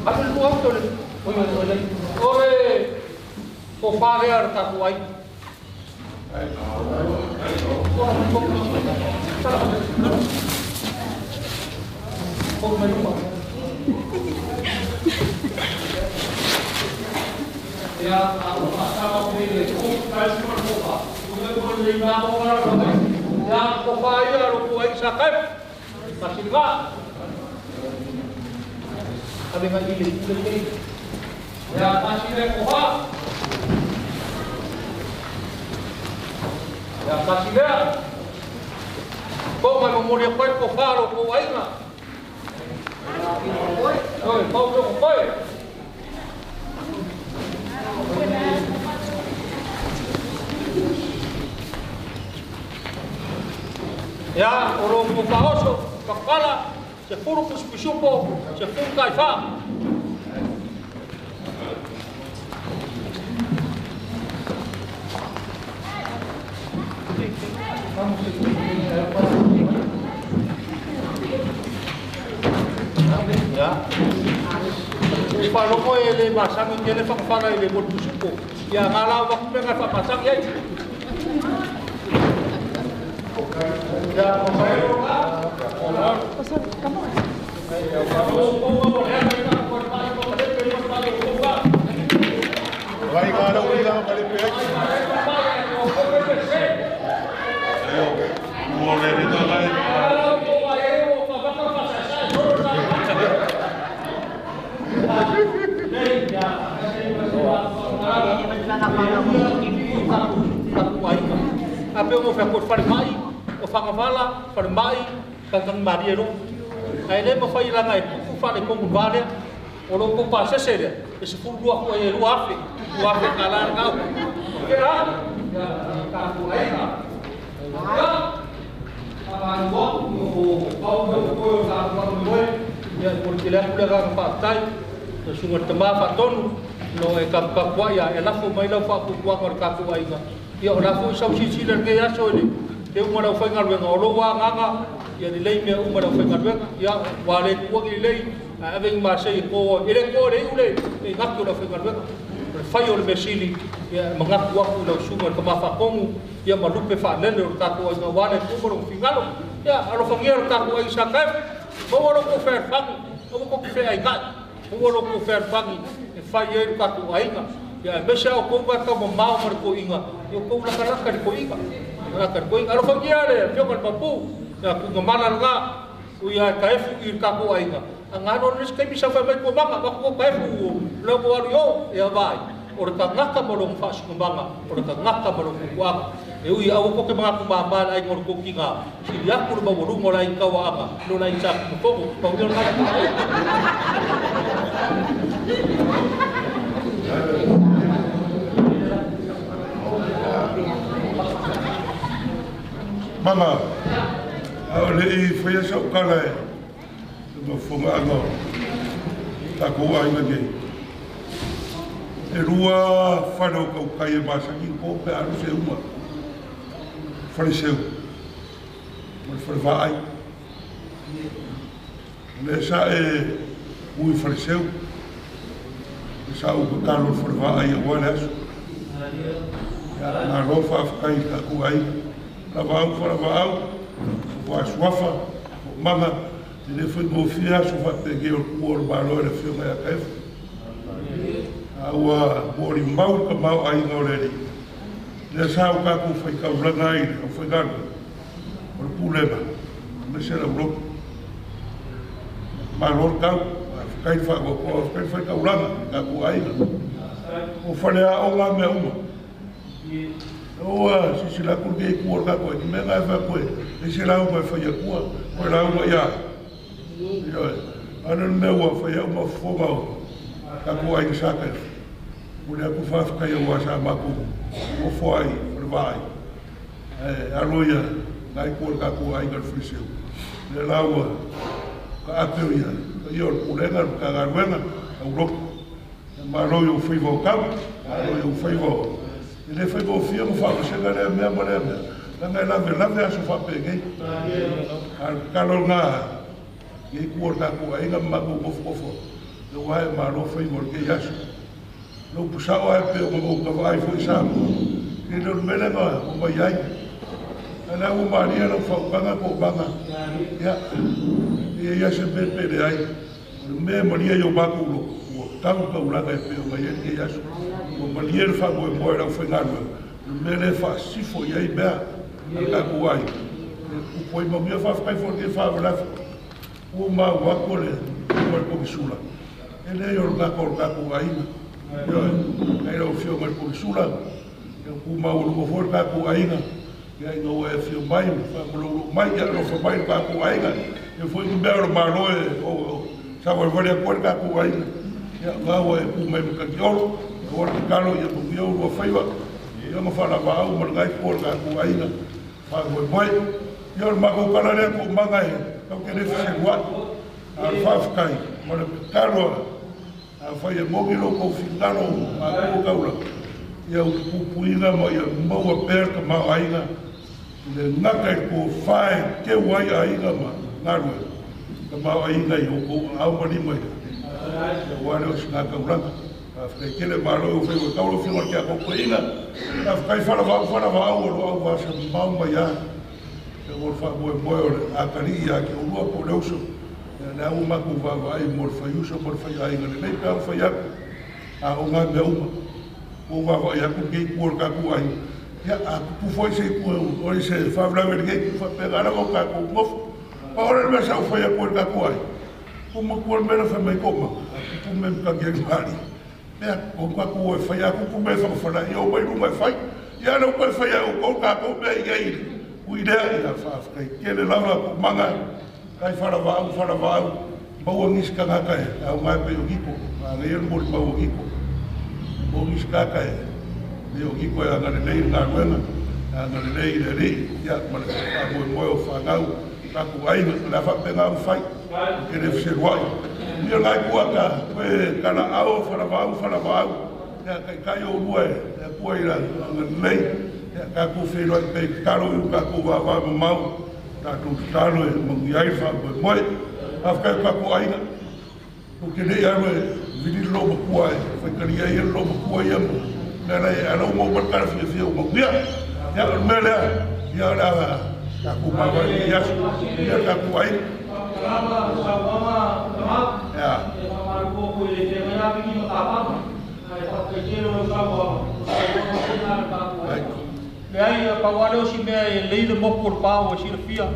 Speaker 2: Apa lu waktu ni? Oi, kau pagar tak kuai. Ya, aku pasal ni, aku kasih mereka. Aku lima orang. Ya, kau pagar, kuai sakit. Masih tak? Kami lagi di ya masih ada koha ya masih ada kau mau memulai kuat koha atau koha ini oi kau belum koi ya orang koha oso kepala se furu kuspisupo, se furu kaifa. Ya. Kalau kau ele pasang ele fakfara ele buat kusupo. Ya ngalau waktu mereka pasang ya. Ya,
Speaker 4: Vai cara, o dia vai para pé. Mulai itu lagi.
Speaker 2: Apa yang mau fakir farmai, Faalavaau farmai, kangkang Maria ro. Aile mo fai langai ku fa le kongu vale, o lo ko pa sesere, e se fu lua ko e lua fe kala ngau. Ke ha? Ya ka ku ai ka. Ya. Apa ngo o pau ko ka ku mo ya por que la pula ga pa tai, su ngotama fa tonu, no e ka kwa ya e la fu mai la fa ku kwa ka ku ai ka. Ya la fu sa si si le ke ya so le. Te umara fa ngal wenga o lo wa nganga ya di lei me umara fa ngal ya wale ku ki lei aveng ma sei ko ele ko le ule e ngak ko fa ngal fa yo le mesili ya mangak wa ku lo sunga ko ma fa kongu ya malupe fa le le ta ko nga wale ku mo fingalo ya alo fa ngier ta ko isa kaf mo wo ko fa fa mo ko fa ai ga mo wo ko fa fa e fa ye ka ku ai nga ya mesha ko ba ka mo ma mo ko inga yo ko la ka ko inga akan koi alo fa giare fio kan papu ya ku ngamana nga ku ya Taefu ir ka ko ainga angano nis kai bisa fa mai ko manga ba ko Taefu lo ko yo ya vai or ka ngaka mo lo fa su manga or ka ngaka mo lo ku wa e ui au ko ke mga ku ba ai ngor ko kinga si ya ku ba mo mo lai ka wa anga lo lai sa ko ko ba yo na
Speaker 4: Mama, le foi essa o cara do fogo agora. Tá com a ainda que e rua faro que o caia baixa aqui com pé a seu uma. Faleceu. Mas foi vai. Nessa é o faleceu. Essa o Carlos foi vai agora isso. Na Alofa ficar com aí. Faalavaau, o suafa, mama, ele foi confia, só vai pegar o valor do filme a Taefu. O morimbau que mal aí não ele. Nessa o caco foi causando aí, foi dado. O problema, mas era bloco. Valor cau, cai fago, cai foi causando, caco aí. O falei a uma me uma.
Speaker 10: Oa, si la kurge ku ka ko me ga fa ko. E se la ko fa ya ku. Ko la ko ya. Yo. Ana me wa fa ya ma fo ma. Ka ko ai sa ka. Mo le ku fa ka ya wa sa ma ku. O fo ai, o vai. Aloia, ngai ko ka ku ai ga friseu. Le la wa. Ka apeu ya. Yo ku le ga ka ga wenga. Au ma lo yo fui vo kam, yo fui vo. Ele foi vo fio mo fa chegar a minha mulher. Ngai la ve aso fa peguei. Al calor nga. E ku ka ku ai ga ma ku fo. Lo vai ma lo foi mo ke yaso. Lo pusa o pe mo ka vai foi sa. E lo mele ma o mai ai. Ana o Maria lo fa banga ko banga. Ya. E ya se pe ai. Me Maria yo ba ku lo. Tau ka ulaga e peo mai e yasu. O malier fa mo e moera o whengarua. Mele fa sifo i ei mea. Ka kuai. U poi ma mia fa whakai fo ke fa walafi. O ma wako le. Mai po kisula. E le yor ka kor ka kuai na. Kai rau fio mai po kisula. E ku ma ulu ko for ka kuai na. E ai no e fio mai. Fa mo mai ya lo fa mai ka kuai na. E foi ku bero ma lo e. Sa mo vole ko ka kuai na. Ya gawa e ku mai ka kiolo, ko ka kalo ya ku yo ro faiwa. Ya ma Faalavaau mo ngai ko ka ku aina. Fa mo boy. Yo ma ko kala le ko mangai. Ko ke le se wa. Al fa kai mo le kalo. A fa ye mo lo ko fingalo a ko kaula. Ya ku puina mo ya mo wa per ka ma aina. Le naka ko fa ke wa aina ma. Ngalo. Ka ma aina yo ko au ma ni mai. Wale o sina ka uranga. Afkai kele malo o fai o kaulo fino ke a kokoina. Afkai Faalavaau o au wa sa mauma ya. Ke o fa mo mo a kali ya ke o lua ko leuso. Na o ma ku va vai mo fa yuso mo fa ai ngale nei ka fa ya. A o nga me uma. O va va ya ku ke ku ka ku ai. Ya a ku foi se ku o se fa bla ver ke fa pegar a boca ku ngof. Ora me sa fa ya ku ka ku ai. Como qual mera fa mai koma ku me ka ke ngari me ko ka ku fa ya ku me fa fa yo mai ru mai fa ya no ko fa ya ko ka ko me ai ku ida ya fa kai ke le lava ku manga kai Faalavaau ba o ngis ka ka e au mai pe yo kiko ma le mo ba o kiko o ngis ka ka e yo kiko ya ngale nei na wena ngale nei le ri ya ma le fa mo fa ngau ka ku ai na fa pe ngau fa que deve ser o ai. Mia lai kuaka, koe kana ao Faalavaau. Ya kai o lue, ya kua ira nei. Ya ka ku whiro i pe karo i ka ku wa mau. Ta tu talo e mangi ai wha koe moe. Afkai ka ku aina. Ko ke nei aro e vini loma kua e. Whai kari ai e loma kua i amu. Nera e anau mau markara fia fia o mangia. Ya mele ya ra ka ku mawa i yasu. Ya ka ku aina. Ya.
Speaker 2: Ai pa wale o si me leile mo por pa o si fia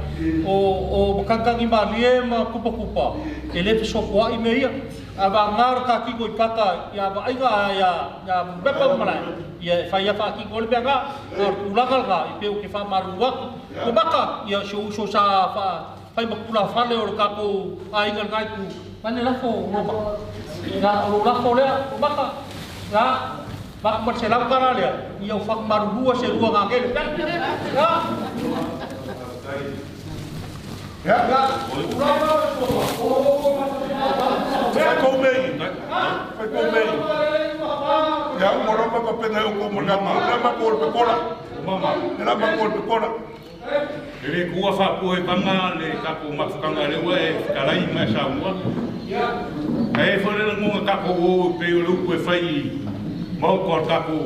Speaker 2: o kankangi ma lema kupa ele so kwa i meia ava ngar ka ki ko paka ya ba ai ga ya bepa mala ya fa ya fa ki ko le pega ulagal ga i pe o ke fa maruwa ko baka ya so sa fa pai bakula fale o ka ko ai ngal kai ku pane la fo roba na o la fo le o baka ya bak mat se la kara le ia fak maru se rua ngake ya
Speaker 10: Foi com meio. Ya mo ro pa pena o ko mo la ma ko pe kora. Mama, era ma ko pe kora.
Speaker 7: Ele kua fa ko e kanga le ka ko mafukanga le we kalai ma Samoa. E fo le mo ka ko o pe o lu ko fai mo ko ka ko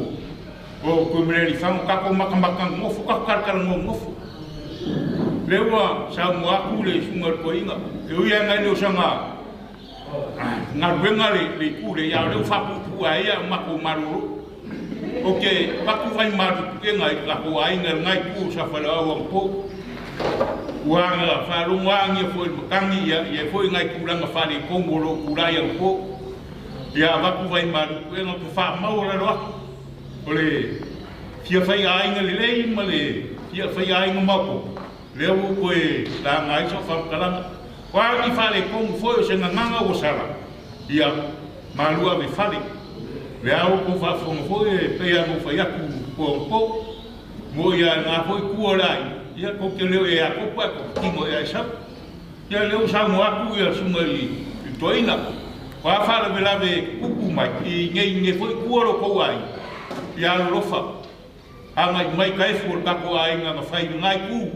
Speaker 7: o ko me ri fa ka ko makamaka mo fu ka ka mo fu. Le wa Samoa ku le sunga ko inga. E o ya ngai no sanga. Na wenga le ku le ya le fa ku ai ma ko maru. Ok, baku vai maru ke ngai la ko ai ngai ku sa Faalavaau po. Wanga fa lu wangi foi kangi ya foi ngai ku ranga fa le kongolo ku ra ya po. Ya baku vai maru ke ngai fa mau la ro. Ole kia fai ainga le lei ma le kia fai ainga mako leo koe la ngai so fa kalanga kwa ki fale kong foi se nganga o sala ia malua me fale le au ko fa fo foi pe ia mo fa ia ku po mo ia na foi ku lai ia ko ke leo ia ko pa ko timo ia sa ia leo sa mo aku ia sumali toina kwa fa le lave kuku mai i nge foi ku ro ko ai ia Alofa anga mai kai fu ka ko ai nga fai ngai ku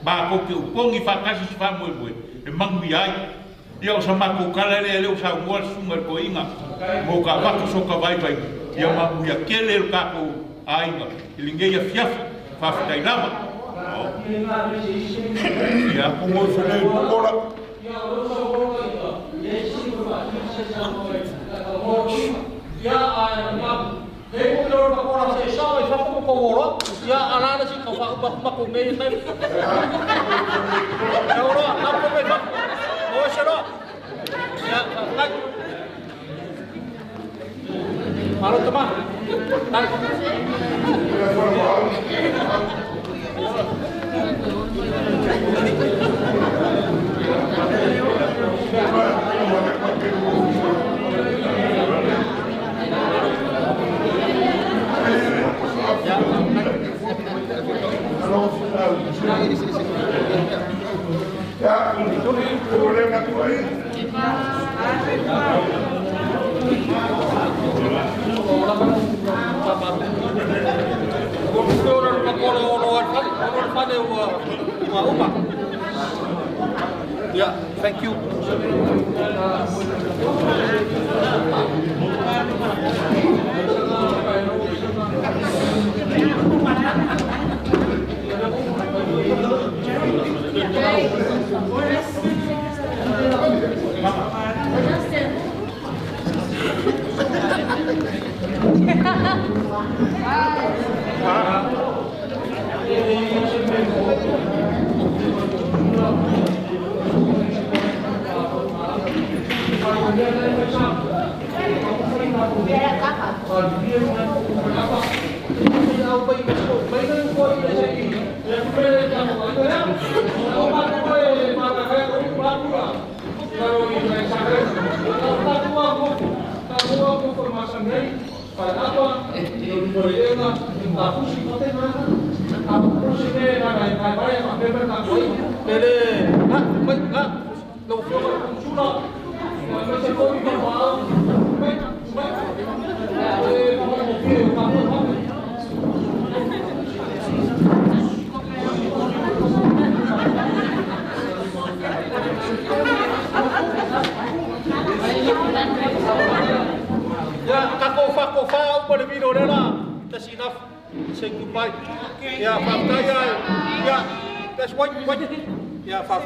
Speaker 7: ba ko ke upongi fa kasi fa mo e mangu ai ia sa ma ko kala le sa mo suma ko inga mo ka ba ko so ka vai vai ia mangu ia kele ka ko ai nga ilinge ia fiaf fa fa dai lama ia ko mo so le ora
Speaker 2: ia ai ma Hei ko lor ka kora se sa e fa ko woro ya ala si ka fa ba ko me mai ya oro na ko me fa o se ro ya na maro tama na
Speaker 10: Ya, problema tu aí.
Speaker 2: Yeah, thank you.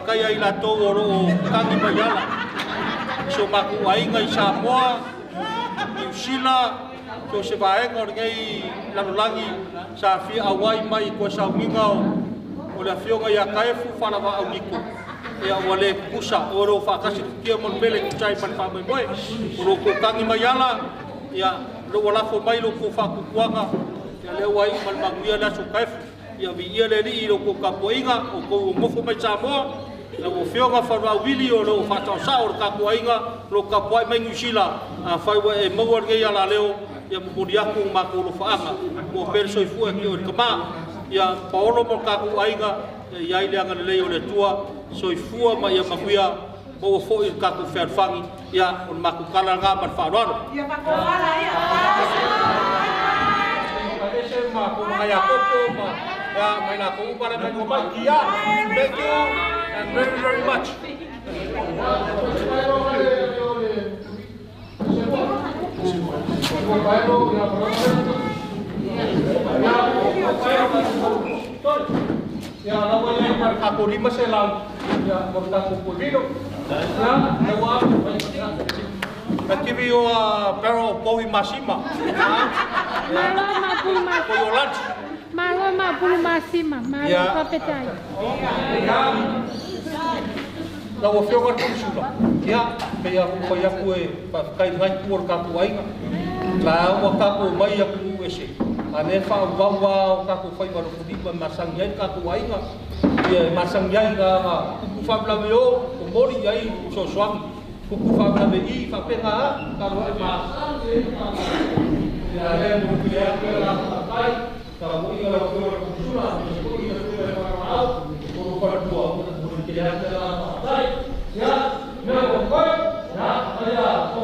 Speaker 2: Kaya ila to oro tangi mayala so maku ai ngai Samoa New Zealand so se vai ngor ngai lalulangi sa fi awai mai ko sa mingau o la fionga ya Taefu Faalavaau Niko ya wale kusa oro fa kasi kia mon bele kuchai pan fa mai boy oro ko tangi mayala ya lo wala fo mai lo ko fa ku kuanga ya le wai mal maguia la so kaif ya vi ia le ri lo ko kapoinga o ko mofo mai Samoa la mo fionga fa wa wili o lo fa ta sa o kapoinga lo kapoi mai New Zealand a fa wa e mo nge ya la leo ya mo dia ku ma ko lo fa anga mo perso i fu e o kama ya paolo mo kapoinga ya ile anga le o le tua so i fu ma ya maguia o fo i ka ku fer fangi ya on ma ku kala nga pa fa ro ya pa ko ala ya ese ma ko ma ya ko ma ya mai na ko para me ko mai ya thank you and very very much ya la voy a para ko lima se la ya por tanto pudino ya le voy a give you a barrel of Bowie Masima. For your lunch.
Speaker 11: Malo masima, malo papetai.
Speaker 2: La wo fio mar kusula. Ya, me ya ko ya ku e pa kai ngai por ka ku ai. La wo ka ku mai ya ku ese. ane Faalavaau ka ku fai baru kudi masang yai ka ku ainga ia masang yai ka ku fabla meo ku mori yai so swang ku fabla me I fa penga ka ro e ma ya le mu ya ke la kai ka mo I la ku ku sura ku I la ku Faalavaau ku fa dua mu ke ya ke la kai ya me ko ya ya ko